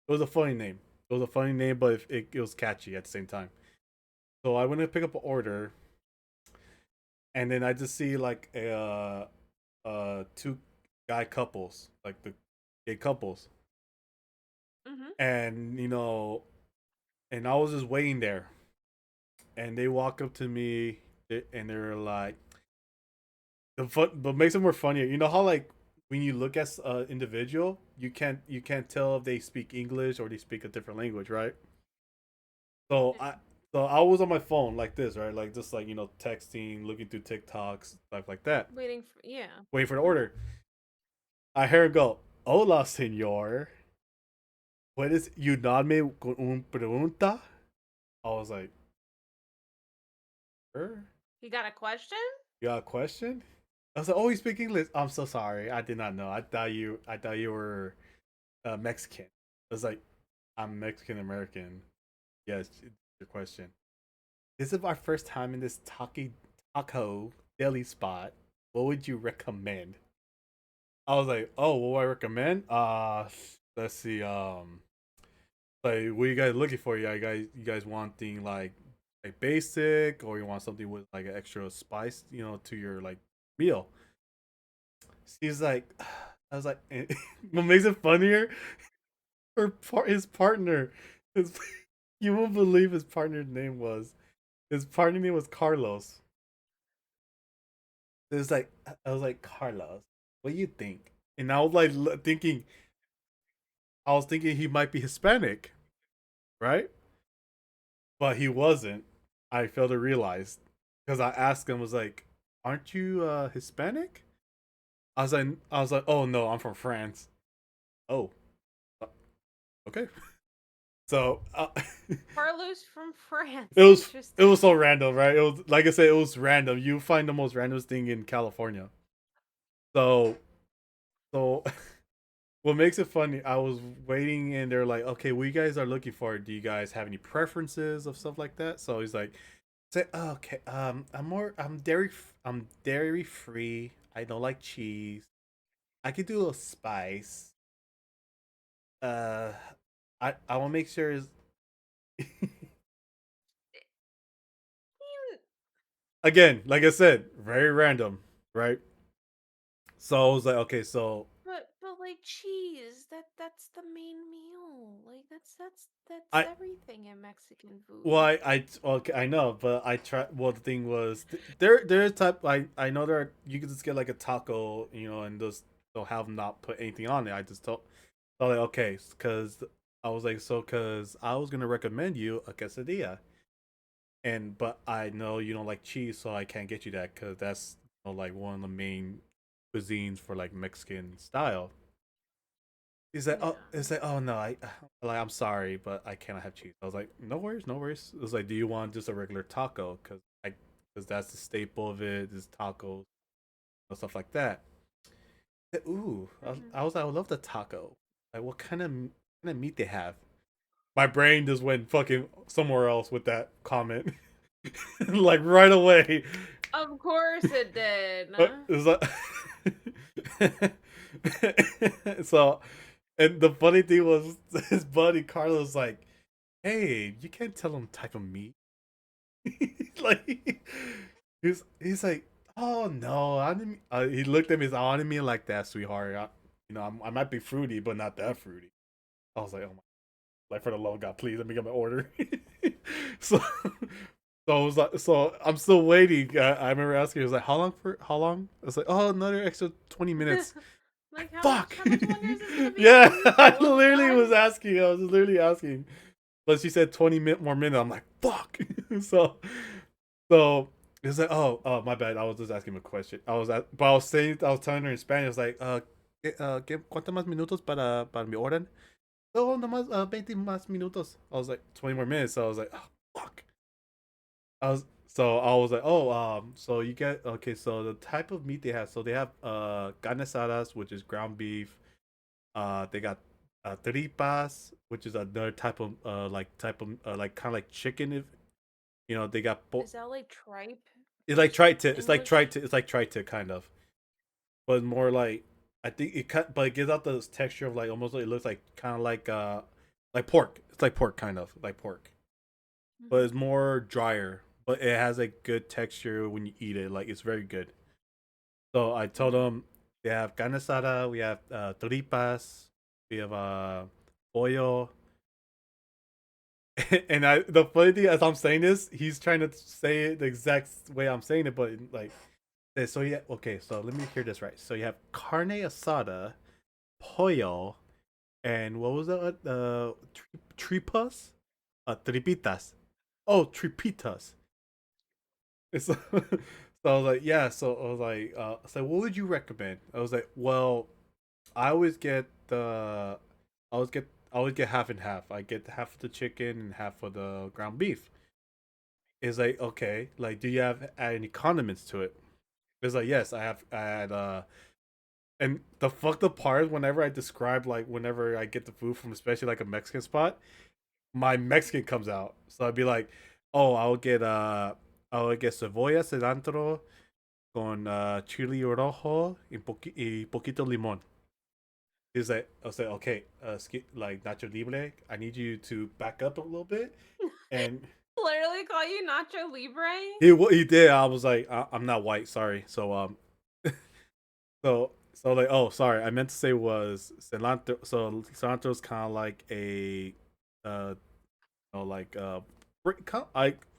was a funny name. It was a funny name, but it was catchy at the same time. So I went to pick up an order, and then I just see like two guy couples, like the gay couples, Mm-hmm. and and I was just waiting there, and they walk up to me, and they're like, but makes it more funnier. You know how like when you look at individual, you can't tell if they speak English or they speak a different language, right? So I was on my phone like this, right? Like just like texting, looking through TikToks, stuff like that, Waiting for, yeah. waiting for the Mm-hmm. order. I hear her go, "Hola, señor. ¿Puedes ayudarme con un pregunta?" I was like, "Sure. You got a question? You got a question?" I was like, "Oh, you speak English? I'm so sorry. I did not know. I thought you were Mexican." I was like, "I'm Mexican American." Yes, it's your question. This is our first time in this taco deli spot. What would you recommend? I was like, "Oh, what would I recommend? Let's see. Like, what are you guys looking for? You guys wanting like basic, or you want something with like an extra spice, to your like meal?" She's like, I was like, what makes it funnier? His partner, his, you won't believe his partner's name was. His partner name was Carlos. It was like, I was like, Carlos, what do you think? And I was like thinking, I was thinking he might be Hispanic, right? But he wasn't. I failed to realize because I asked him, was like, "Aren't you Hispanic?" I was like, "Oh no, I'm from France." Oh, uh, okay. So Carlos from France. it was it Interesting. was so random, right? It was like I said, it was random. You find the most random thing in California. So so what makes it funny? I was waiting, and they're like, "Okay, what you guys are looking for? Do you guys have any preferences of stuff like that?" So he's like, "Say, oh, okay, I'm dairy free. I don't like cheese. I could do a little spice. Uh, I want to make sure is You- again, like I said, very random, right?" So I was like, "Okay, so but like cheese, that's the main meal. Like that's I everything in Mexican well, food. okay, I know, but I tried. Well, the thing was, there's type. I know there. You could just get like a taco, and just they'll have not put anything on it. I just thought like, okay, because I was like, so because I was gonna recommend you a quesadilla, and but I know you don't like cheese, so I can't get you that because that's like one of the main cuisines for like Mexican style. He's like, oh, Yeah. it's like, oh no, like I'm sorry, but I cannot have cheese. I was like, no worries, no worries. It was like, do you want just a regular taco? Because that's the staple of it, is tacos and stuff like that. Ooh, Hmm. I was like, I would love the taco. Like, what kind of meat they have? My brain just went fucking somewhere else with that comment, like right away. Of course it did. It's like, so, and the funny thing was, his buddy Carlos like, "Hey, you can't tell him type of meat." Like, he's like, "Oh no, I didn't." He looked at me. He's like, "Oh, I didn't mean like that, sweetheart. I might be fruity, but not that fruity." I was like, "Oh my, like for the love of God, please let me get my order." so, so I was like, so I'm still waiting. I remember asking, he was like, how long? I was like, "Oh, another extra 20 minutes." Like Fuck. how much longer is this gonna be? Yeah, Please, for I the love of literally God. was asking. I was literally asking. But she said 20 more minutes. I'm like, fuck. so so It's like, oh, my bad. I was just asking him a question. But I was telling her in Spanish. I was like, ¿cuántos más minutos para mi orden? Oh, nomás 20 más minutos. I was like, 20 more minutes. So I was like, oh, fuck. I was like, oh, so you get, okay, so the type of meat they have. So they have carne asadas, which is ground beef. They got tripas, which is another type of like kind of like chicken. If you know, they got Is that like tripe? it's like tri to English? it's like tri to kind of, but more like I think it cut, but it gives out this texture of like almost like it looks like kind of like pork. It's like pork kind of like pork, but it's more drier. But it has a good texture when you eat it. Like it's very good. So I told them they have carne asada, we have tripas, we have pollo. And the funny thing as I'm saying this, he's trying to say it the exact way I'm saying it, but like, so yeah, okay, so let me hear this right. So you have carne asada, pollo, and what was the tripas, tripitas. Oh, tripitas. So, so I was like, yeah. So I was like, so what would you recommend? I was like, well, I always get the, I always get half and half. I get half of the chicken and half of the ground beef. It's like, okay, like, do you have add any condiments to it? It's like, yes, I have. I had and the fucked up part whenever I describe like whenever I get the food from especially like a Mexican spot, my Mexican comes out. So I'd be like, oh, I will get cebolla, cilantro con chili rojo y poquito limón. He's like, I was like, okay, like Nacho Libre, I need you to back up a little bit. And Literally call you Nacho Libre? he did. I was like, I'm not white, sorry. So so like, oh, sorry, I meant to say was cilantro. So cilantro's kind of like a like I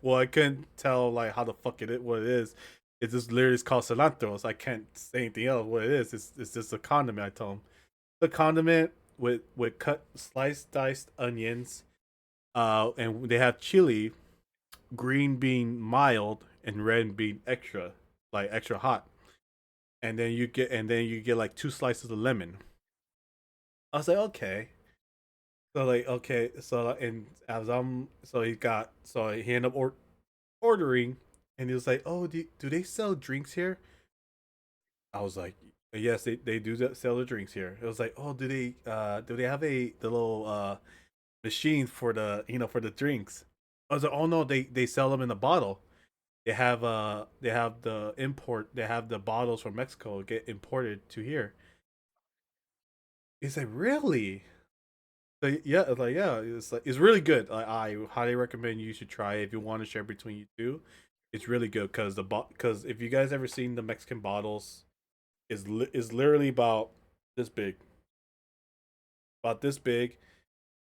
well, I couldn't tell like how the fuck what it is. It's just literally it's called cilantro, so I can't say anything else. What it is, it's just a condiment. I told him the condiment with cut sliced diced onions, and they have chili, green being mild and red being extra, like extra hot. And then you get like two slices of lemon. I was like, okay. So like, okay, so and as so he ended up ordering, and he was like, oh, do they sell drinks here? I was like, yes, they do sell the drinks here. It was like, oh, do they have the little machine for the for the drinks? I was like, oh no, they sell them in a bottle. They have they have the bottles from Mexico get imported to here. He's like, really? So yeah, it's like yeah, it's really good. I highly recommend you should try it if you want to share between you two. It's really good because because if you guys ever seen the Mexican bottles, is literally about this big,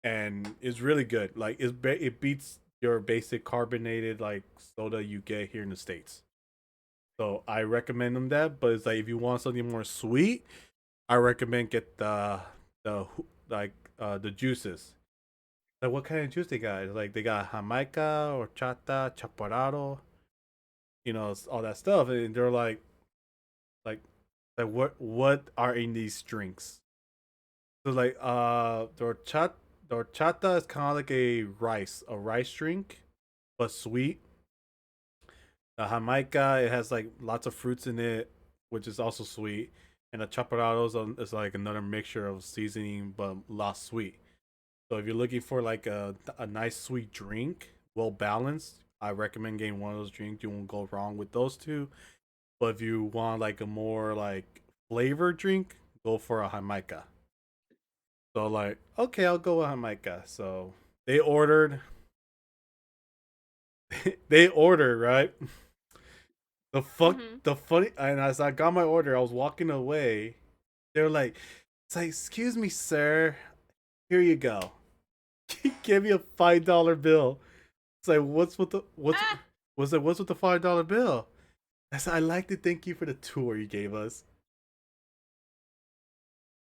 and it's really good. Like it beats your basic carbonated like soda you get here in the states. So I recommend them that. But it's like if you want something more sweet, I recommend get the like the juices. Like what kind of juice they got? It's like they got Jamaica, horchata, chaparrado, all that stuff, and they're like what are in these drinks? So like the horchata is kind of like a rice drink, but sweet. The Jamaica, it has like lots of fruits in it, which is also sweet. And the chaparrado is like another mixture of seasoning, but less sweet. So if you're looking for like a nice sweet drink, well balanced, I recommend getting one of those drinks. You won't go wrong with those two. But if you want like a more like flavored drink, go for a Jamaica. So like, okay, I'll go with Jamaica. So they ordered, they ordered right. Mm-hmm. The funny, and as I got my order, I was walking away. They're like, it's like, excuse me, sir. Here you go. He gave me a $5 bill. It's like, Ah, what's with the $5 bill? I said, I'd like to thank you for the tour you gave us.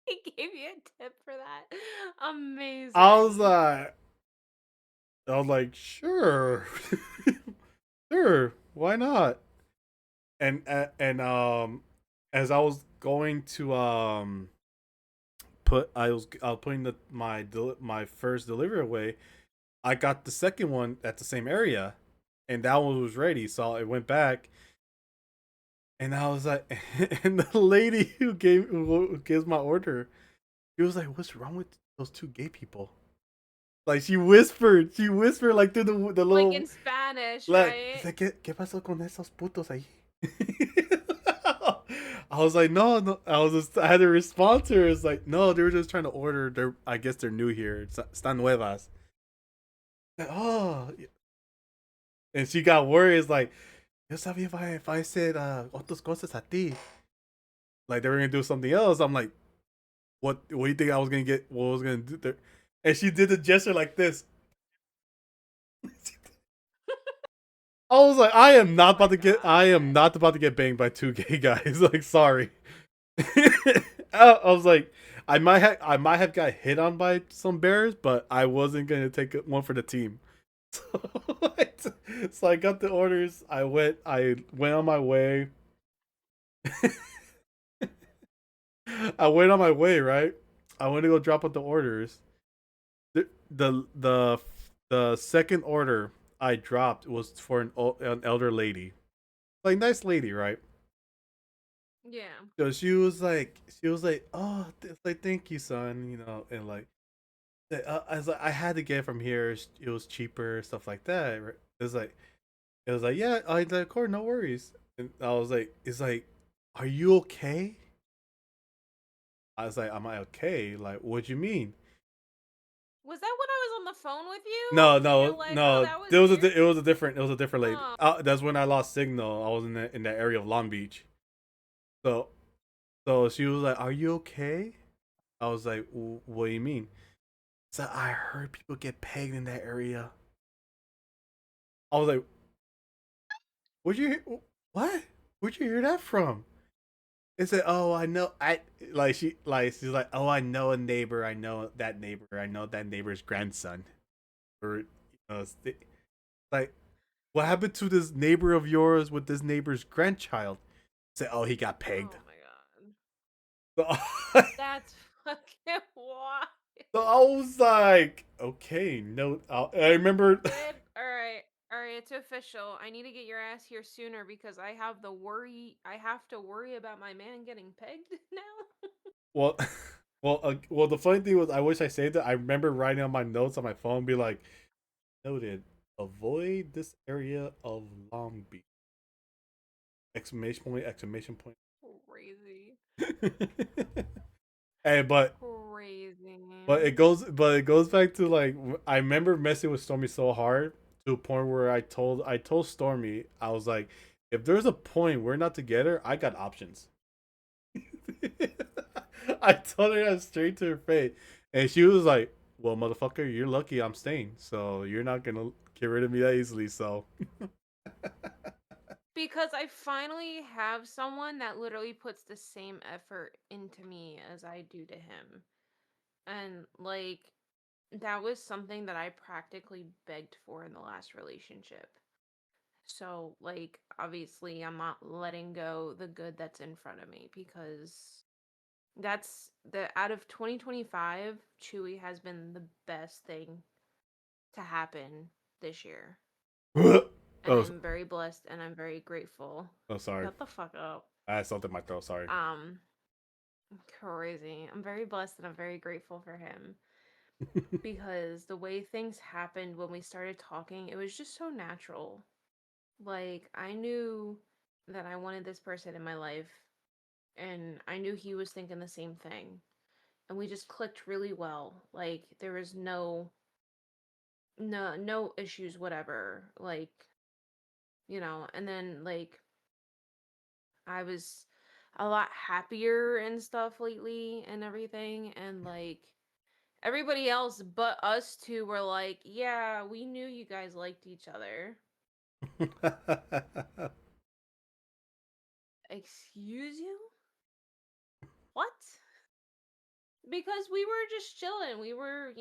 he gave you a tip for that. I was Amazing. like, sure, sure, why not? and as I was going to I was putting my first delivery away. I got the second one at the same area, and that one was ready. So I went back, and I was like, and the lady who gives my order, she was like, "What's wrong with those two gay people?" Like she whispered like through the Like little in Spanish, like, right? it's like, ¿qué pasó con esos putos ahí? I was like, no, no. I had to respond to her. It's like, no, they were just trying to order. I guess they're new here. Están nuevas. Like, oh, and she got worried. It's like, yo sabía if I said otras cosas a ti, like they were gonna do something else. I'm like, what? What do you think I was gonna get? What I was gonna do there? And she did the gesture like this. I was like, I am Oh not my about to get. I am god. not about to get banged by two gay guys. Like, sorry. I was like, I might have got hit on by some bears, but I wasn't gonna take one for the team. So, so I got the orders. I went on my way. I went on my way. Right. I went to go drop out the orders. The the the the second order I dropped was for an elder lady, like nice lady, right? Yeah. So she was like, oh, like thank you, son, and like I was like, I had to get it from here. It was cheaper, stuff like that. Right? It was like, yeah, I like, of course, no worries. And I was like, it's like, are you okay? I was like, am I okay? Like, what you mean? Was that when I was on the phone with you? No, And you're no, like, "Oh, no. that was There was weird." it was a different lady. Oh. That's when I lost signal. I was in that area of Long Beach. So so she was like, "Are you okay?" I was like, "What do you mean?" So I heard people get pegged in that area. I was like, "Where'd you hear? What? Where'd you hear that from?" It said, "Oh, I know. I like she's like, oh, I know a neighbor. I know that neighbor. I know that neighbor's grandson." Or like, what happened to this neighbor of yours with this neighbor's grandchild? Say, oh, he got pegged. Oh my god. So, That's fucking wild. so I was like, okay, no. I remember. Good. All right. All right, it's official. I need to get your ass here sooner because I have to worry about my man getting pegged now. Well, well. The funny thing was, I wish I saved it. I remember writing on my notes on my phone, be like, noted, avoid this area of Long Beach! Exclamation point! Exclamation point! Crazy. Hey, Crazy. but it goes back to like I remember messing with Stormy so hard to a point where I told Stormy, I was like, if there's a point we're not together, I got options. I told her that straight to her face, and she was like, "Well, motherfucker, you're lucky I'm staying, so you're not gonna get rid of me that easily." So, Because I finally have someone that literally puts the same effort into me as I do to him. And like that was something that I practically begged for in the last relationship. So, like, obviously, I'm not letting go the good that's in front of me because that's the out of 2025, Chewy has been the best thing to happen this year. oh, And I'm very blessed and I'm very grateful. oh, sorry, Shut the fuck up. I had something in my throat. Sorry. Um, Crazy. I'm very blessed and I'm very grateful for him because the way things happened when we started talking, it was just so natural. Like, I knew that I wanted this person in my life, and I knew he was thinking the same thing. And we just clicked really well. Like, there was no issues whatever. Like, and then like I was a lot happier and stuff lately and everything, and like everybody else but us two were like, "Yeah, we knew you guys liked each other." Excuse you? What? Because we were just chilling. We were,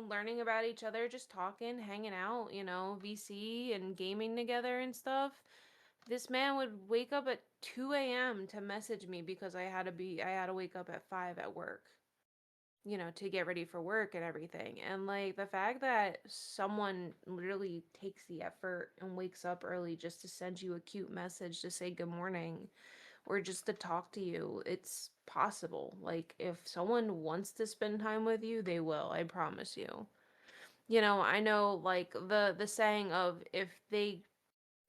learning about each other, just talking, hanging out, VC and gaming together and stuff. This man would wake up at 2 a.m. to message me because I had to wake up at 5 at work, to get ready for work and everything. And like the fact that someone literally takes the effort and wakes up early just to send you a cute message to say good morning or just to talk to you, it's possible. Like if someone wants to spend time with you, they will, I promise you. I know like the saying of if they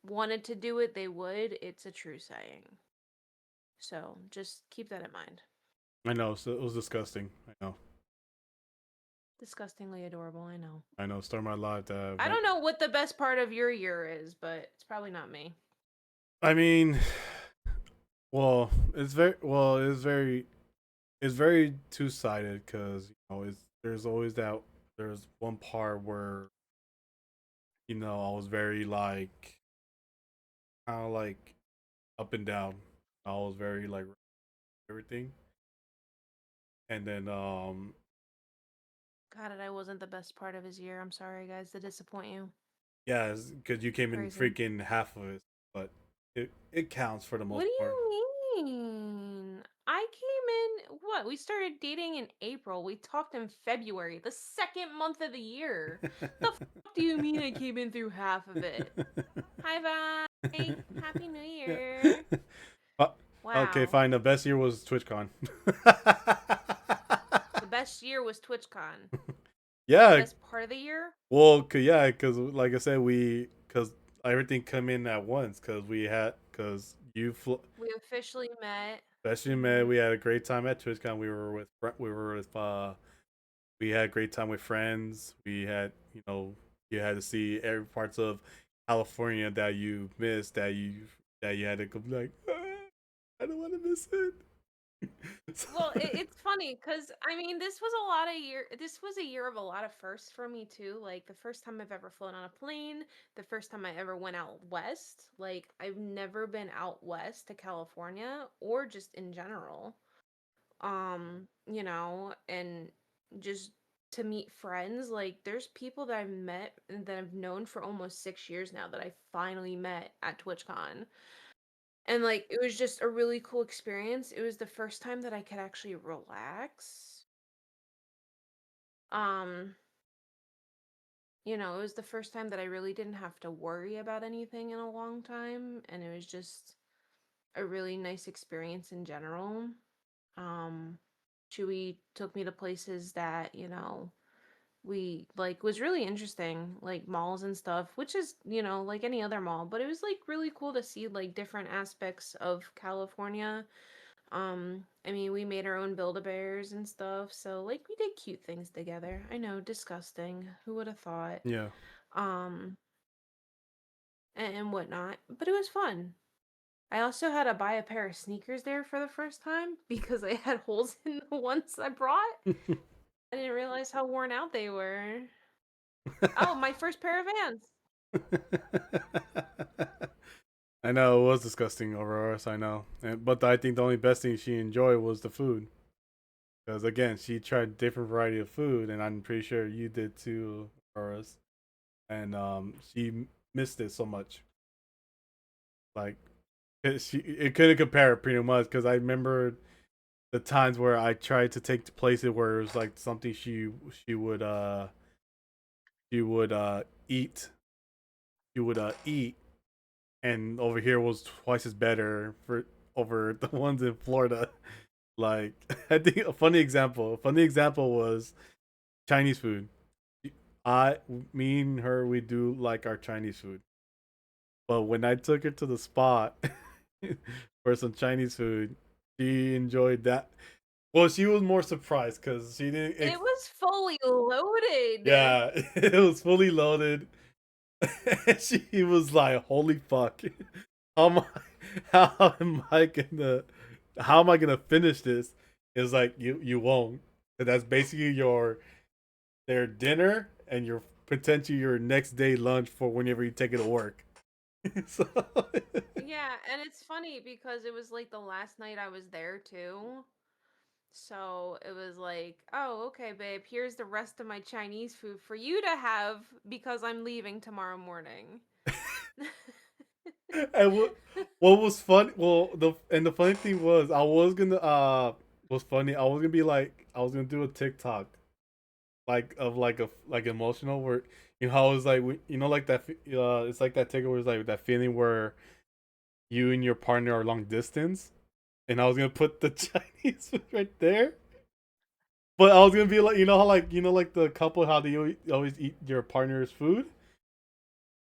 wanted to do it, they would. It's a true saying. So just keep that in mind. I know, so it was disgusting. Disgustingly adorable, I know. I know. Start my life. I don't know what the best part of your year is, but it's probably not me. I mean, well, it's very two sided because there's always there's one part where I was very like kind of like up and down. I was very like everything, and then God, I wasn't the best part of his year. I'm sorry, guys, to disappoint you. yeah, because you came in Crazy. freaking half of it, but it counts for the What most do part. you mean? I came in, what? We started dating in April. We talked in February, the second month of the year. The fuck do you mean I came in through half of it? Hi, bye. Happy New Year. Uh, okay, Wow. fine. The best year was TwitchCon. The best year was TwitchCon. Yeah, Best part of the year? well, because like I said, because everything come in at once because We officially met. especially man, we had a great time at TwitchCon. We had a great time with friends. You had to see every parts of California that you missed that you had to go like, I don't want to miss it. Well, it's funny because I mean, this was a year of a lot of firsts for me too. Like the first time I've ever flown on a plane, the first time I ever went out west. Like I've never been out west to California or just in general. And just to meet friends, like there's people that I've met and that I've known for almost 6 years now that I finally met at TwitchCon. And, like, it was just a really cool experience. It was the first time that I could actually relax. Um, it was the first time that I really didn't have to worry about anything in a long time, and it was just a really nice experience in general. Um, Chewy took me to places that, we like was really interesting, like malls and stuff, which is, like any other mall, but it was like really cool to see like different aspects of California. I mean, we made our own Build-A-Bears and stuff, so like we did cute things together. I know, disgusting. Who would have thought? Yeah. Um, and whatnot, but it was fun. I also had to buy a pair of sneakers there for the first time because they had holes in the ones I brought. I didn't realize how worn out they were. Oh, my first pair of Vans. I know it was disgusting over us. I know, but I think the only best thing she enjoyed was the food. Because again, she tried different variety of food, and I'm pretty sure you did too, Auroras. And she missed it so much. Like it couldn't compare pretty much. Because I remember the times where I tried to take the places where it was like something she would eat. She would eat, and over here was twice as better for over the ones in Florida. Like I think a funny example. A funny example was Chinese food. I, me and her, we do like our Chinese food. But when I took her to the spot for some Chinese food, she enjoyed that. Well, she was more surprised because she didn't. It was fully loaded. Yeah, it was fully loaded. She was like, "Holy fuck! How am I? How am I gonna? How am I gonna finish this?" It's like you won't. That's basically their dinner and your potentially your next day lunch for whenever you take it to work. So, Yeah, and it's funny because it was like the last night I was there too. So it was like, oh, okay, babe, here's the rest of my Chinese food for you to have because I'm leaving tomorrow morning. And what was fun? Well, the funny thing was, I was gonna was funny. I was gonna be like, I was gonna do a TikTok like of like emotional where you know how it was like you know like that it's like that TikTok where it's like that feeling where you and your partner are long distance, and I was gonna put the Chinese food right there. But I was gonna be like, you know how like you know like the couple how they always eat your partner's food.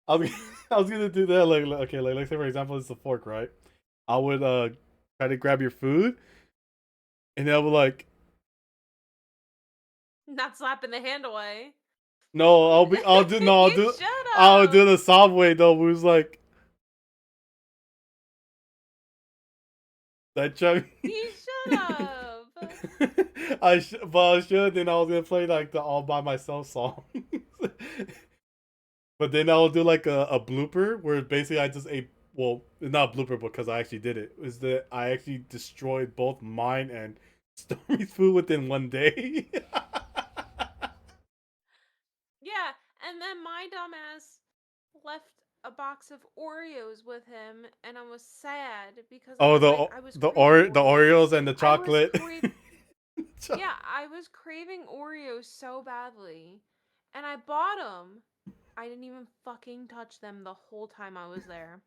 I was I was gonna do that okay like let's say for example it's a fork right. I would try to grab your food, and I would like Not slapping the hand away. no I'll do no You should I'll do have. the soft way though. Where it's like that chubby. You should have. But I should. Then I was gonna play like the all by myself song. But then I'll do like a blooper where basically I just ate. Well, not a blooper because I actually did it. Is that I actually destroyed both mine and Stormy's food within one day. Yeah, and then my dumbass left a box of Oreos with him, and I was sad because I Oh, was like, I was craving The Oreos. Oreos and the I was chocolate. craving, yeah, I was craving Oreos so badly, and I bought them. I didn't even fucking touch them the whole time I was there.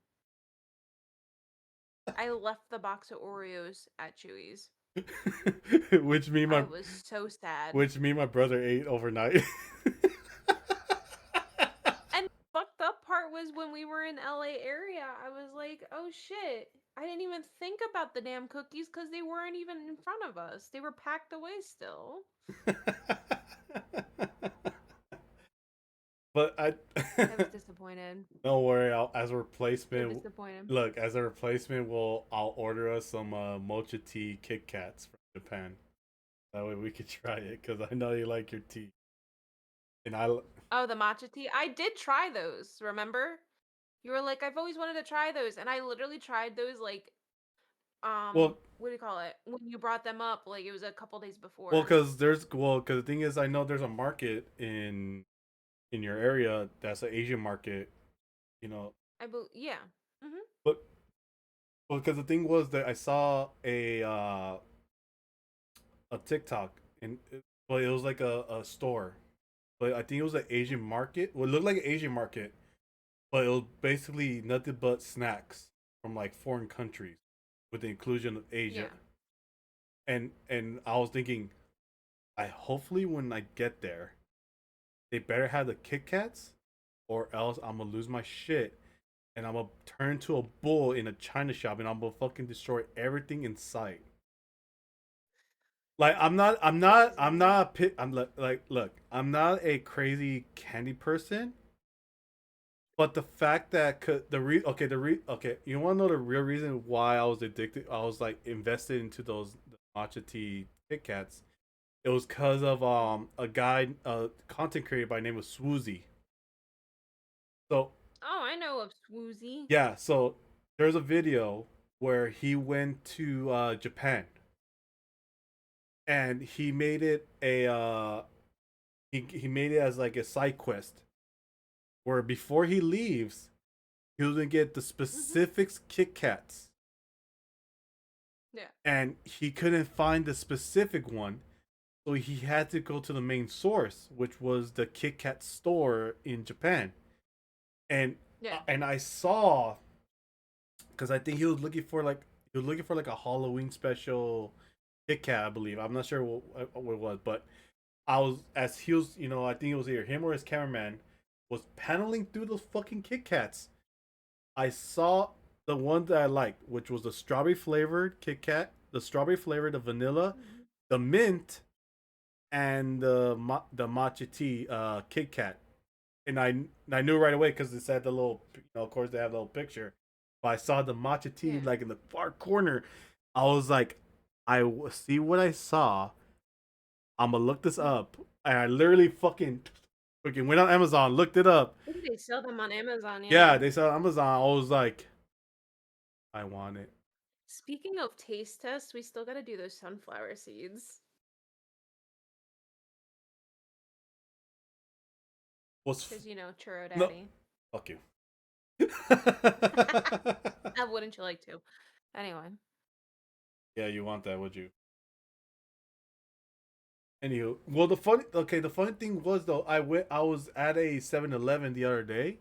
I left the box of Oreos at Chewy's. which me and I my was so sad. which me and my brother ate overnight. And fucked up part was when we were in LA area, I was like, oh shit. I didn't even think about the damn cookies because they weren't even in front of us. They were packed away still. But I was disappointed. don't worry. As a So replacement, disappointed. look as a replacement, I'll order us some mocha tea Kit Kats from Japan. That way we could try it because I know you like your tea, and Oh, the matcha tea. I did try those, remember? You were like, I've always wanted to try those. And I literally tried those like well what do you call it? When you brought them up, like it was a couple days well before. because the thing is I know there's a market in your area that's an Asian market, you know. Yeah. Mm-hmm. But well, because the thing was that I saw a TikTok and well, it was like a store, but I think it was an Asian market. Well, it looked like an Asian market, but it was basically nothing but snacks from like foreign countries, with the inclusion of Asia. Yeah. And I was thinking, I hopefully when I get there, they better have the Kit Kats, or else I'm gonna lose my shit, and I'm gonna turn to a bull in a China shop, and I'm gonna fucking destroy everything in sight. Like I'm not a pit. I'm like look, I'm not a crazy candy person, but the fact that okay, you want to know the real reason why I was addicted? I was like invested into those matcha tea Kit Kats. It was because of a guy, content creator by the name of Swoozy. So Oh, I know of Swoozy. yeah, so there's a video where he went to Japan, and he made it he made it as like a side quest where before he leaves, he was gonna get the Mm-hmm. specifics Kit Kats, Yeah. and he couldn't find the specific one, so he had to go to the main source, which was the Kit Kat store in Japan. And Yeah. and I saw because I think he was looking for like a Halloween special Kit Kat, I believe. I'm not sure what it was, but I was as he was, I think it was either him or his cameraman was paneling through those fucking Kit Kats. I saw the one that I liked, which was the strawberry flavored Kit Kat, the strawberry flavored, the vanilla, Mm-hmm. the mint, and the matcha tea Kit Kat. And I knew right away because it said the little, of course they have a little picture. But I saw the matcha tea Yeah. like in the far corner. I was like, see what I saw. I'm gonna look this up, and I literally fucking went on Amazon, looked it up. I think they sell them on Amazon, Yeah, yeah. they said Amazon. I was like, I want it. Speaking of taste tests, we still gotta do those sunflower seeds. Was Because, churro no, daddy. fuck you. Wouldn't you like to? Anyway. Yeah, you want that, would you? Anywho, well, the funny thing was though, I was at a 7-Eleven the other day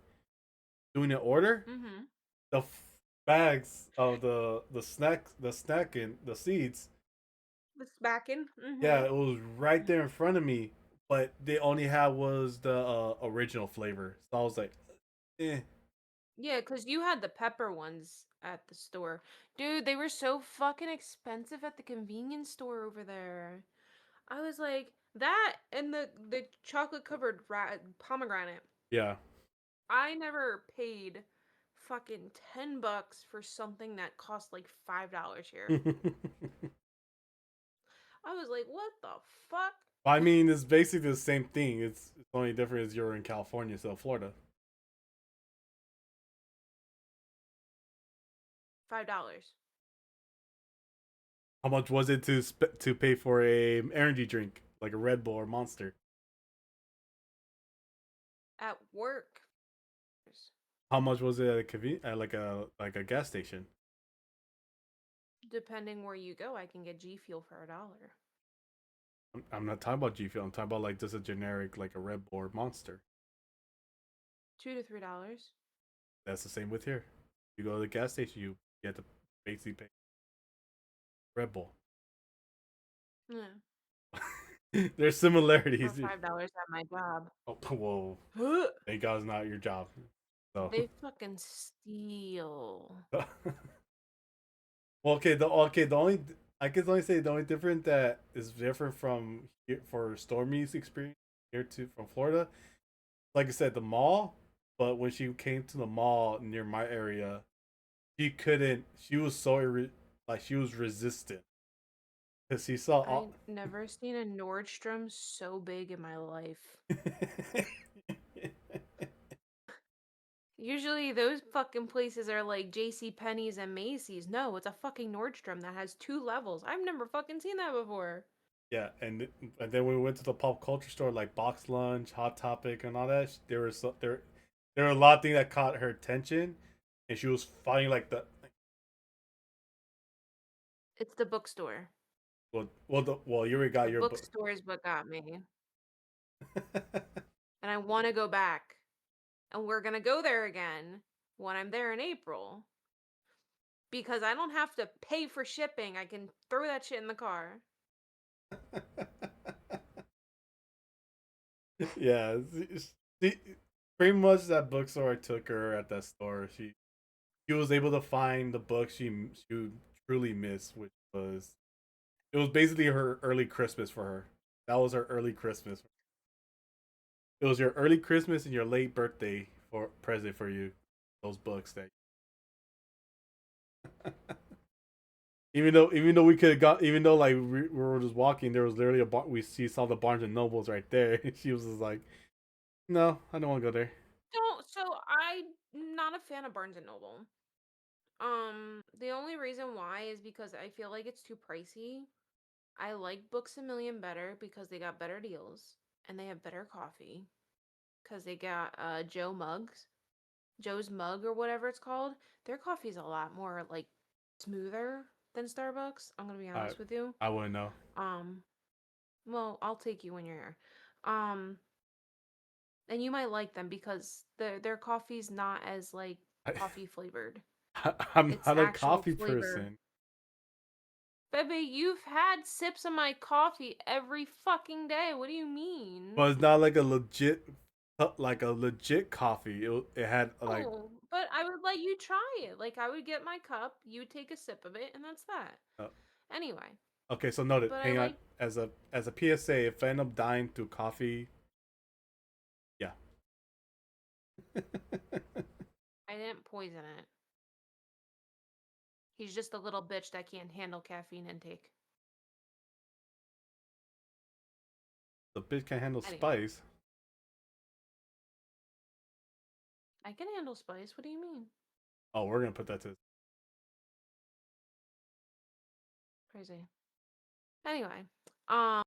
doing an order. Mm-hmm. The bags of the snack and the seeds. This back in. Mm-hmm. Yeah, it was right there in front of me, but they only had was the original flavor. So I was like, eh. Yeah, because you had the pepper ones at the store. Dude, they were so fucking expensive at the convenience store over there. I was like, that and the chocolate covered pomegranate. Yeah. I never paid fucking $10 for something that cost like $5 here. I was like, what the fuck? I mean, it's basically the same thing. It's only different is you're in California, instead of Florida. $5 How much was it to pay for a energy drink like a Red Bull or Monster? at work. How much was it at like a gas station? Depending where you go, I can get G Fuel for $1. I'm not talking about G Fuel. I'm talking about like just a generic like a Red Bull or Monster. $2 to $3. That's the same with here. You go to the gas station, you get to basically pay Red Bull. Yeah. There's For similarities. $5 at my job. Oh, whoa. Thank God it's not your job. So. They fucking steal. Well, the only I can only say the only difference that is different from here for Stormy's experience here to from Florida, like I said, the mall. But when she came to the mall near my area, she couldn't. She was so like she was resistant because she saw all. I never seen a Nordstrom so big in my life. Usually those fucking places are like J.C. Penney's and Macy's. No, it's a fucking Nordstrom that has 2 levels. I've never fucking seen that before. Yeah, and then we went to the pop culture store like Box Lunch, Hot Topic, and all that. There were a lot of things that caught her attention, and she was finding like the It's the bookstore. you already got The your book. bookstore is what got me. And I want to go back. And we're going to go there again when I'm there in April. Because I don't have to pay for shipping. I can throw that shit in the car. Yeah, she, pretty much that bookstore I took her at that store. She was able to find the book she truly missed, which was it was basically her early Christmas for her. That was her early Christmas. It was your early Christmas and your late birthday for present for you. Those books that even though we could have got even though like we were just walking, there was literally a bar. She saw the Barnes and Nobles right there. She was just like, "No, I don't want to go there." So I'm not a fan of Barnes and Noble. The only reason why is because I feel like it's too pricey. I like Books a Million better because they got better deals and they have better coffee. Because they got Joe's Mug or whatever it's called. Their coffee's a lot more like smoother than Starbucks. I'm gonna be I honest with you. I wouldn't know. Um, well, I'll take you when you're here. Um, and you might like them because their coffee's not as like I, coffee flavored. I'm It's not a actual coffee flavor. person. Bebe, you've had sips of my coffee every fucking day. What do you mean? But it's not like a legit coffee. It had like Oh, but I would let you try it. Like I would get my cup, you would take a sip of it, and that's that. uh, Anyway, okay. So noted. but I Hang on. like As a PSA, if I end up dying through coffee, yeah. I didn't poison it. He's just a little bitch that can't handle caffeine intake. The bitch can't handle Anyway, spice. I can handle spice. What do you mean? Oh, we're gonna put that to. Crazy. Anyway, um,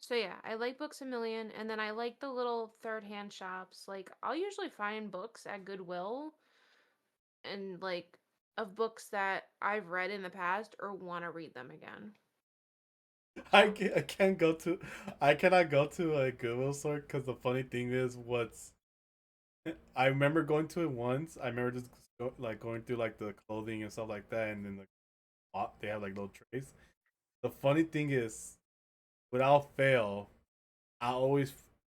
So yeah, I like Books a Million, and then I like the little third-hand shops. Like I'll usually find books at Goodwill and like of books that I've read in the past or want to read them again. I can't go to I cannot go to a Goodwill store because the funny thing is what's I remember going to it once. I remember just going through like the clothing and stuff like that, and then they have like little trays. The funny thing is, without fail, I always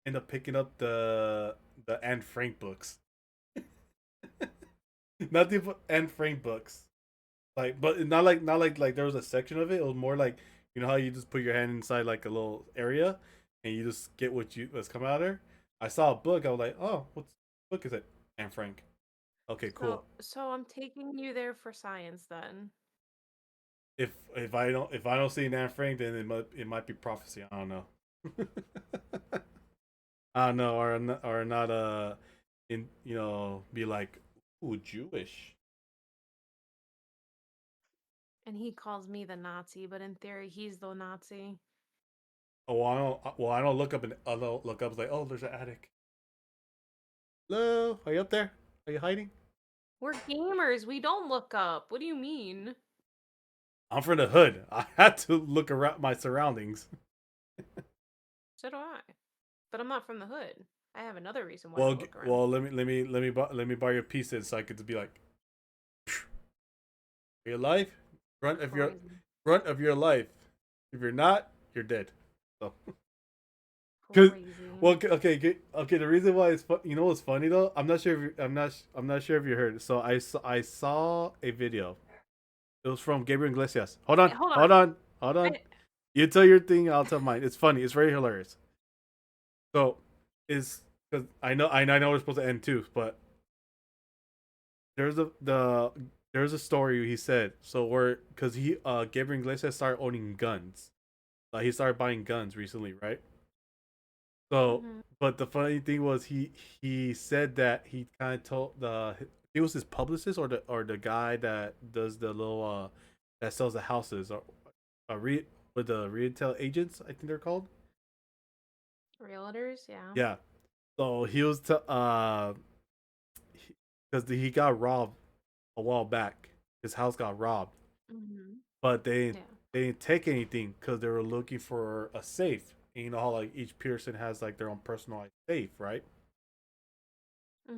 end up picking up the Anne Frank books, not the Anne Frank books. Like, but not like there was a section of it. It was more like how you just put your hand inside like a little area, and you just get what's coming out of there. I saw a book. I was like, oh, what book is it? Anne Frank. Okay, So cool. so I'm taking you there for science then. If I don't see an Anne Frank, then it might be prophecy. I don't know. I don't know, or not in be like, ooh, Jewish. And he calls me the Nazi, but in theory he's the Nazi. Oh, I don't look up and I don't look up. It's like, oh, there's an attic. Hello, are you up there? Are you hiding? We're gamers. We don't look up. What do you mean? I'm from the hood. I had to look around my surroundings. So do I. But I'm not from the hood. I have another reason why to Well, look around. well, let me borrow your pieces so I could just be like, are you alive? Crazy. Front of your life. If you're not, you're dead. So, cause, Crazy. well, okay. The reason why it's you know what's funny though? I'm not sure if I'm not sure if you heard. So I saw a video. It was from Gabriel Iglesias. Hold on, Wait, hold hold on. on, hold on. You tell your thing, I'll tell mine. It's funny. It's very hilarious. So, is because I know we're supposed to end too, but there's there's a story he said. So where because Gabriel Iglesias started owning guns. Like he started buying guns recently, right? So, Mhm. but the funny thing was he said that he kind of told he was his publicist or the guy that does the little that sells the houses or with the retail agents, I think they're called. Realtors, yeah. Yeah. So he was because he got robbed a while back. His house got robbed, Mhm. but Yeah. they didn't take anything because they were looking for a safe. And you know how like each person has like their own personalized safe, right? Mhm.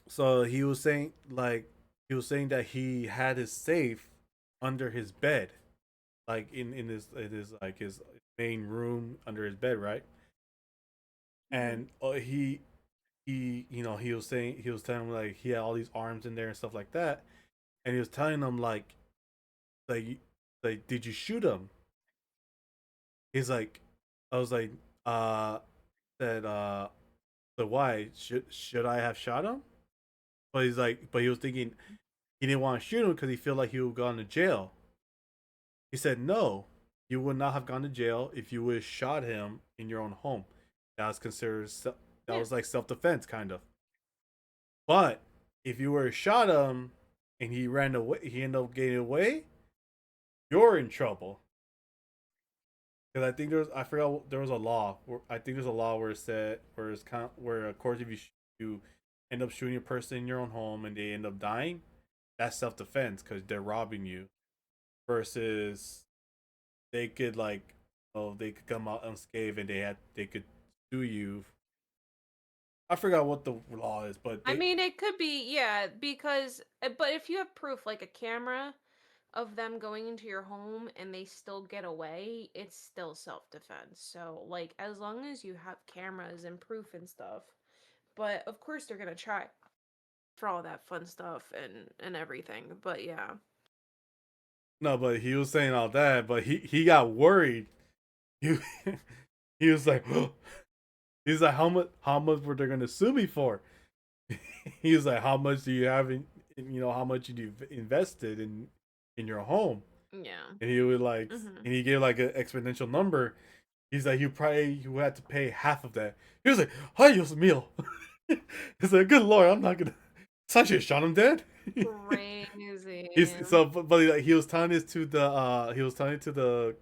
So he was saying that he had his safe under his bed, like in his like his main room under his bed, right? Mhm. And he was telling him like he had all these arms in there and stuff like that, and he was telling them like like did you shoot him? He's like, I was like, uh, said so why should I have shot him? But he was thinking he didn't want to shoot him because he felt like he would go to jail. He said, no, you would not have gone to jail if you would have shot him in your own home. That was considered, that Yeah. was like self defense, kind of. But if you were shot him and he ran away, he ended up getting away, you're in trouble. Because I think I forgot, there was a law. I think there's a law where it said, where of course, if you end up shooting a person in your own home and they end up dying, that's self defense because they're robbing you. Versus they could like they could come out unscathed and they could sue you. I forgot what the law is, but I mean, it could be, yeah, because but if you have proof like a camera of them going into your home and they still get away, it's still self-defense. So, like as long as you have cameras and proof and stuff. But of course they're going to try for all that fun stuff and everything. But yeah. no, but he was saying all that, but he got worried. He he was like, he's like, how much were they gonna sue me for? He was like, how much do you have how much you invested in your home? Yeah. And he would like, Mhm. and he gave like an exponential number. He's like, you had to pay half of that. He was like, "Hi, Dios mío." He's like, "Good lord, I'm not gonna." So I should have shot him dead. Crazy. He's so, but like, he was telling this to the he was telling it to the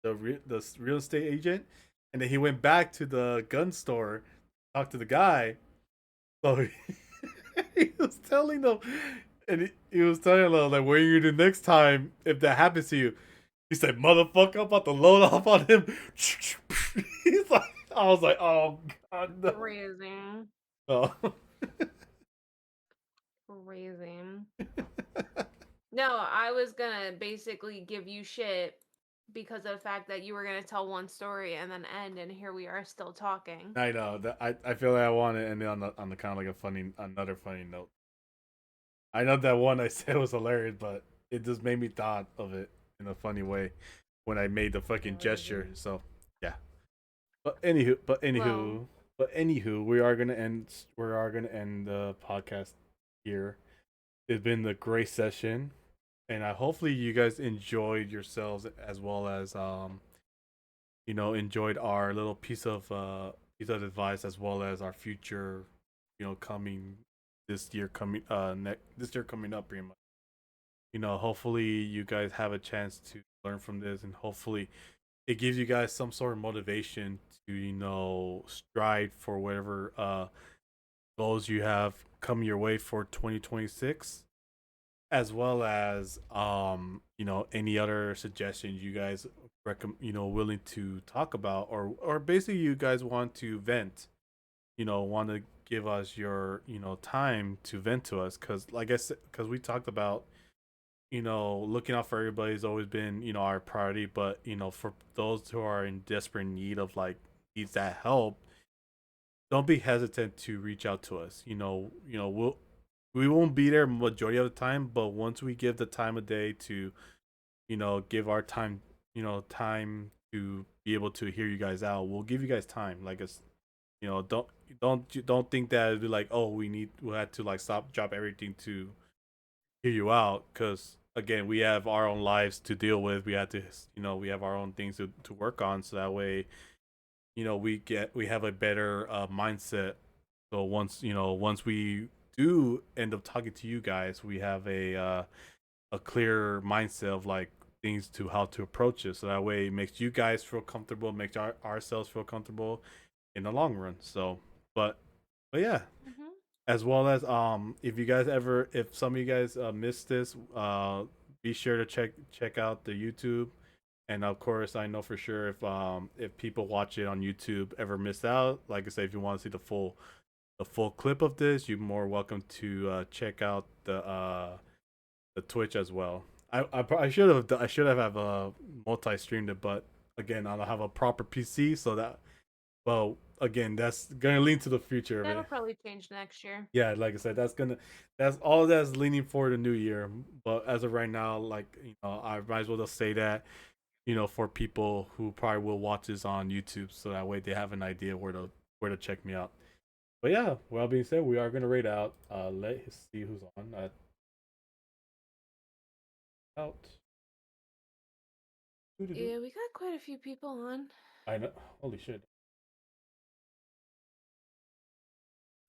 the real estate agent, and then he went back to the gun store, talked to the guy. So he was telling them, and he was telling them like, "What are you gonna do next time if that happens to you?" He said, "Motherfucker, I'm about to load off on him." He's like, I was like, "Oh God, no!" Crazy. Oh. Crazy. No, I was gonna basically give you shit because of the fact that you were gonna tell one story and then end, and here we are still talking. I know that I feel like I want to end it on the kind of like a funny another funny note. I know that one I said was hilarious, but it just made me thought of it in a funny way when I made the fucking gesture. Crazy. So yeah. But anywho, but Well, anywho, but anywho, we are gonna end the podcast here. It's been a great session, and I hopefully you guys enjoyed yourselves as well as enjoyed our little piece of advice as well as our future, coming this year coming up pretty much. Hopefully you guys have a chance to learn from this, and hopefully it gives you guys some sort of motivation to strive for whatever goals you have coming your way for 2026, as well as any other suggestions you guys willing to talk about, or basically you guys want to vent, want to give us your time to vent to us, because like I said, because we talked about looking out for everybody has always been, our priority. But, for those who are in desperate need of like needs that help, don't be hesitant to reach out to us. We won't be there majority of the time, but once we give the time of day to, give our time, time to be able to hear you guys out, we'll give you guys time. Like it's, don't think that it'd be like, oh, we had to like stop drop everything to hear you out, because again we have our own lives to deal with. We had to, we have our own things to work on, so that way we have a better mindset. So once we do end up talking to you guys, we have a clear mindset of like things to how to approach it, so that way it makes you guys feel comfortable, makes ourselves feel comfortable in the long run. So but yeah, hmm as well as if you guys ever, if some of you guys missed this, be sure to check out the YouTube. And of course I know for sure if people watch it on YouTube ever miss out, like I said, if you want to see the full clip of this, you're more welcome to check out the Twitch as well. I should have multi streamed it, but again I don't have a proper PC, so that, well, again, that's gonna lean to the future of that'll it. probably change next year. Yeah, like I said, that's all that's leaning for the new year. But as of right now, like, I might as well just say that, for people who probably will watch this on YouTube, so that way they have an idea where to check me out. But yeah, well being said, we are gonna rate out. Let's see who's on. Out. Doo-doo-doo. Yeah, we got quite a few people on. I know. Holy shit.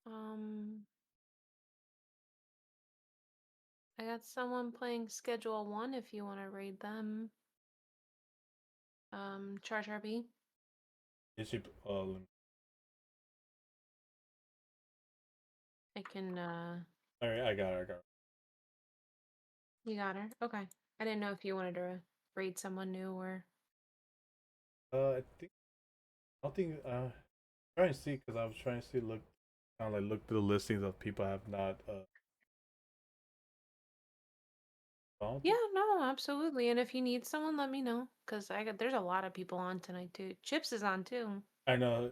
Um, I got someone playing Schedule 1 if you want to raid them. Charge RB. Is she? I can, All right, I got her. I got you got her? Okay. I didn't know if you wanted to raid someone new or. her. I think. I don't think. Trying to see, because I was trying to see, look, kind of like look through the listings of people I have not. I don't Yeah, think. no, absolutely. And if you need someone, let me know. Cause there's a lot of people on tonight too. Chips is on too. I know.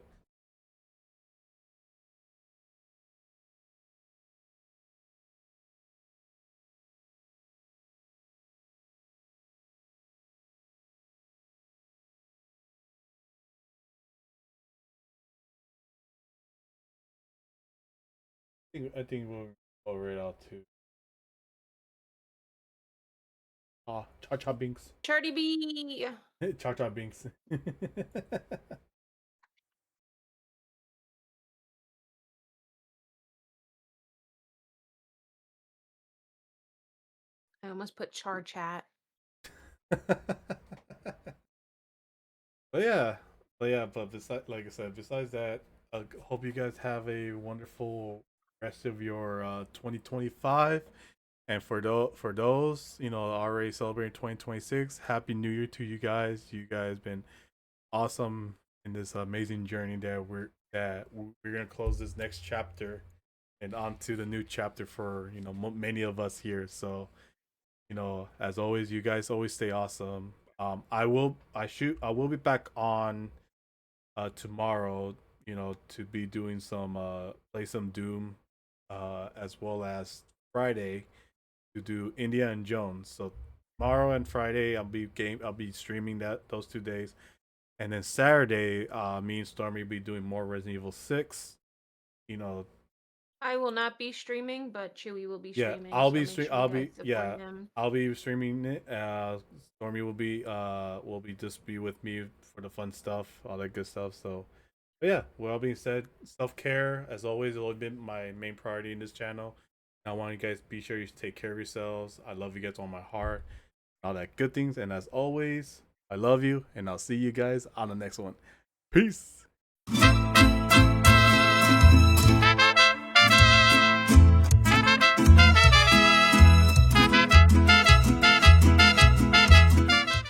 I think we'll go right out to Cha Cha Binks. Charity B. Cha Cha Binks. I almost put char chat. but besides, like I said, besides that, hope you guys have a wonderful rest of your 2025. And for those, already celebrating 2026, happy New Year to you guys. You guys been awesome in this amazing journey that we're gonna close this next chapter and on to the new chapter for many of us here. So as always, you guys always stay awesome. I will be back on tomorrow, to be doing some play some Doom, as well as Friday to do India and Jones. So tomorrow and Friday I'll be streaming those 2 days. And then Saturday, me and Stormy will be doing more Resident Evil 6. You know, I will not be streaming, but Chewy will be yeah, streaming, I'll so be make stream sure you I'll guys be support yeah, him. I'll be streaming it. Stormy will be just be with me for the fun stuff, all that good stuff. So but yeah, with all being said, self-care as always has always been my main priority in this channel. I want you guys to be sure you take care of yourselves. I love you guys on my heart, all that good things. And as always, I love you, and I'll see you guys on the next one. Peace.